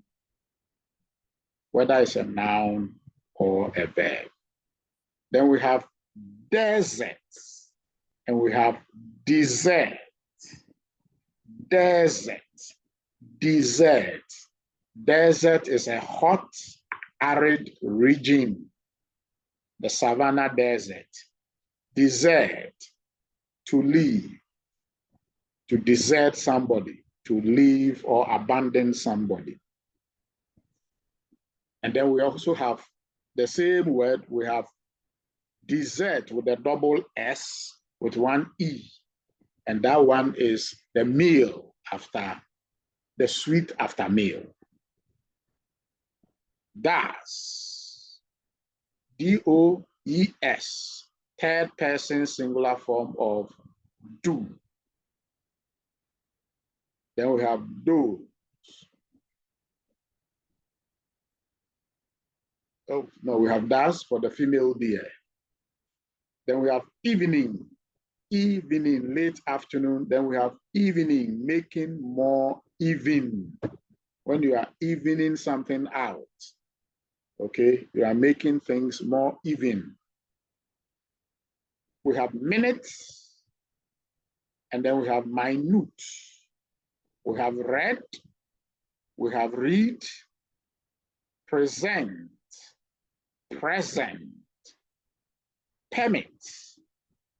whether it's a noun or a verb. Then we have deserts, and we have desert. Desert, desert. Desert is a hot, arid region, the Savannah Desert. Desert, to leave, to desert somebody, to leave or abandon somebody. And then we also have the same word, we have desert with a double S with one E. And that one is the meal after, the sweet after meal. Das, D-O-E-S, third person singular form of do. Then we have those. Oh, no, we have das for the female deer. Then we have evening, evening, late afternoon. Then we have evening, making more even. When you are evening something out, okay, you are making things more even. We have minutes, and then we have minute. We have read, we have read, present, present, permit,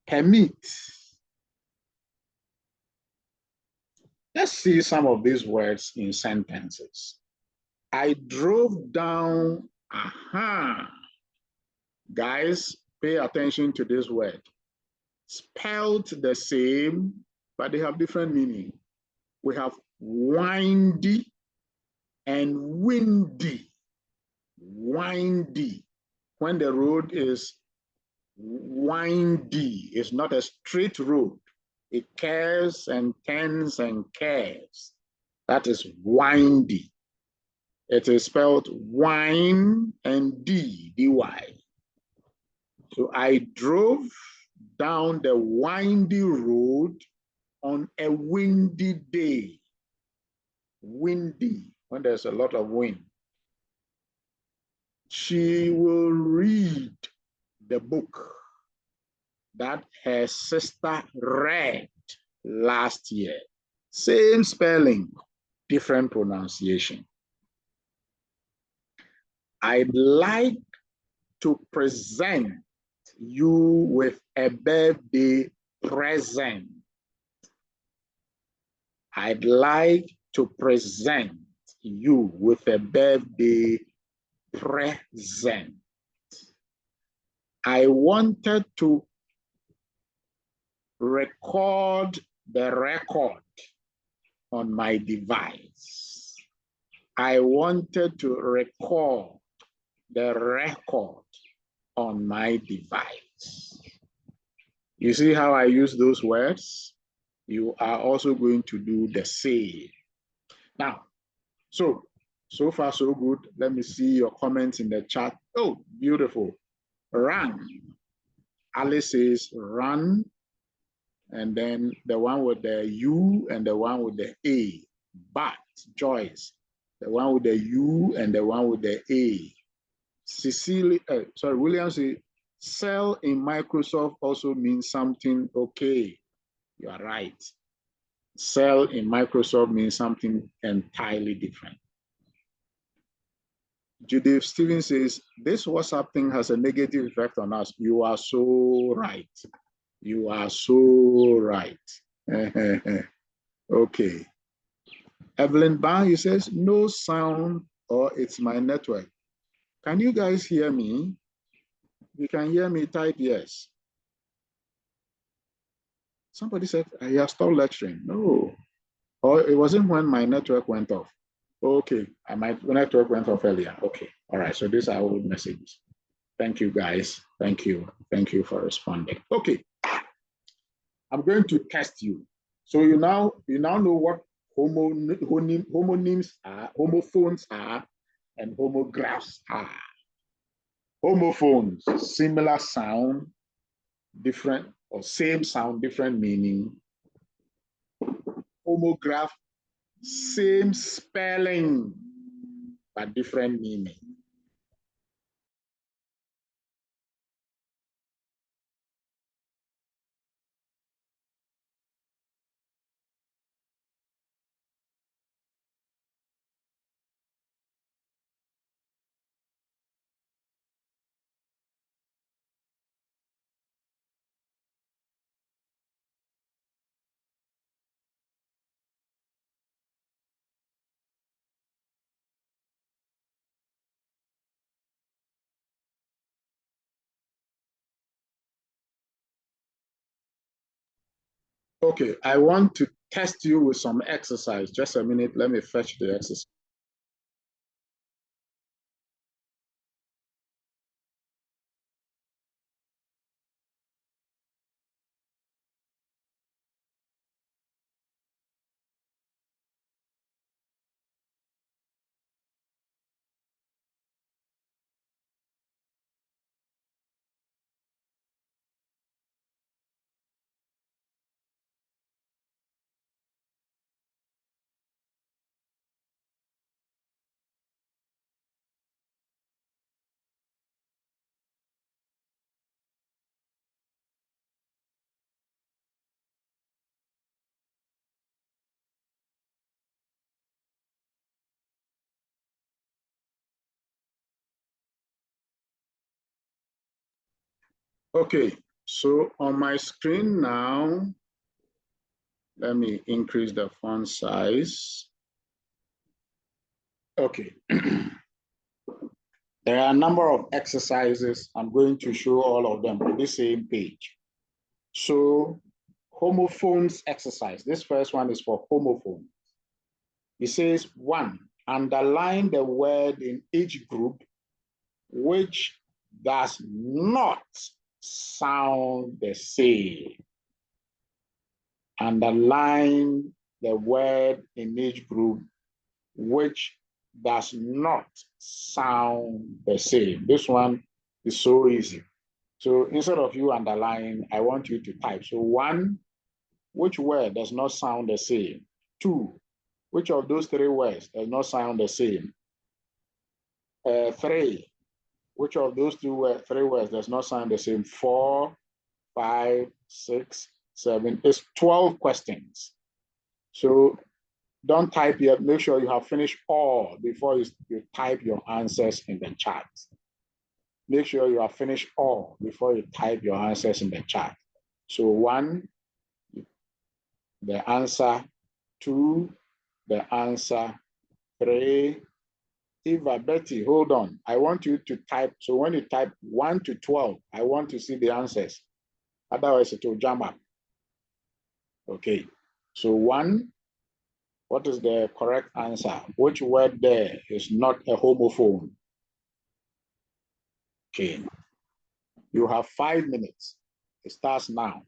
permit. Let's see some of these words in sentences. I drove down, Guys, pay attention to this word. Spelled the same, but they have different meaning. We have windy and windy. Windy. When the road is windy, it's not a straight road. It curves and turns and curves. That is windy. It is spelled wine and D-Y. So I drove down the windy road on a windy day. Windy, when there's a lot of wind. She will read the book that her sister read last year. Same spelling, different pronunciation. I'd like to present you with a birthday present. I'd like to present you with a birthday present. I wanted to record the record on my device. I wanted to record the record on my device. You see how I use those words? You are also going to do the same. Now, so far so good. Let me see your comments in the chat. Oh, beautiful. Run. Alice says run. And then the one with the U and the one with the A. But Joyce, the one with the U and the one with the A. William says, sell in Microsoft also means something okay. You are right. Sell in Microsoft means something entirely different. Judith Stevens says, this WhatsApp thing has a negative effect on us. You are so right. You are so right. Okay. Evelyn Bang says, no sound or it's my network. Can you guys hear me? You can hear me, type yes. Somebody said, I have stopped lecturing. No. Or it wasn't when my network went off. Okay, my network went off earlier. Okay, all right, so these are old messages. Thank you, guys. Thank you. Thank you for responding. Okay, I'm going to test you. So you now know what homonyms are, homophones are, and homographs are. Homophones, similar sound, different or same sound, different meaning. Homograph, same spelling, but different meaning. Okay, I want to test you with some exercise. Just a minute, let me fetch the exercise. Okay, so on my screen now, let me increase the font size. Okay. There are a number of exercises. I'm going to show all of them on the same page. So, homophones exercise. This first one is for homophones. It says, 1, underline the word in each group which does not sound the same. Underline the word in each group which does not sound the same. This one is so easy. So instead of you underline, I want you to type. So 1, which word does not sound the same? 2, which of those 3 words does not sound the same? 3, which of those 3 words does not sound the same? 4, 5, 6, 7. It's 12 questions. So don't type yet. Make sure you have finished all before you type your answers in the chat. Make sure you have finished all before you type your answers in the chat. So 1, the answer. 2, the answer. 3, Eva, Betty, hold on. I want you to type. So when you type 1 to 12, I want to see the answers. Otherwise, it will jam up. Okay. So 1, what is the correct answer? Which word there is not a homophone? Okay. You have 5 minutes. It starts now.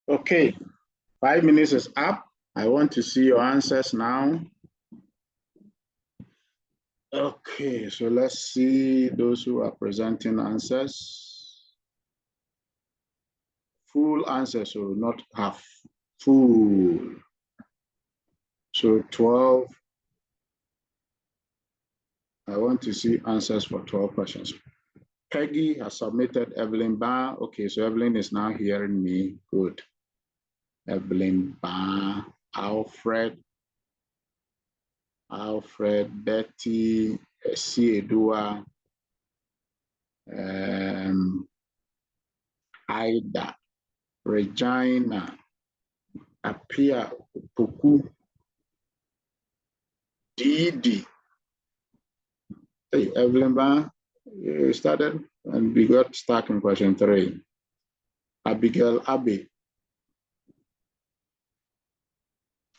Okay, 5 minutes is up. I want to see your answers now. Okay, so let's see those who are presenting answers. Full answers, so not half, full. So 12. I want to see answers for 12 questions. Peggy has submitted Evelyn Bar. Okay, so Evelyn is now hearing me. Good. Evelyn Bar, Alfred, Betty, Siedua, Ida, Regina, Apia, Puku, Didi. Hey, Evelyn Bar, you started and we got stuck in question 3. Abigail Abbey,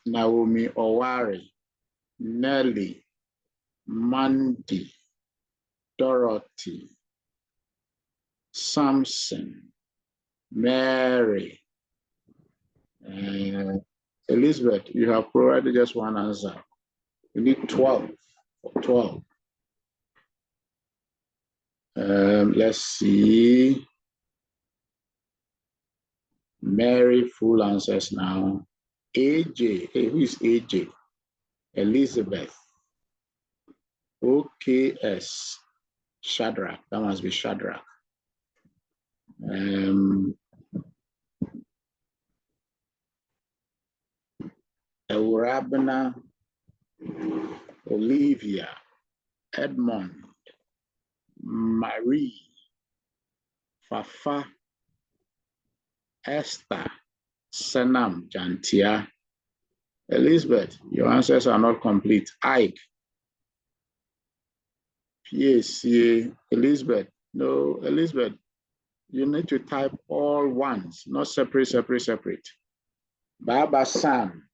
Naomi Owari, Nelly, Mandy, Dorothy, Samson, Mary, Elizabeth. You have provided just one answer. We need 12 for 12. Let's see. Mary, full answers now. AJ, hey, who is AJ? Elizabeth. OKS, Shadrach, that must be Shadrach. Eurabna, Olivia, Edmond, Marie, Fafa, Esther, Sanam, Jantia. Elizabeth, your answers are not complete. Ike, PACA, Elizabeth. No, Elizabeth, you need to type all ones, not separate. Baba Sam,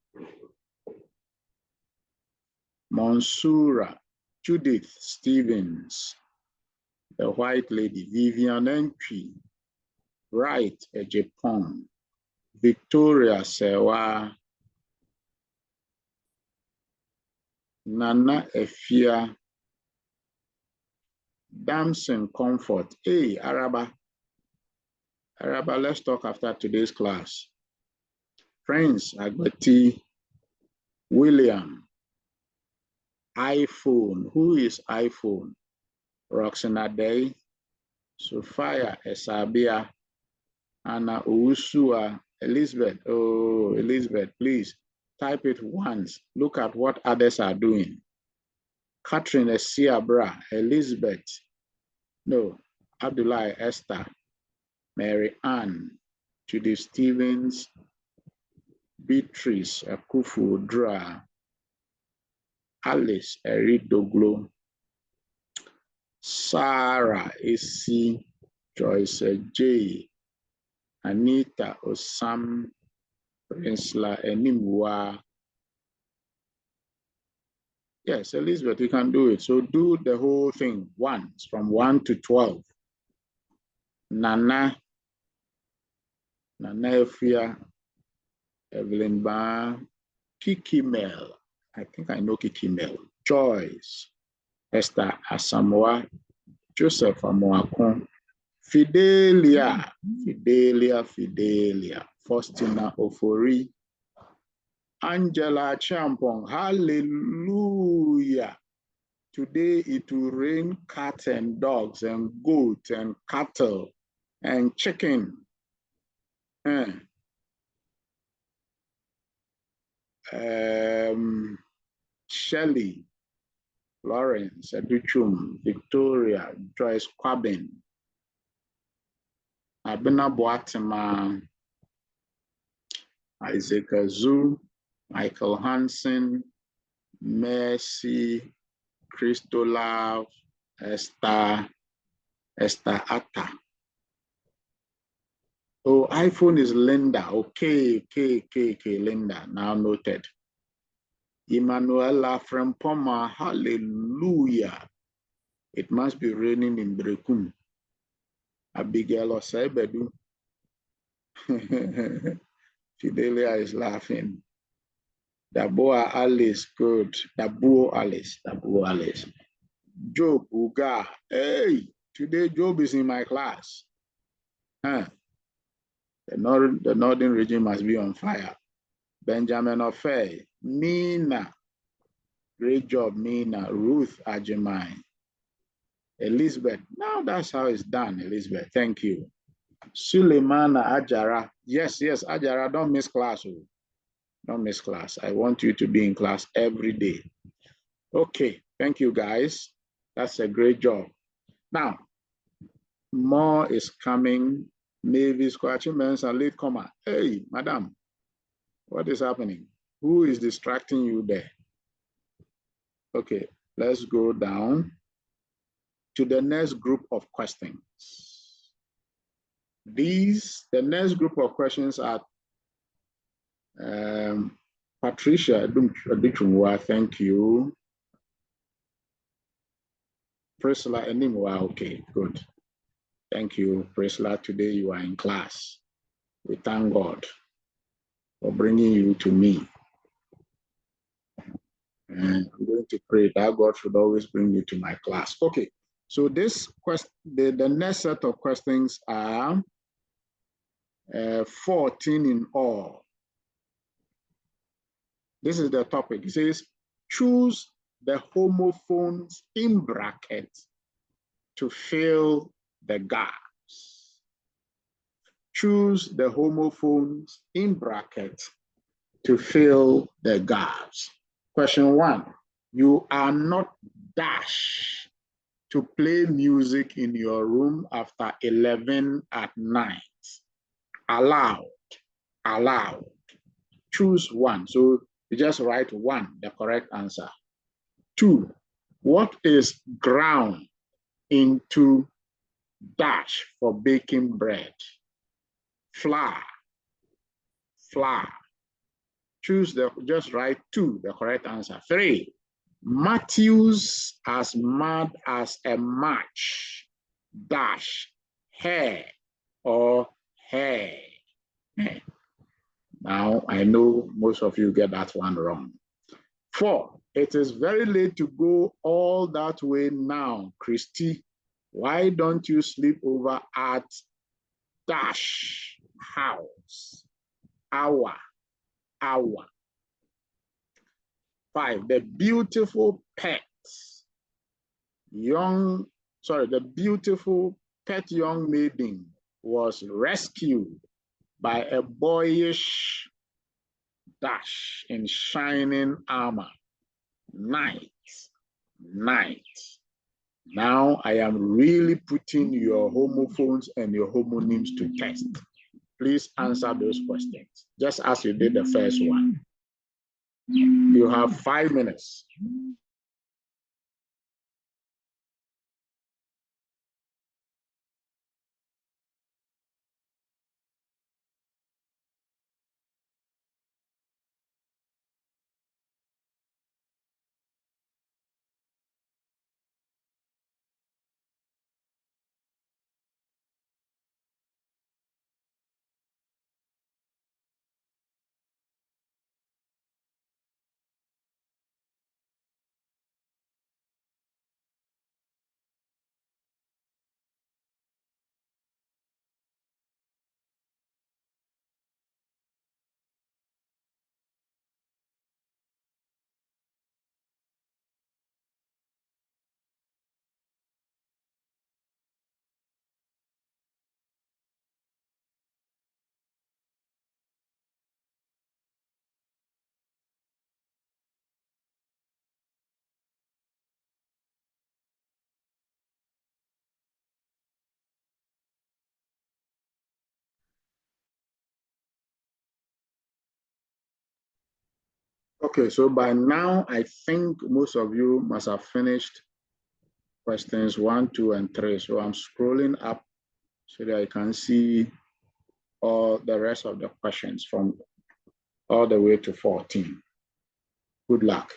Monsura, Judith Stevens, the white lady, Vivian Entry, Wright, Japan, Victoria Sewa, Nana Efia, Damson Comfort. Hey, Araba, let's talk after today's class. Prince Agbeti, William, iPhone. Who is iPhone? Roxana Day, Sophia Esabia, Anna Uusua, Elizabeth. Oh, Elizabeth, please type it once. Look at what others are doing. Catherine Esiabra, Elizabeth. No, Abdullah Esther, Mary Ann, Judy Stevens, Beatrice Akufu Dra, Alice Eridoglo, Sarah AC, Joyce J, Anita Osam, Prinsla Enimwa. Yes, Elizabeth, you can do it. So do the whole thing once, from 1 to 12. Nana Efia, Evelyn Ba, Kiki Mel. I think I know Kiki Mel. Joyce, Esther Asamoah, Joseph Amoakon, Fidelia, Faustina Ofori, Angela Champong. Hallelujah. Today it will rain cats and dogs and goats and cattle and chicken. Shelley, Lawrence, Educhum, Victoria, Joyce Quabin, Abena Boatema, Isaac Azu, Michael Hansen, Mercy, Christolave, Esther Atta. Oh, iPhone is Linda. Okay, Linda. Now noted. Emanuela Frempoma, hallelujah. It must be raining in Brekum. Abigail Osebedu. Fidelia is laughing. Daboa Alice, good. Dabuo Alice. Job Uga. Hey, today Job is in my class. Huh. The northern region must be on fire. Benjamin Ofei, Mina. Great job, Mina. Ruth Ajimai. Elizabeth. Now that's how it's done, Elizabeth. Thank you. Suleimana Ajara. Yes, Ajara, don't miss class. Don't miss class. I want you to be in class every day. Okay, thank you guys. That's a great job. Now, more is coming. Mavis Kwachimens and latecomer. Hey, madam, what is happening? Who is distracting you there? Okay, let's go down to the next group of questions. The next group of questions are Patricia Adichumwa, thank you. Priscilla Enimwa, okay, good. Thank you, Priscilla. Today you are in class. We thank God for bringing you to me. And I'm going to pray that God should always bring you to my class. Okay, so this the next set of questions are 14 in all. This is the topic. It says, choose the homophones in brackets to fill the gaps. Choose the homophones in brackets to fill the gaps. Question 1, you are not dash to play music in your room after 11 at night. Allowed. Choose one. So you just write 1, the correct answer. 2, what is ground into dash for baking bread? Flour. Just write 2, the correct answer. 3, Matthews as mad as a match, dash, hair or hair. Now, I know most of you get that one wrong. 4, it is very late to go all that way now, Christy. Why don't you sleep over at dash house? Hour. 5, the beautiful pet young maiden was rescued by a boyish dash in shining armor. Night. Now I am really putting your homophones and your homonyms to test. Please answer those questions, just as you did the first one. You have 5 minutes. Okay, so by now, I think most of you must have finished questions 1, 2, and 3. So I'm scrolling up so that I can see all the rest of the questions from all the way to 14. Good luck.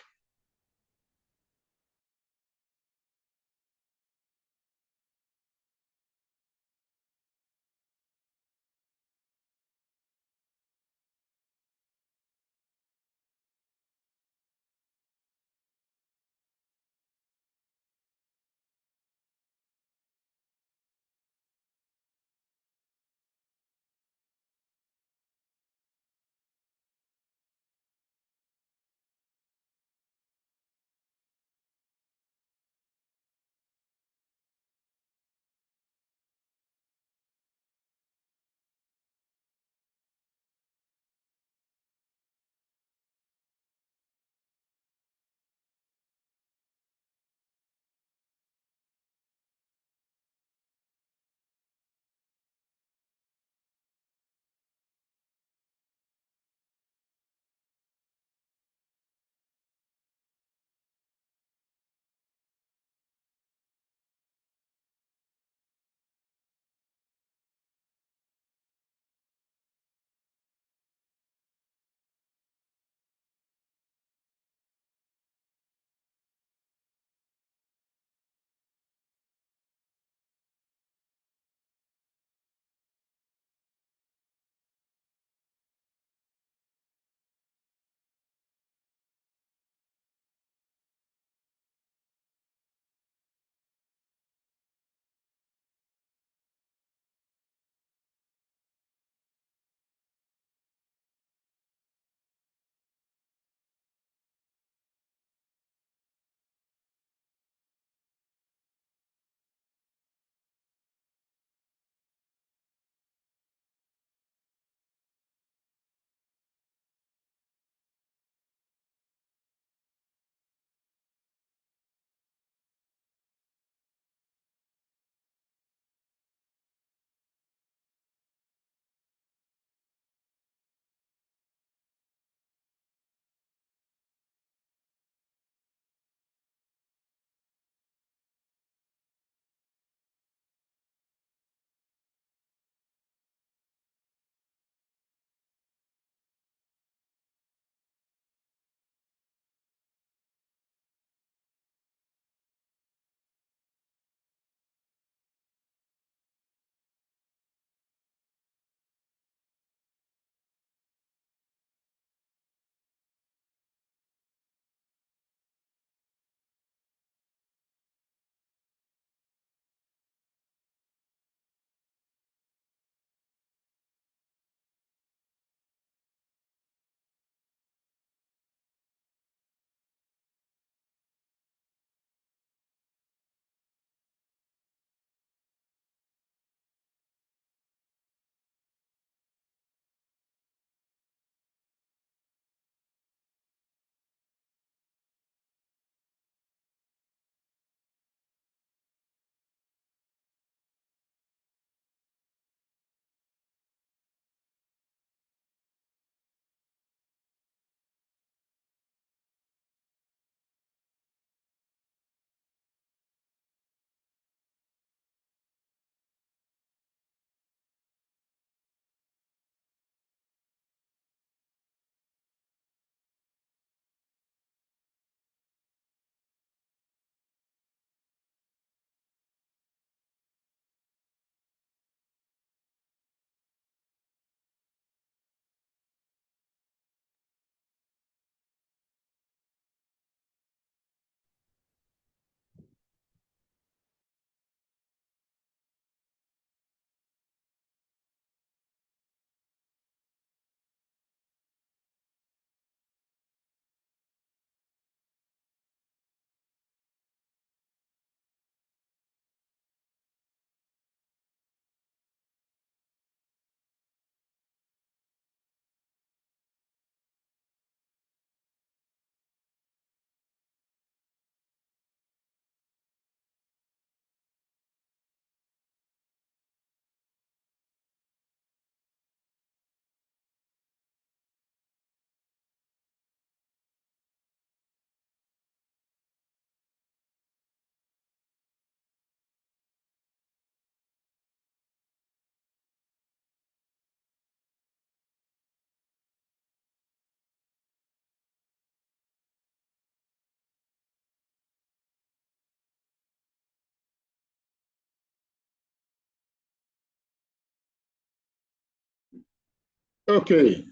Okay,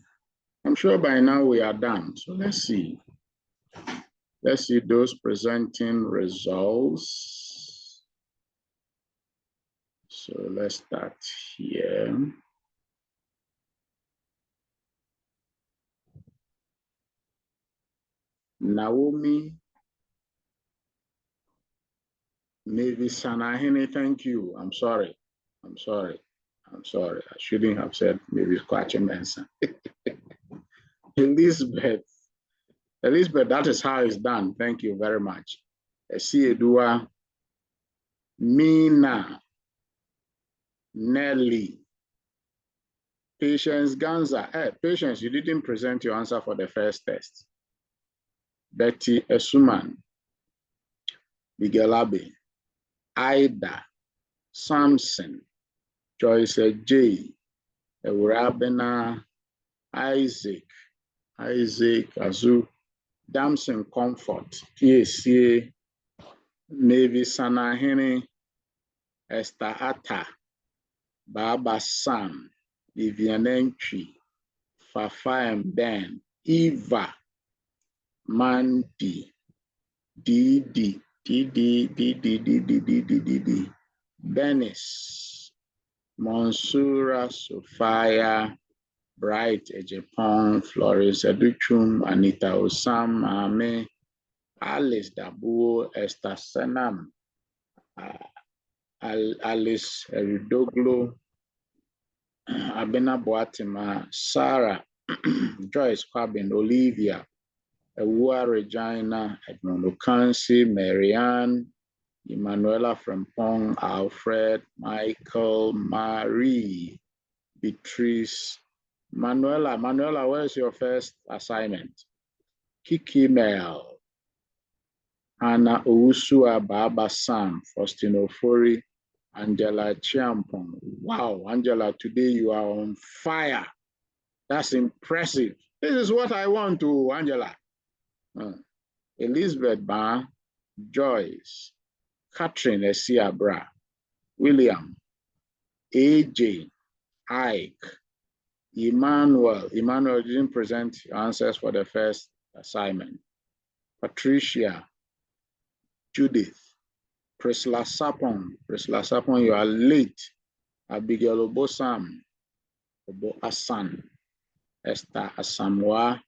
I'm sure by now we are done. So let's see. Let's see those presenting results. So let's start here. Naomi Navy Sanahini, thank you. I'm sorry. I'm sorry. I'm sorry. I shouldn't have said maybe Kwache Mensa. Elizabeth, that is how it's done. Thank you very much. Esiedua, Mina, Nelly, Patience Ganza. Hey, Patience, you didn't present your answer for the first test. Betty Esuman, Miguel Abe, Ida, Samson, Joyce J, Ewurabena, Isaac, Azu, Damson Comfort, PACA, Navy Sanahini, Esther Atta, Baba Sam, Vivian Entry, Fafa and Ben, Eva, Mandy, Didi, Benis, Monsura, Sophia, Bright, Ejepon, Flores, Educhum, Anita Osam, Ame, Alice Dabuo, Esther Senam, Alice Eridoglo, Abena Boatima, Sarah, Joyce Quabin, Olivia, Ewua Regina, Edmond Okansi, Marianne, Emanuela Frempong, Alfred, Michael, Marie, Beatrice, Manuela, where's your first assignment? Kiki Mel, Anna Owusua, Baba Sam, Faustino Fori, Angela Chiampong. Wow, Angela, today you are on fire. That's impressive. This is what I want to, Angela. Elizabeth Ba, Joyce, Catherine Esiabra, William, AJ, Ike, Emmanuel didn't present answers for the first assignment. Patricia, Judith, Priscilla Sapon, you are late. Abigail Obosam, Obo Asan, Esther Asamoah,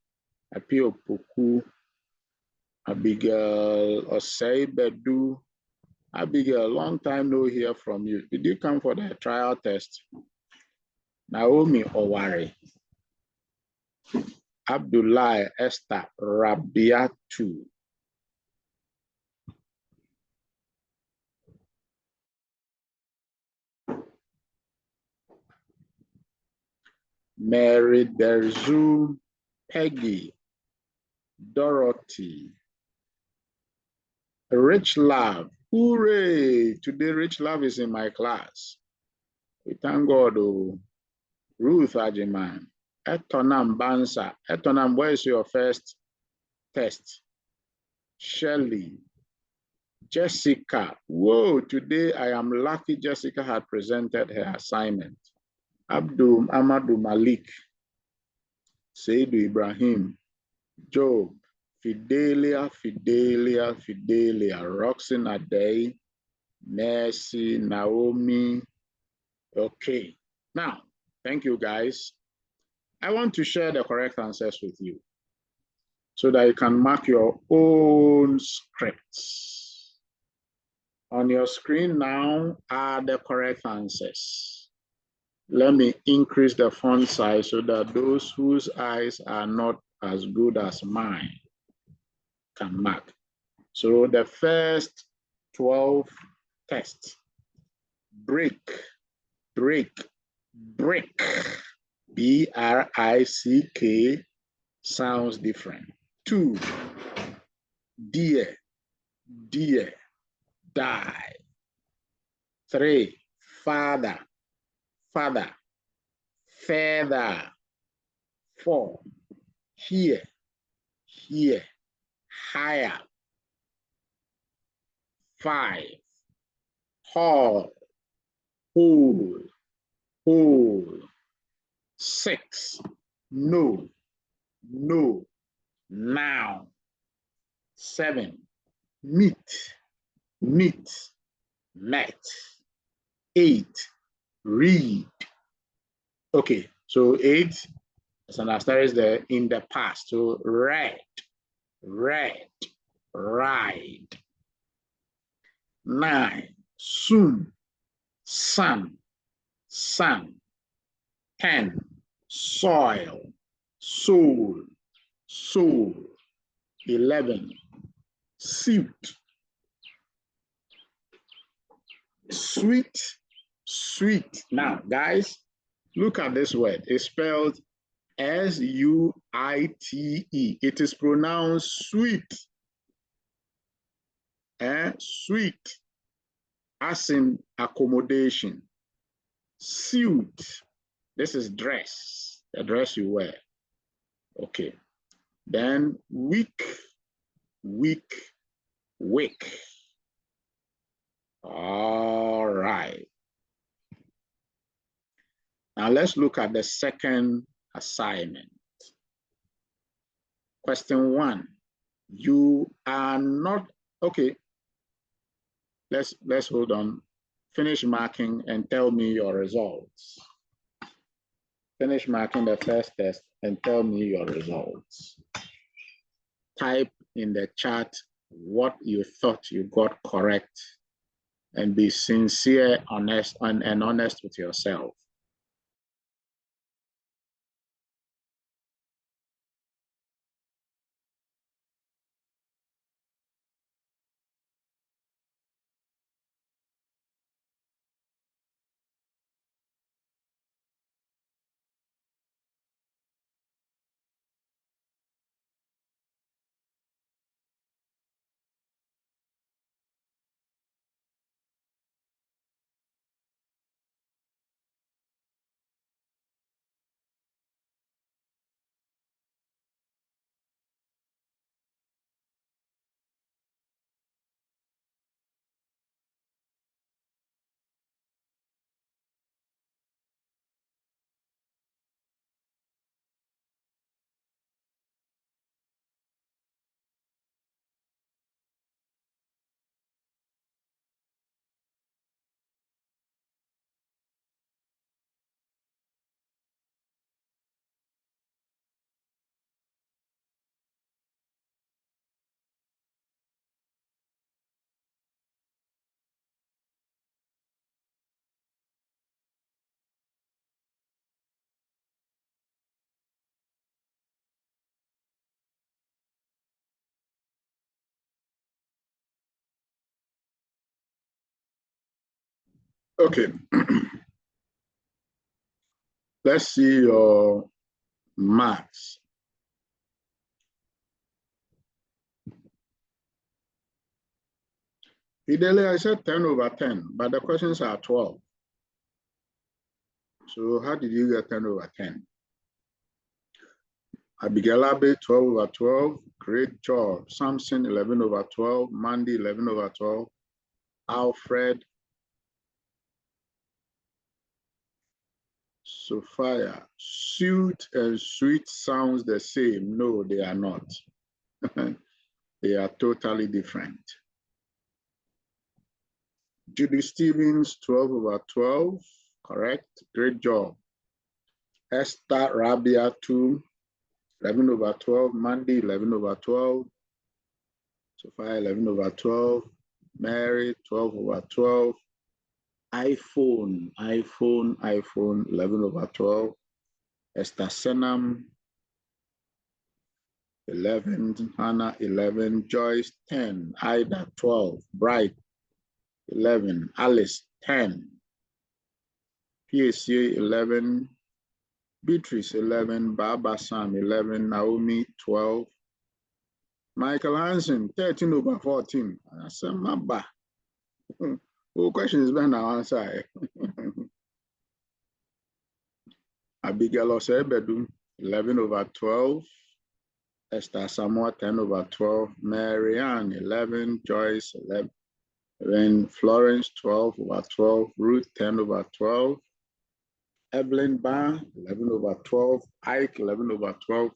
Apio Poku, Abigail Osei Bedu. Abigail, long time no hear from you. Did you come for the trial test? Naomi Owari, Abdullah Esther Rabiatu, Mary Derzu, Peggy, Dorothy, Rich Love. Hooray! Today Rich Love is in my class. We thank God. Oh, Ruth Ajiman, Etonam Bansa. Etonam, where is your first test? Shelley, Jessica. Whoa, today I am lucky Jessica had presented her assignment. Abdul Amadou Malik, Seidu Ibrahim, Job, Fidelia, Roxanne Adey, Mercy, Naomi. Okay, now, thank you guys. I want to share the correct answers with you so that you can mark your own scripts. On your screen now are the correct answers. Let me increase the font size so that those whose eyes are not as good as mine can mark. So the first 12 tests, brick, B-R-I-C-K, sounds different. 2, dear, die. 3, father, feather. 4, here, higher. 5, hall, hole. 6, no, no, now. 7, meet, meet, met. 8, read. Okay, so 8 is an asterisk there in the past. So read, read, ride. 9, soon, sun, sun. 10, soil, soul, soul. 11, suit, sweet, sweet. Now, guys, look at this word. It's spelled S-U-I-T-E. It is pronounced sweet. Sweet, as in accommodation. Suit, this is dress, the dress you wear. Okay. Then week, week, week. All right. Now let's look at the second assignment. Question 1. You are not, okay. Let's hold on. Finish marking and tell me your results. Finish marking the first test and tell me your results. Type in the chat what you thought you got correct and be sincere, honest, and honest with yourself. Okay. Let's see your marks. Ideally, I said 10 over 10, but the questions are 12. So how did you get 10 over 10? Abigail Abe, 12 over 12. Great job. Samson, 11 over 12. Mandy, 11 over 12. Alfred. Sophia. Suit and sweet sounds the same. No, they are not. They are totally different. Judy Stevens, 12 over 12. Correct. Great job. Esther Rabia, 2. 11 over 12. Mandy, 11 over 12. Sophia, 11 over 12. Mary, 12 over 12. iPhone, 11 over 12. Esther Senam, 11. Hannah, 11. Joyce, 10. Ida, 12. Bright, 11. Alice, 10. PSA, 11. Beatrice, 11. Baba Sam, 11. Naomi, 12. Michael Hansen, 13 over 14. I said, Maba. All questions been answered. Abigail Osebedum, 11 over 12. Esther Samoa, 10 over 12. Marianne, 11. Joyce, 11. Florence, 12 over 12. Ruth, 10 over 12. Evelyn Barr, 11/12. Ike, 11/12.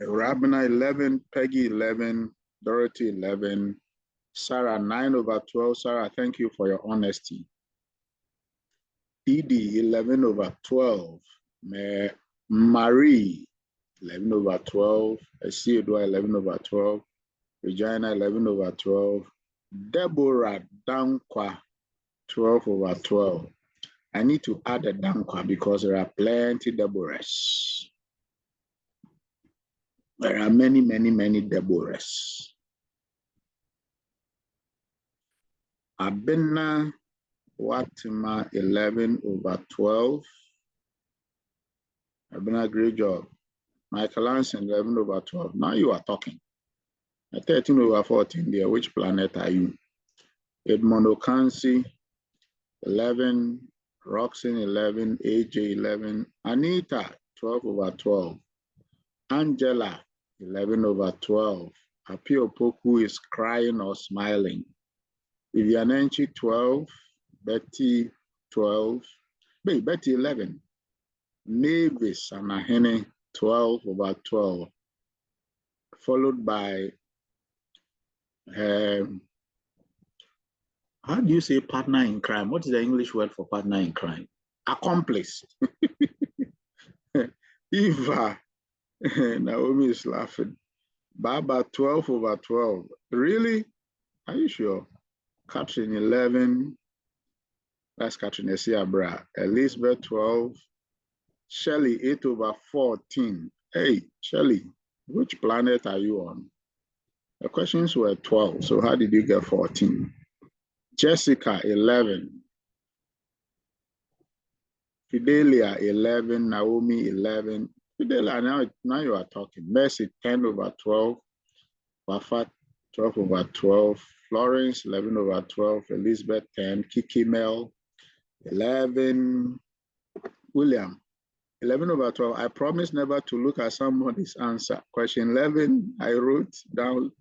Rabina, 11. Peggy, 11. Dorothy, 11. Sarah, 9/12. Sarah, thank you for your honesty. Edie, 11/12. Marie, 11/12. Esiodua, 11/12. Regina, 11/12. Deborah Dankwa, 12/12. I need to add a Dankwa because there are plenty Deborahs. There are many, many, many Deborahs. Abena Watima, 11/12. Abena, great job. Michael Hansen, 11/12. Now you are talking. 13/14 there. Which planet are you? Edmond Okansi, 11. Roxanne, 11. AJ, 11. Anita, 12/12. Angela, 11/12. Apio Poku is crying or smiling. Vivianenchi, 12. Betty, 12. Betty, 11. Mavis Anahene, 12/12. Followed by, how do you say partner in crime? What is the English word for partner in crime? Accomplice. Eva, Naomi is laughing. Baba, 12/12. Really? Are you sure? Catherine, 11. That's Catherine Esiabra. Elizabeth, 12. Shelley, 8/14. Hey, Shelley, which planet are you on? The questions were 12, so how did you get 14? Jessica, 11. Fidelia, 11. Naomi, 11. Fidelia, now you are talking. Mercy, 10/12. Wafat, 12/12. Florence, 11/12. Elizabeth, 10. Kiki Mel, 11. William, 11/12. I promise never to look at somebody's answer. Question 11, I wrote down.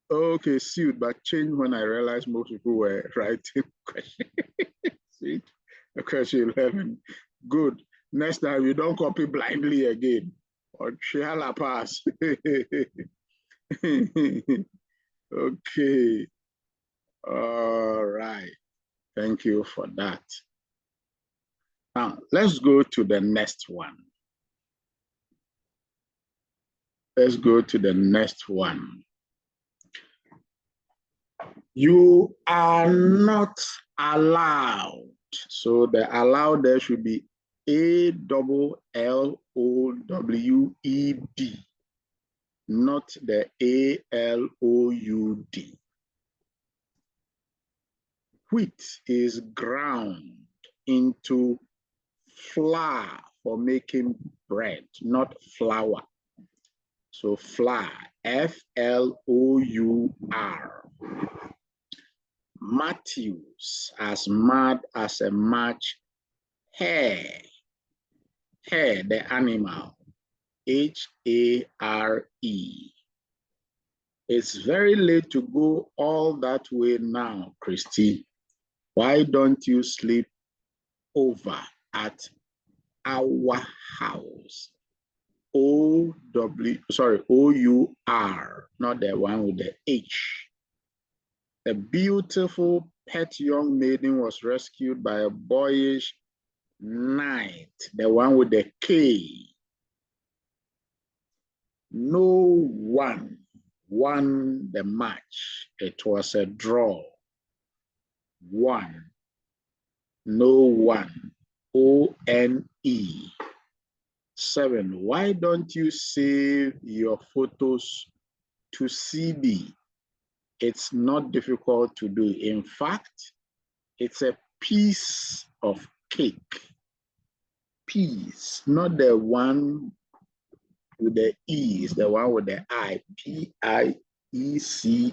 Okay, suit, but changed when I realized most people were writing question. See, question 11. Good. Next time you don't copy blindly again. Or shall pass. Okay. All right. Thank you for that. Now, let's go to the next one. Let's go to the next one. You are not allowed. So the allowed there should be ALLOWED, not the ALOUD. Wheat is ground into flour for making bread, not flour. So flour, FLOUR. Matthews, as mad as a March hare. Hare, the animal, HARE. It's very late to go all that way now, Christy. Why don't you sleep over at our house? OUR, not the one with the H. A beautiful pet young maiden was rescued by a boyish knight, the one with the K. No one won the match. It was a draw. One. No one. ONE. 7. Why don't you save your photos to CD? It's not difficult to do. In fact, it's a piece of cake. Piece, not the one with the E, it's the one with the I, PIECE.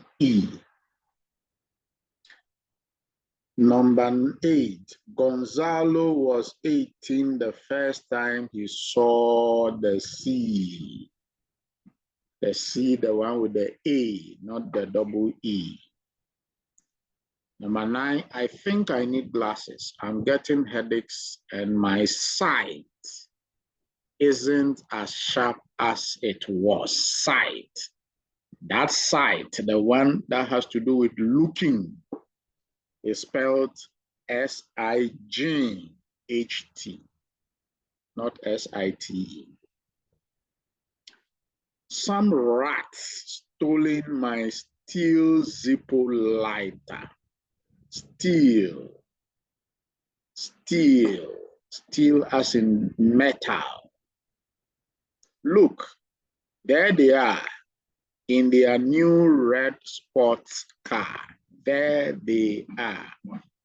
Number 8, Gonzalo was 18 the first time he saw the sea. The C, the one with the A, not the double E. Number 9, I think I need glasses. I'm getting headaches and my sight isn't as sharp as it was. Sight. That sight, the one that has to do with looking, is spelled S-I-G-H-T, not S-I-T-E. Some rats stolen my steel Zippo lighter. Steel as in metal. Look, there they are in their new red sports car. There they are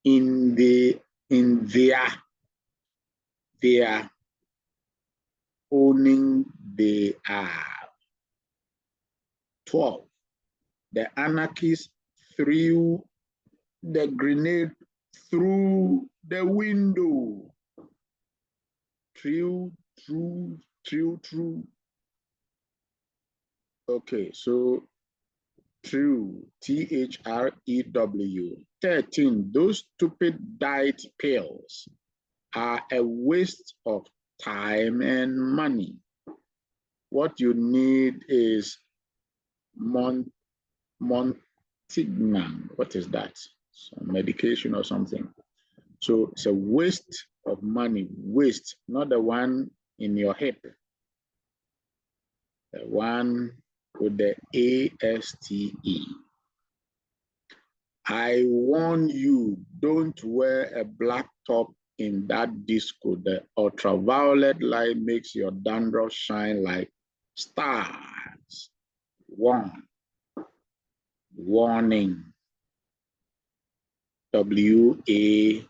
in their owning they are. 12. The anarchists threw the grenade through the window. Through. Okay, so through, T-H-R-E-W. 13, those stupid diet pills are a waste of time and money. What you need is Montignan. What is that? Some medication or something. So it's a waste of money. Waste, not the one in your hip. The one with the A-S-T-E. I warn you, don't wear a black top in that disco. The ultraviolet light makes your dandruff shine like stars. Warning. W-A-R-N.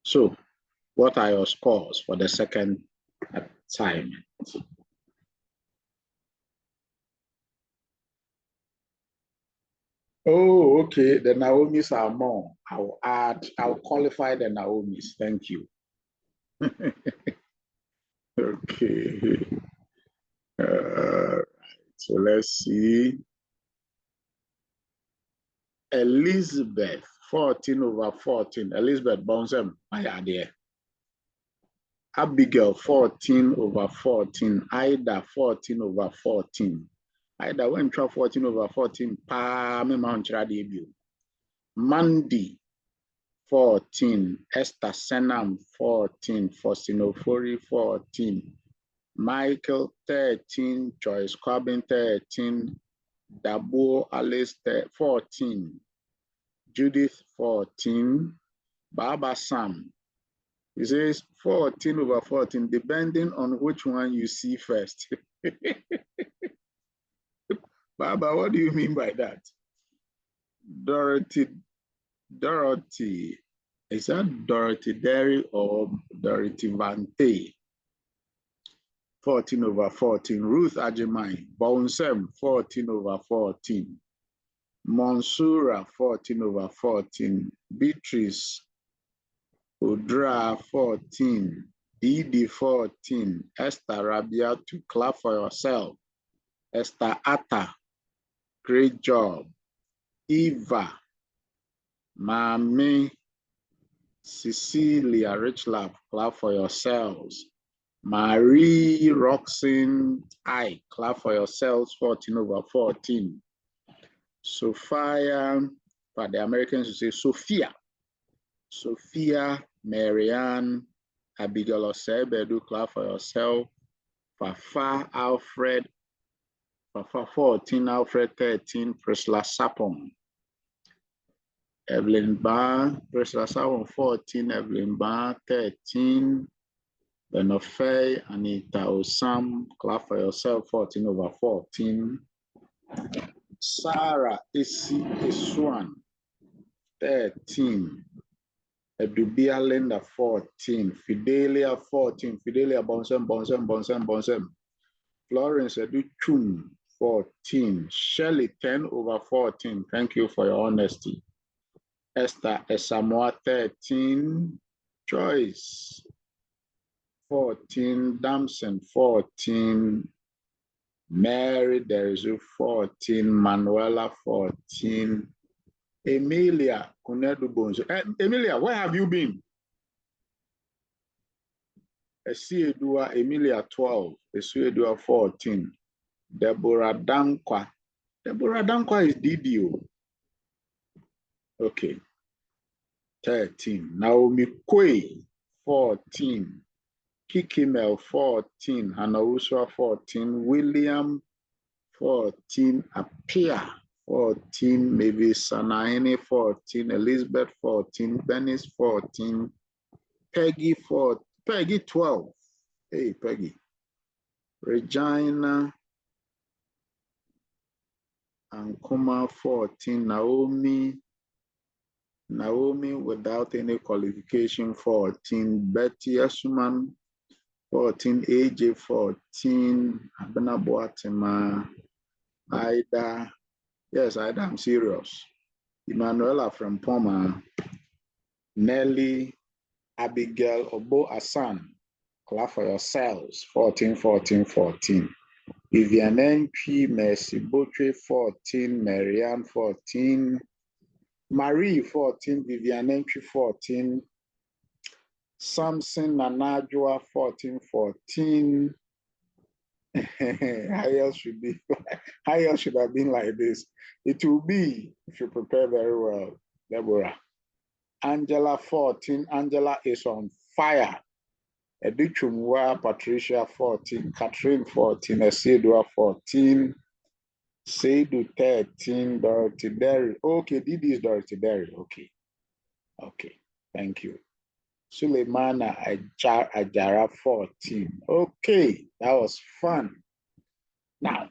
So, what are your scores for the second assignment? Oh, okay. The Naomis are more. I'll qualify the Naomis. Thank you. Okay. So let's see. Elizabeth, 14/14. Elizabeth Bonsem, my idea. Abigail, 14/14. Ida, 14/14. Ida went to 14/14. Pa me mantra debut. Mandy, 14. Esther Senam, 14. Fosinofori, 14. Michael, 13. Joyce Corbin, 13. Dabo Alice, 14. Judith, 14. Baba Sam, he says 14/14, depending on which one you see first. Baba, what do you mean by that? Dorothy, is that Dorothy Derry or Dorothy Vante? 14/14. Ruth Ajimai, Bonsem, 14/14. Monsura, 14/14. Beatrice Udra, 14. Didi, 14. Esther Rabia, to clap for yourself. Esther Atta, great job. Eva, Mami, Cecilia, rich love, clap for yourselves. Marie, Roxanne, I, clap for yourselves, 14/14. Sophia, but the Americans will say Sophia. Sophia, Marianne, Abigail Osebedu, clap for yourself. Fafa, Alfred, Fafa 14, Alfred 13, Priscilla Sapon. Evelyn Barr, Priscilla Sapon 14, Evelyn Barr 13. Benofei, Anita Osam, clap for yourself, 14/14. Sarah Isi Iswan, 13. Edubia Linda, 14. Fidelia, 14. Fidelia Bonsem. Florence Educhum, 14. Shelley, 10/14. Thank you for your honesty. Esther Esamoa, 13. Joyce, 14. Damson, 14. Mary Derizu, 14. Manuela, 14. Emilia Kunedu Bonzo. Emilia, where have you been? Esiedua Emilia 12, Esiedua 14. Deborah Dankwa. Deborah Dankwa is DDO. Okay. 13. Naomi Kwe 14. Kikimel 14. Hanauswa 14. William 14. Apia 14. Maybe Sanahene 14. Elizabeth 14. Benis 14. Peggy 4. Peggy 12. Hey, Peggy. Regina Ankuma 14. Naomi without any qualification 14. Betty Asuman 14. AJ 14. Abena Boatima. Ida. Yes, Ida, I'm serious. Emanuela from Poma. Nelly. Abigail Obo Asan. Clap for yourselves. 14, 14, 14. Vivian Entry, Mercy Botre 14. Marianne 14. Marie 14. Vivian Entry 14. Samson Nanajua 14, 14. How else should be? How else should have been like this? It will be if you prepare very well, Deborah. Angela 14. Angela is on fire. Edichumwa Patricia 14. Catherine 14. Esidua 14. Seidu 13. Dorothy Derry. Okay, Didi is Dorothy Derry. Okay. Okay. Thank you. Suleimana Ajara 14. Okay, that was fun. Now,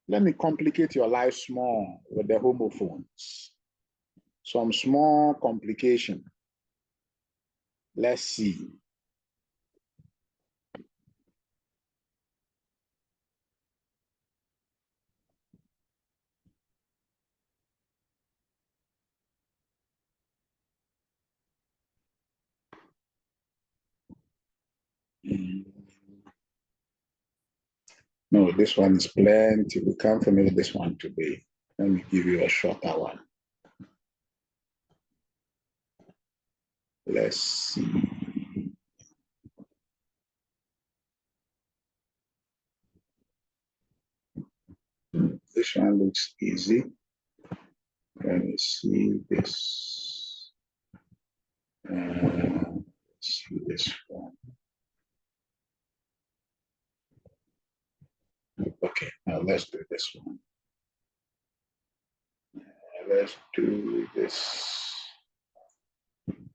let me complicate your life small with the homophones. Some small complication. Let's see. No, this one is plenty. We can't finish this one today. Let me give you a shorter one. Let's see. This one looks easy. Let me see this. Let's see this one. Okay, now let's do this one. Let's do this.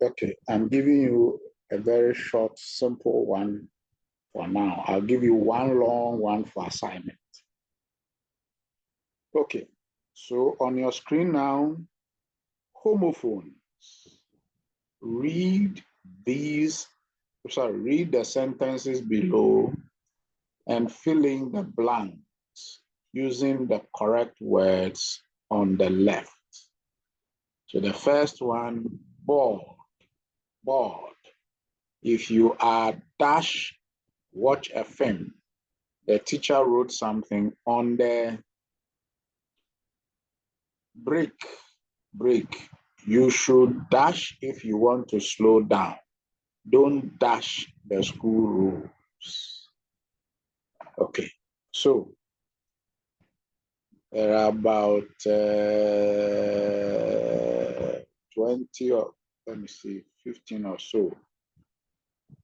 Okay, I'm giving you a very short, simple one for now. I'll give you one long one for assignment. Okay, so on your screen now, homophones. Read the sentences below and fill in the blanks using the correct words on the left. So the first one, bored. If you are dash, watch a film. The teacher wrote something on the break. You should dash if you want to slow down. Don't dash the school rules. Okay, so there are about 20 or, let me see, 15 or so.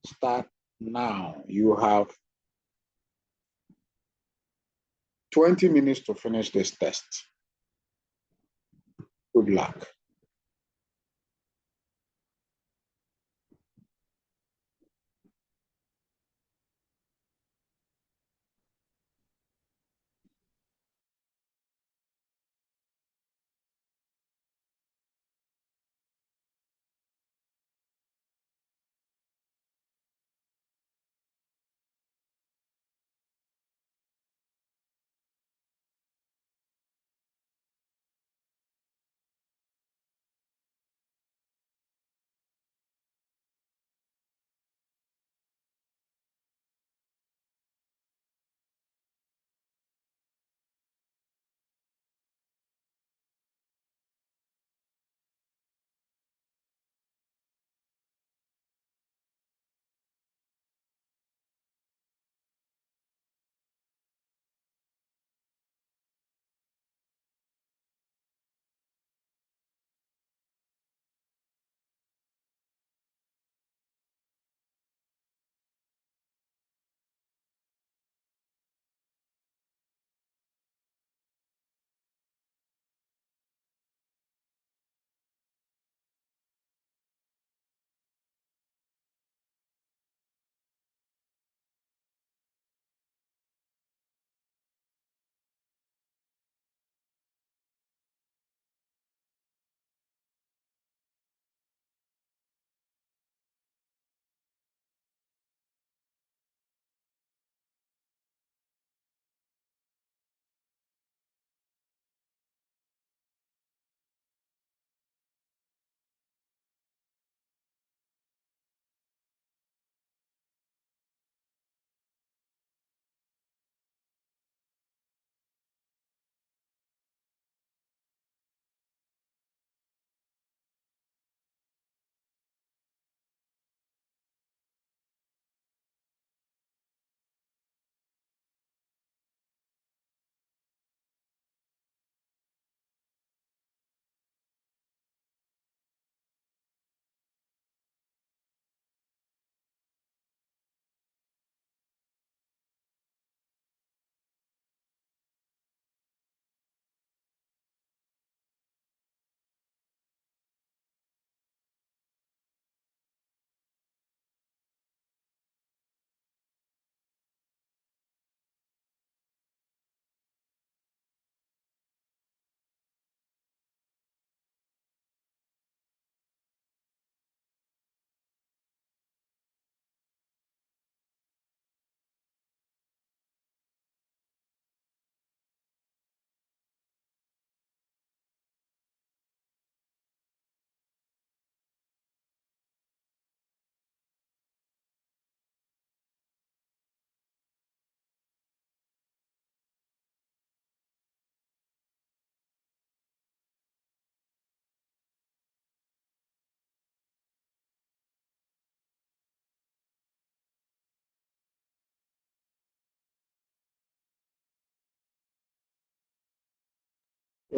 Start now. You have 20 minutes to finish this test. Good luck.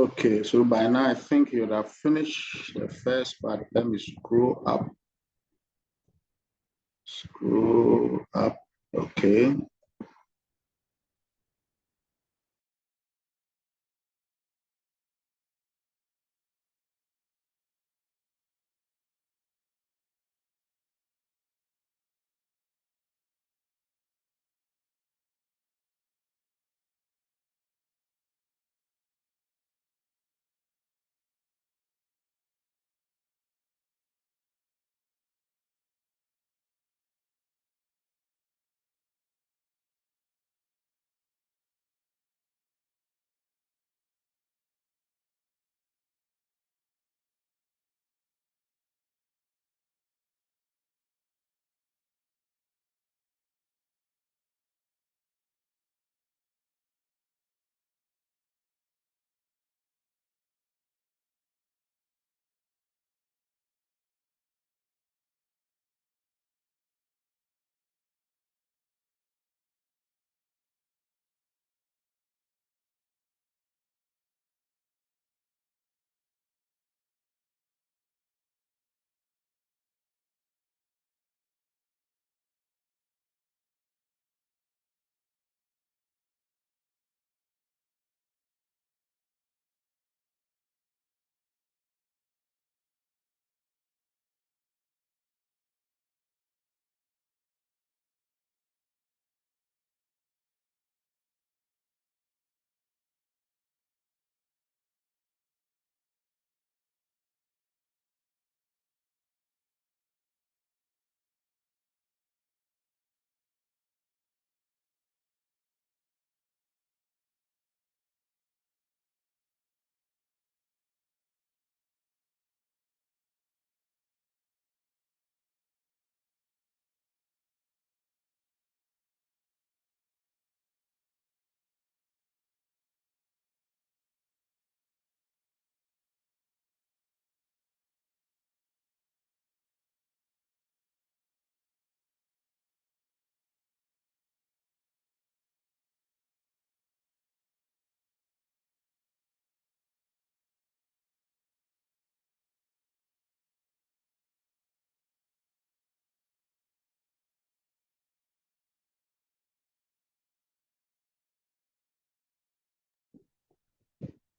Okay, so by now I think you'd have finished the first part. Let me scroll up. Scroll up. Okay.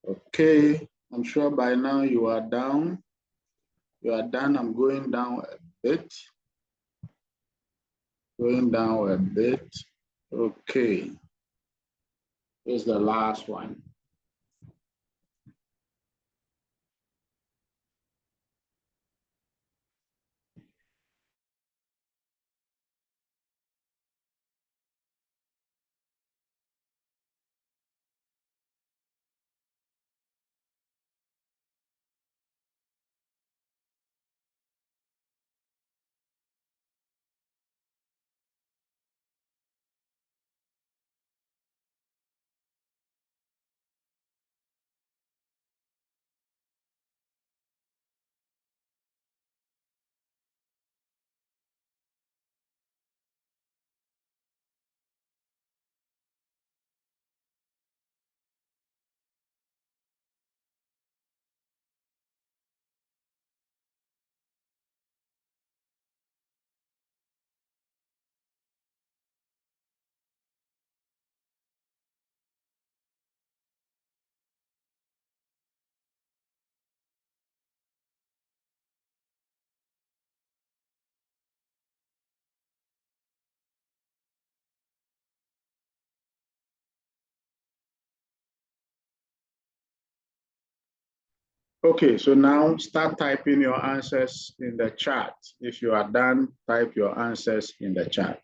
Okay, I'm sure by now you are down. You are done. I'm going down a bit. Going down a bit. Okay. Here's the last one. Okay, so now start typing your answers in the chat. If you are done, type your answers in the chat.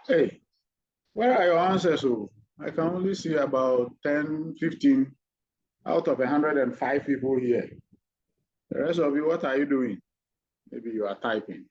Hey, where are your answers? Oh, I can only see about 10, 15 out of 105 people here. The rest of you, what are you doing? Maybe you are typing.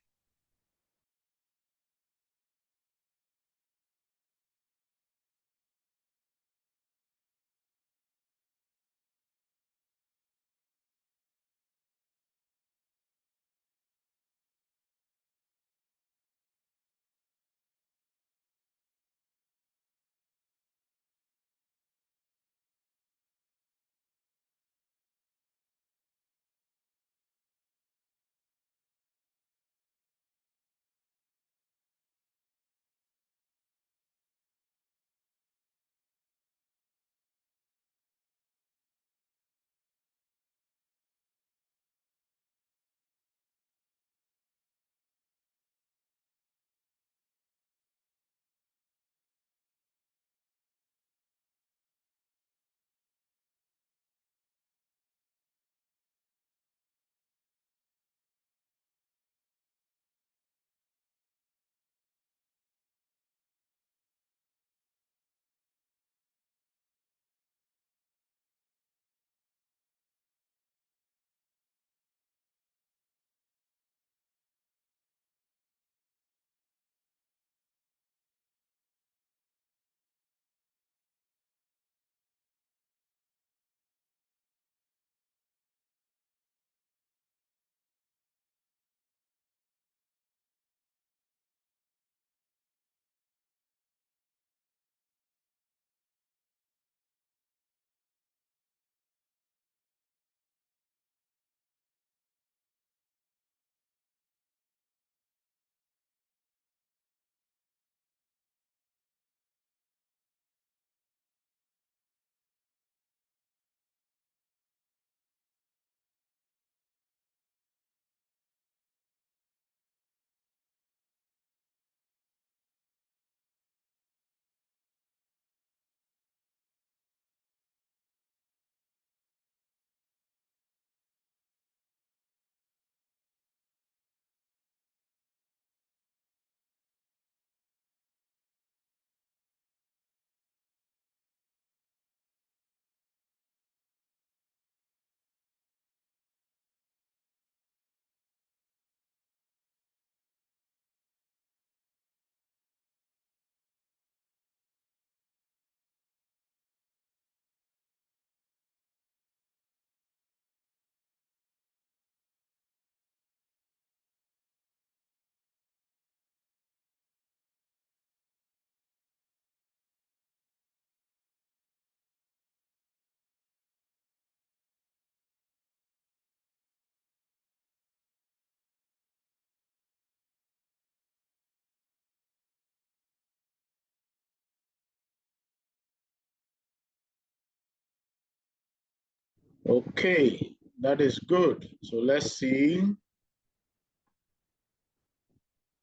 Okay, that is good. So let's see.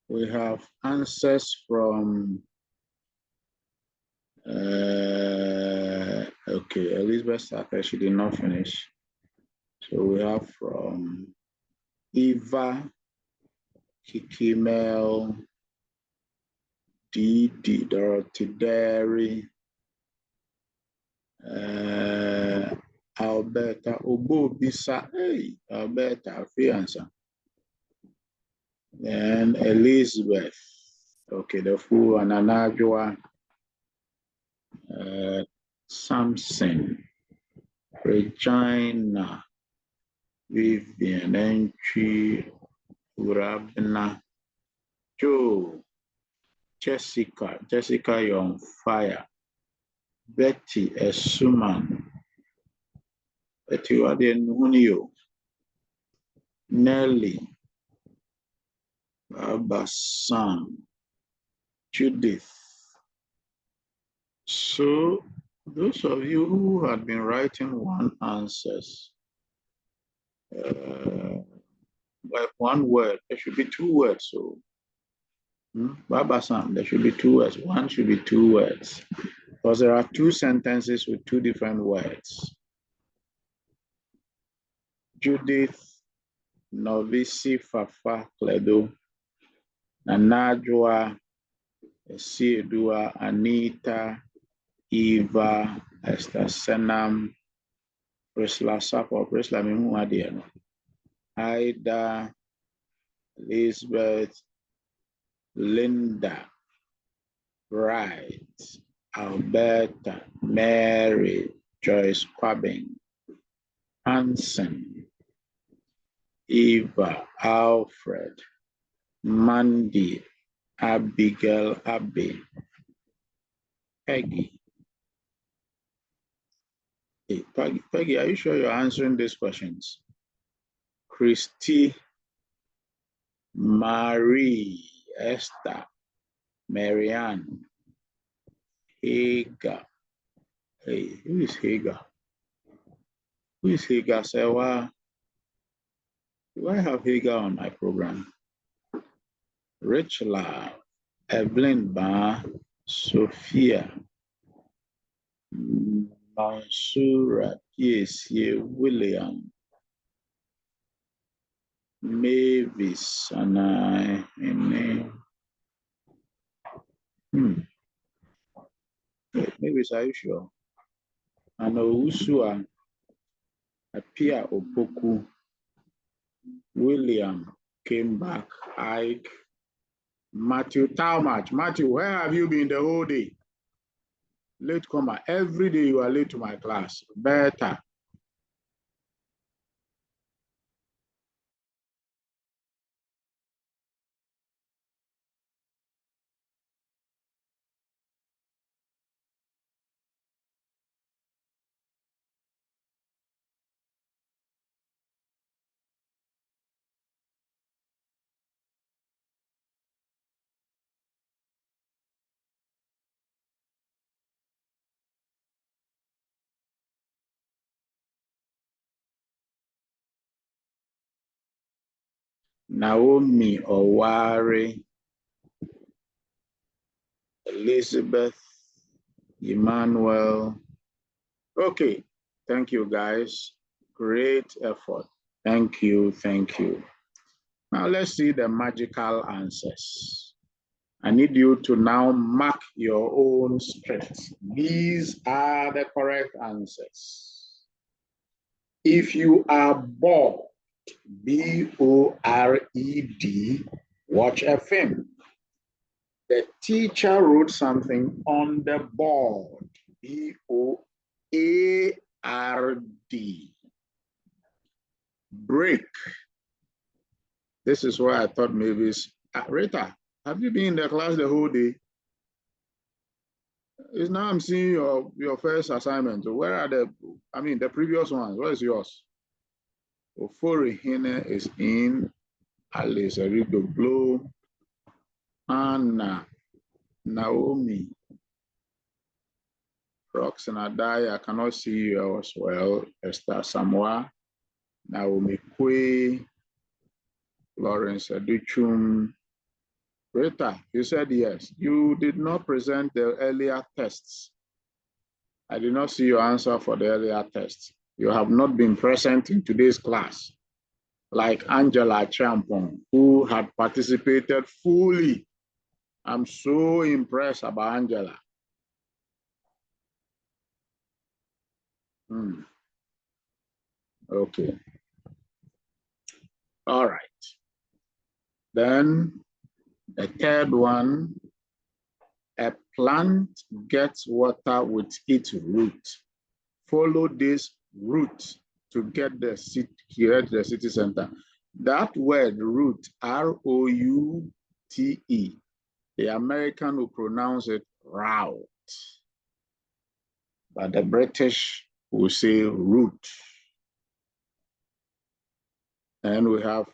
We have answers from, okay, Elizabeth Saka, she did not finish. So we have from Eva, Kikimel, Didi, Dorothy Derry, Alberta Obo Bisa, hey, Alberta Fianza, and Elizabeth. Okay, the full Ananajua, Samson, Regina, Vivian, Entry, Urabna, Joe, Jessica, you're on fire. Betty, Esuman, Betty Wadienunio, Nelly, Abasam, Judith. So those of you who had been writing one answers, like one word, there should be two words. So Babasam, there should be two words. One should be two words. Because there are two sentences with two different words. Judith, Novisi, Fafa, Kledo, Nanajwa, Esiedua, Anita, Eva, Esther Senam, Priscilla Sapo, Priscilla Mimuadiano, Ida, Elizabeth, Linda, Bright, Alberta, Mary, Joyce Quabbing, Hanson, Eva, Alfred, Mandy, Abigail, Abby, Peggy. Hey, Peggy, are you sure you're answering these questions? Christy, Marie, Esther, Marianne, Hagar. Hey, who is Hagar? Who is Hagar? Sewa? Do I have Hagar on my program? Rich Love, Evelyn Ba, Sophia, Mansura, Piesie, William, Mavis, and I, Mavis, are you sure? And Usua, Apia Opoku, William came back, Ike, Matthew Talmadge. Matthew, where have you been the whole day? Late comer. Every day you are late to my class. Better. Naomi Owari, Elizabeth, Emmanuel. Okay, thank you guys. Great effort. Thank you, thank you. Now let's see the magical answers. I need you to now mark your own script. These are the correct answers. If you are bored, B-O-R-E-D, watch a film. The teacher wrote something on the board, B-O-A-R-D. Break. This is why I thought maybe it's, Rita, have you been in the class the whole day? It's now I'm seeing your first assignment. So where are the previous ones? What is yours? Ofori Hine is in, Alice Rido Blow, Anna, Naomi, Roxana Dai, I cannot see you as well. Esther Samoa, Naomi Kwe, Lawrence Aduchum. Rita, you said yes. You did not present the earlier tests. I did not see your answer for the earlier tests. You have not been present in today's class, like Angela Champon, who had participated fully. I'm so impressed about Angela. Okay. All right. Then the third one, a plant gets water with its root. Follow this route to get the city center. That word root, R-O-U-T-E, the American will pronounce it route, but the British will say root. And we have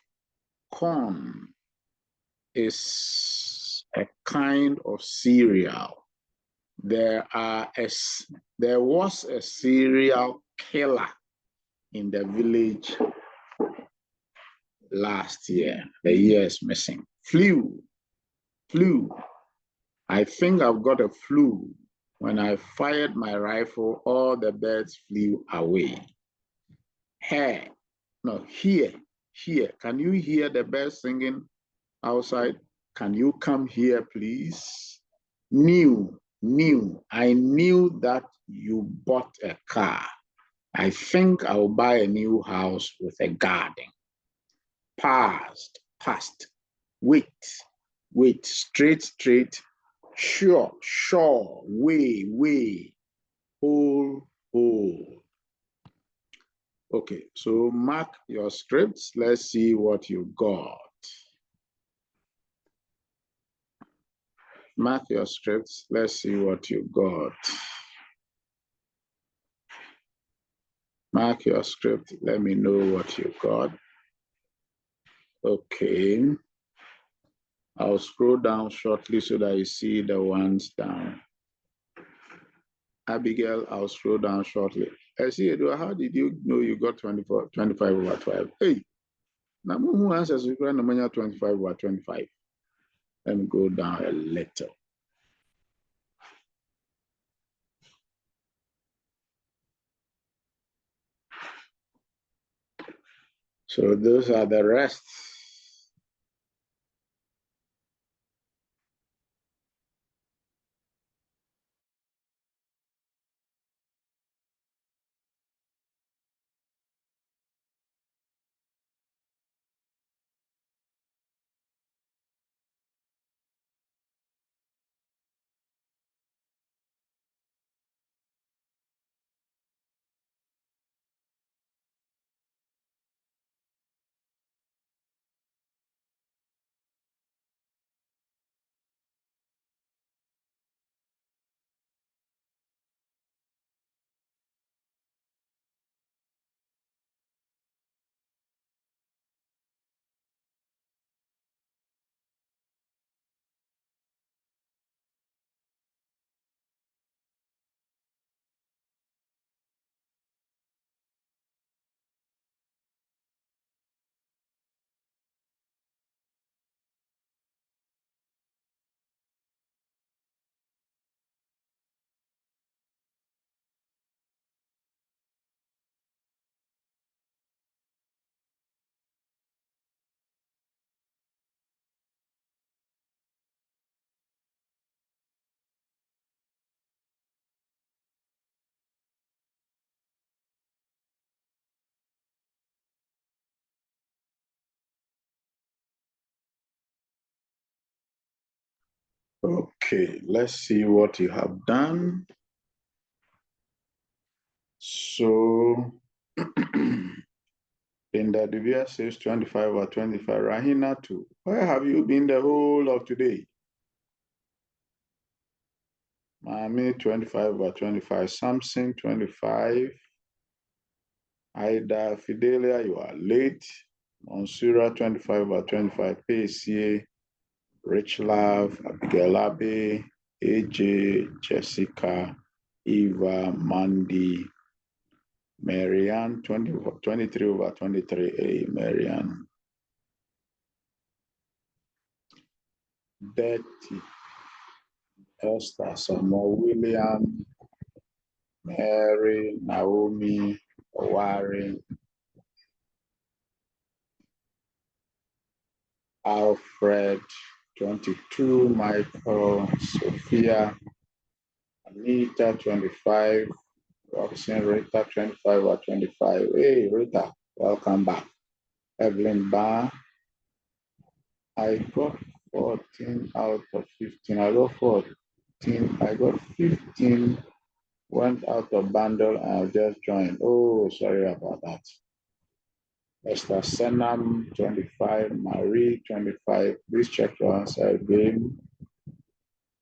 corn is a kind of cereal. There was a serial killer in the village last year. The year is missing. Flu. I think I've got a flu. When I fired my rifle, all the birds flew away. Here. Can you hear the birds singing outside? Can you come here, please? New. I knew that you bought a car. I think I'll buy a new house with a garden. Past. Wait. Straight. Sure. Way. Whole. Okay, so mark your scripts. Let's see what you got. Mark your scripts. Let's see what you got. Mark your script. Let me know what you got. Okay. I'll scroll down shortly so that you see the ones down. Abigail, I'll scroll down shortly. I see, Edu, how did you know you got 25 over 12? Hey, now who answers you got 25 over 25? Let me go down a little. So those are the rest. Okay, let's see what you have done. So, in the DBS says 25 or 25, Rahina too. Where have you been the whole of today? Mami 25 or 25, Samson 25. Aida Fidelia, you are late. Monsura 25 or 25, PCA, Rich Love, Abigail Abbey, AJ, Jessica, Eva, Mandy, Marianne, 23 over 23, hey, Marianne. Betty, Esther, Samuel, William, Mary, Naomi, Warren, Alfred, 22, Michael, Sophia, Anita, 25, Roxanne, Rita, 25 or 25. Hey, Rita, welcome back. Evelyn Barr, I got 14 out of 15. I got 14. I got 15. Went out of bundle and I just joined. Oh, sorry about that. Esther Senam, 25. Marie, 25. Please check your answer again.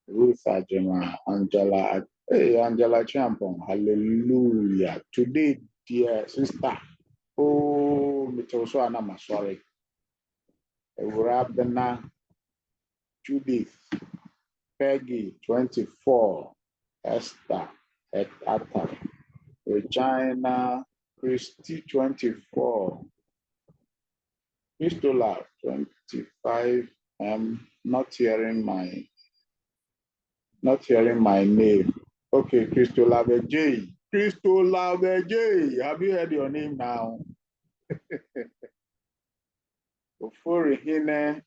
Ruth Ajima, Angela. Hey, Angela Champon. Hallelujah. Today, dear sister. Oh, Mitoso Anama, sorry. Rabdana, Judith, Peggy, 24. Esther, Atta, Regina, Christy, 24. Christola, 25. I'm not hearing my name. Okay, Christola J. Christola J. Have you heard your name now? Before Hine,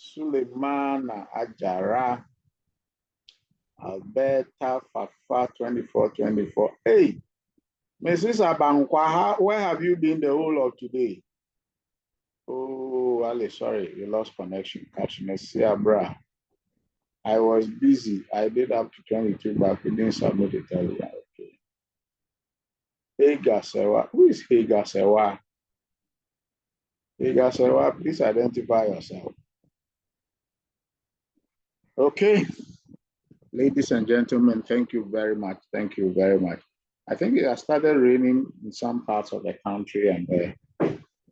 Suleimana Ajara, Alberta Fafa 2424. Hey, Mrs. Abankwa, where have you been the whole of today? Oh, Ali, sorry, you lost connection. Bra. I was busy. I did up to 22, but we didn't submit it earlier. Okay. Hagar Sewa. Who is Hagar Sewa? Hagar Sewa, please identify yourself. Okay. Ladies and gentlemen, thank you very much. Thank you very much. I think it has started raining in some parts of the country, and the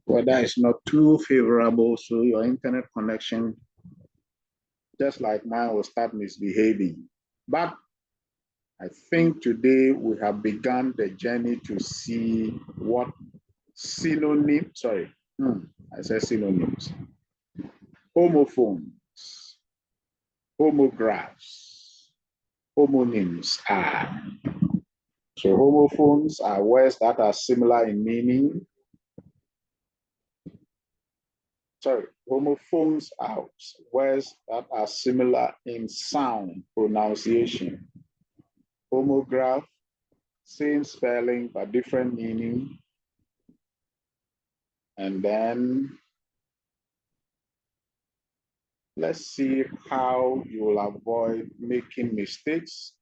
weather is not too favorable, so your internet connection, just like mine, will start misbehaving. But I think today we have begun the journey to see what synonyms, I said synonyms, homophones, homographs, homonyms are. So homophones are words that are similar in meaning. Homophones are words that are similar in sound, pronunciation. Homograph, same spelling but different meaning. And then let's see how you will avoid making mistakes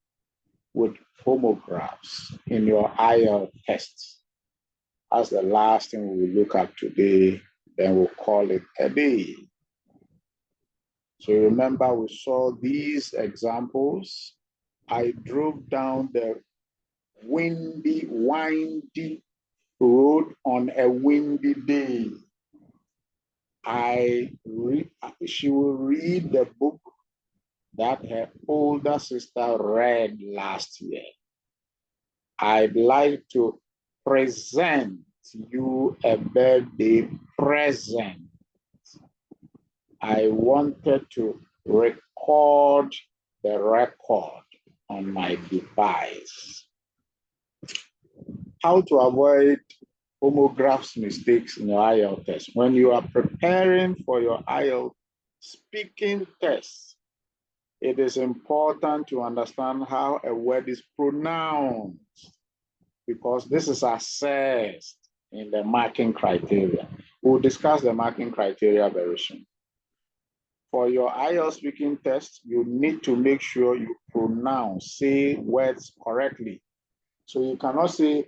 with homographs in your IELTS test. As the last thing we will look at today, then we'll call it a day. So remember, we saw these examples. I drove down the windy road on a windy day. She will read the book that her older sister read last year. I'd like to present you a birthday present. I wanted to record the record on my device. How to avoid homographs mistakes in your IELTS test. When you are preparing for your IELTS speaking test, it is important to understand how a word is pronounced, because this is assessed in the marking criteria. We'll discuss the marking criteria very soon. For your IELTS speaking test, you need to make sure you say words correctly. So you cannot say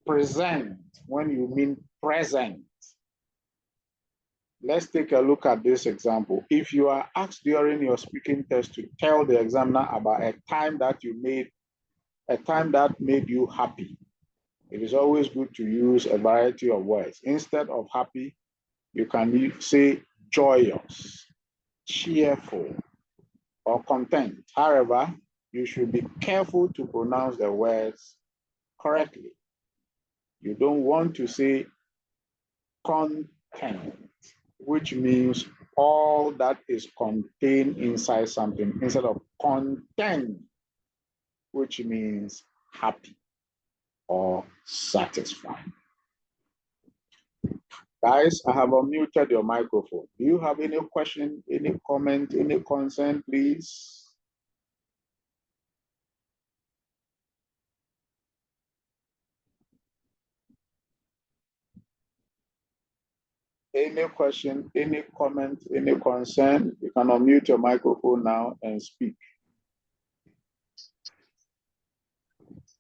present when you mean present. Let's take a look at this example. If you are asked during your speaking test to tell the examiner about a time that made you happy, it is always good to use a variety of words. Instead of happy, you can say joyous, cheerful, or content. However, you should be careful to pronounce the words correctly. You don't want to say content, which means all that is contained inside something, instead of content, which means happy or satisfied. Guys, I have unmuted your microphone. Do you have any question, any comment, any concern, please? Any question, any comment, any concern? You can unmute your microphone now and speak.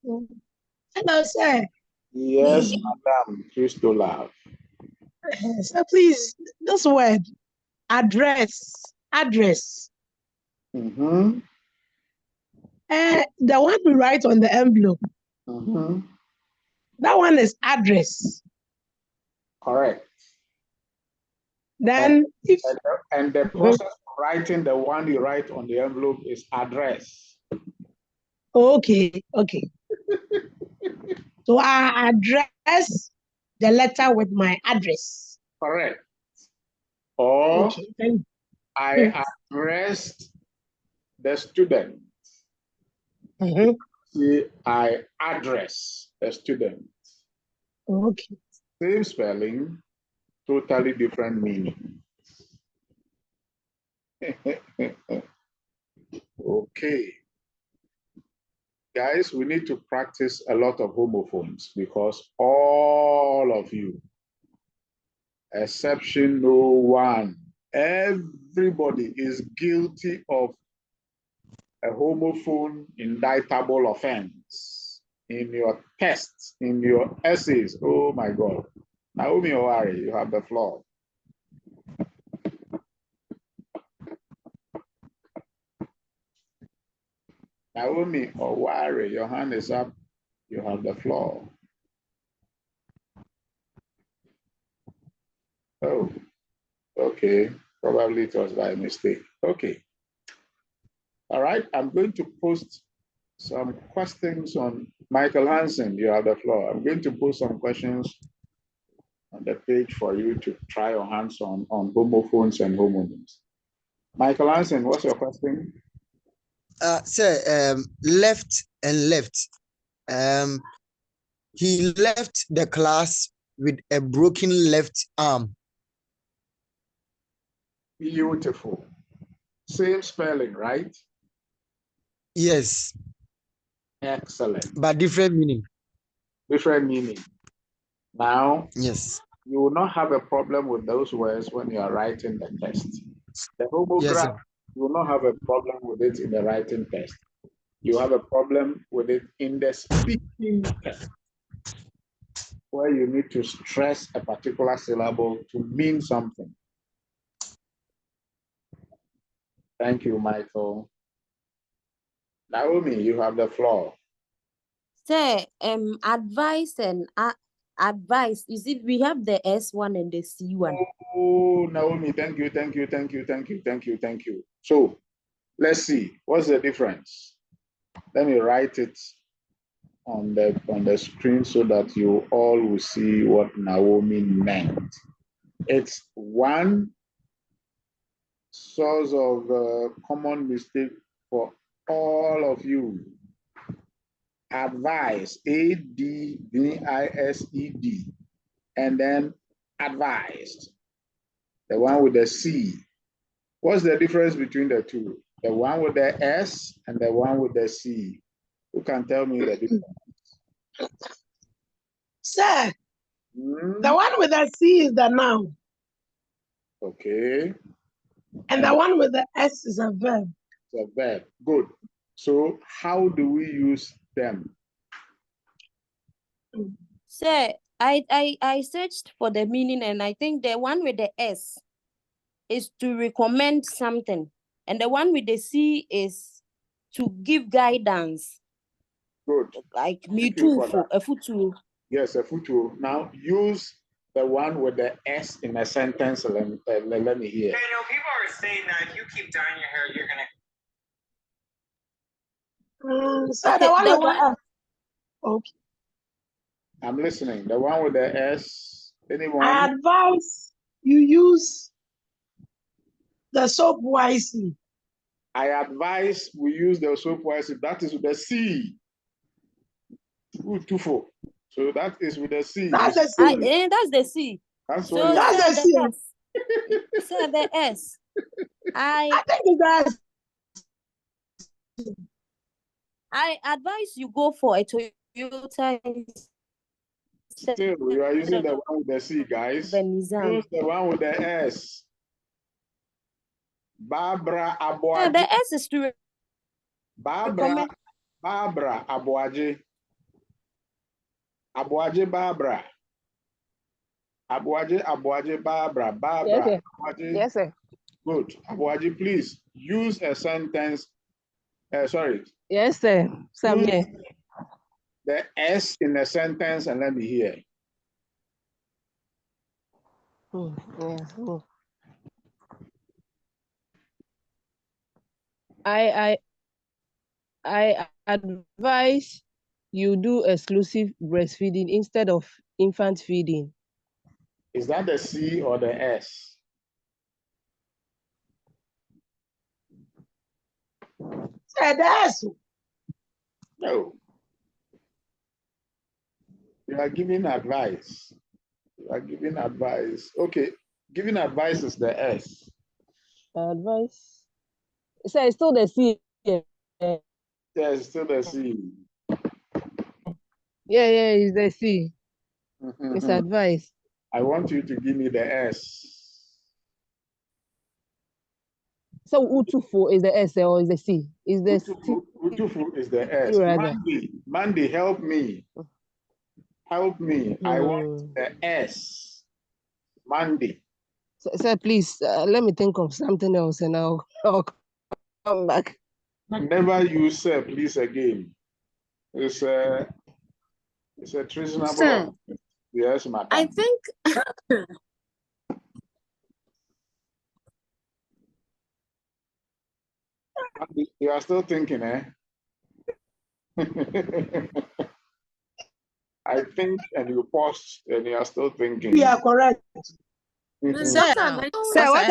Hello, sir. Yes, Madam Christola. Sir, please, this word, address. Mm-hmm. The one we write on the envelope. Mm-hmm. That one is address. Correct. Then and the process of writing the one you write on the envelope is address. Okay. So I address the letter with my address. Correct. Or okay. I addressed the student. Mm-hmm. See, I address the student. Okay. Same spelling, totally different meaning. Okay. Guys, we need to practice a lot of homophones because all of you, exception no one, everybody is guilty of a homophone indictable offense in your tests, in your essays. Oh my God. Naomi Owari, you have the floor. Naomi Owari, your hand is up. You have the floor. Oh, okay. Probably it was by mistake. Okay. All right. I'm going to post some questions on Michael Hansen. You have the floor. I'm going to post some questions on the page for you to try your hands on homophones and homonyms. Michael Hansen, what's your question? Sir, left and left. He left the class with a broken left arm. Beautiful. Same spelling, right? Yes. Excellent. But different meaning. Different meaning. Now, yes, you will not have a problem with those words when you are writing the test. The homograph, yes, you will not have a problem with it in the writing test. You have a problem with it in the speaking test, where you need to stress a particular syllable to mean something. Thank you, Michael. Naomi, you have the floor. Sir, advice and advice. You see, we have the S1 and the C1. Oh, Naomi, thank you, thank you, thank you, thank you, thank you, thank you. So let's see, what's the difference? Let me write it on the screen so that you all will see what Naomi meant. It's one source of common mistake for all of you. Advise, A-D-V-I-S-E-D, and then advised, the one with the C. What's the difference between the two? The one with the S and the one with the C. Who can tell me the difference? Sir, the one with the C is the noun. Okay. And the one with the S is a verb. It's a verb. Good. So how do we use them? Sir, I searched for the meaning, and I think the one with the S is to recommend something, and the one with the C is to give guidance. Good. Like me too, for a futu. Yes, a futu. Now use the one with the S in a sentence. Let me hear. Daniel, people are saying that if you keep dyeing your hair, you're gonna. So okay, the one with the S. Okay. I'm listening. The one with the S. Anyone? I advise you use the soap wisely. I advise we use the soap wisely. That is with the C. Good, tufo. So that is with the C. That's the C. That's the C. That's so what that's the C. S. So the S. I think it's the S. I advise you go for a Toyota. Still, we are using the one with the C, guys. Use the one with the S. Barbara Aboaje. The S is to Barbara Aboaje. Aboaje Barbara. Aboaje Barbara. Barbara. Yes, sir. Aboaje. Yes, sir. Good. Aboaje, please use a sentence. Sorry. Yes, sir. Use the S in a sentence and let me hear. Yes. I advise you do exclusive breastfeeding instead of infant feeding. Is that the C or the S? The S. No. You are giving advice. You are giving advice. Okay, giving advice is the S. Advice. So it's still the C. Yes, still the C. Yeah, it's the C. It's advice. I want you to give me the S. So Utufu is the S or is the C? Is the C? Utufu is the S. Rather. Mandy, help me. Help me. I want the S. Mandy. Sir, please, let me think of something else and I'll come back. Never use sir, please again. It's a treasonable. Sir, Yes, madam. I think you are still thinking, eh? I think, and you paused, and you are still thinking. You are correct. Sir, what about sir, what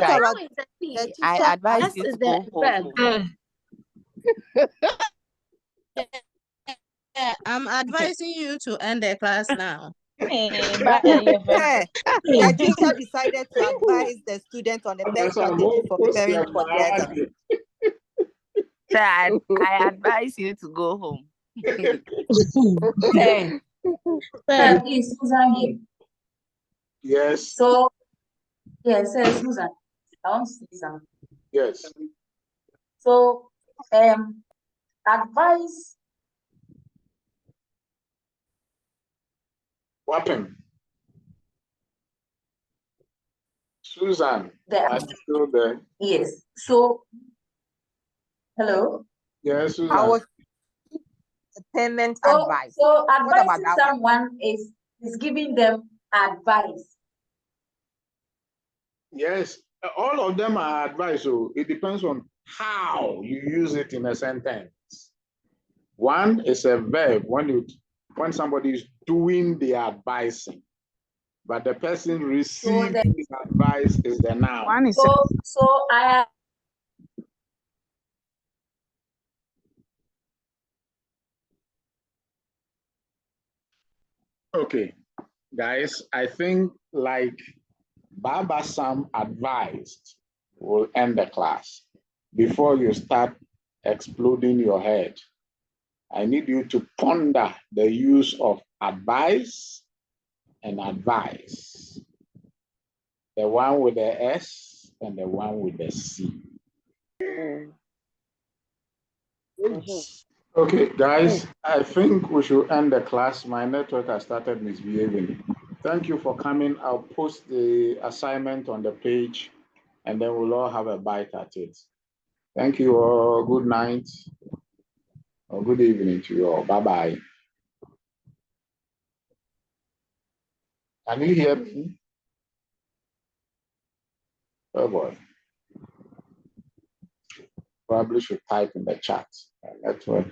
about I advise you to go home. I'm advising you to end the class now. The teacher decided to advise the student on the best strategy for preparing for the exam. Sir, I advise you to go home. Sir, please, Susan here. Yes. So, yes, Susan, I want to say something. Yes. So, advice. What happened? Susan, are you still there? Yes. So, hello? Yes, Susan. I was payment advice. So advising someone is giving them advice. Yes, all of them are advice. So it depends on how you use it in a sentence. One is a verb when somebody is doing the advising, but the person receiving the advice is the noun. So I. Okay, guys, I think like Baba Sam advised, we'll end the class. Before you start exploding your head, I need you to ponder the use of advice and advice. The one with the S and the one with the C. Okay, guys, I think we should end the class. My network has started misbehaving. Thank you for coming. I'll post the assignment on the page and then we'll all have a bite at it. Thank you all. Good night or good evening to you all. Bye-bye. Can you hear me? Oh boy. Probably should type in the chat. Network.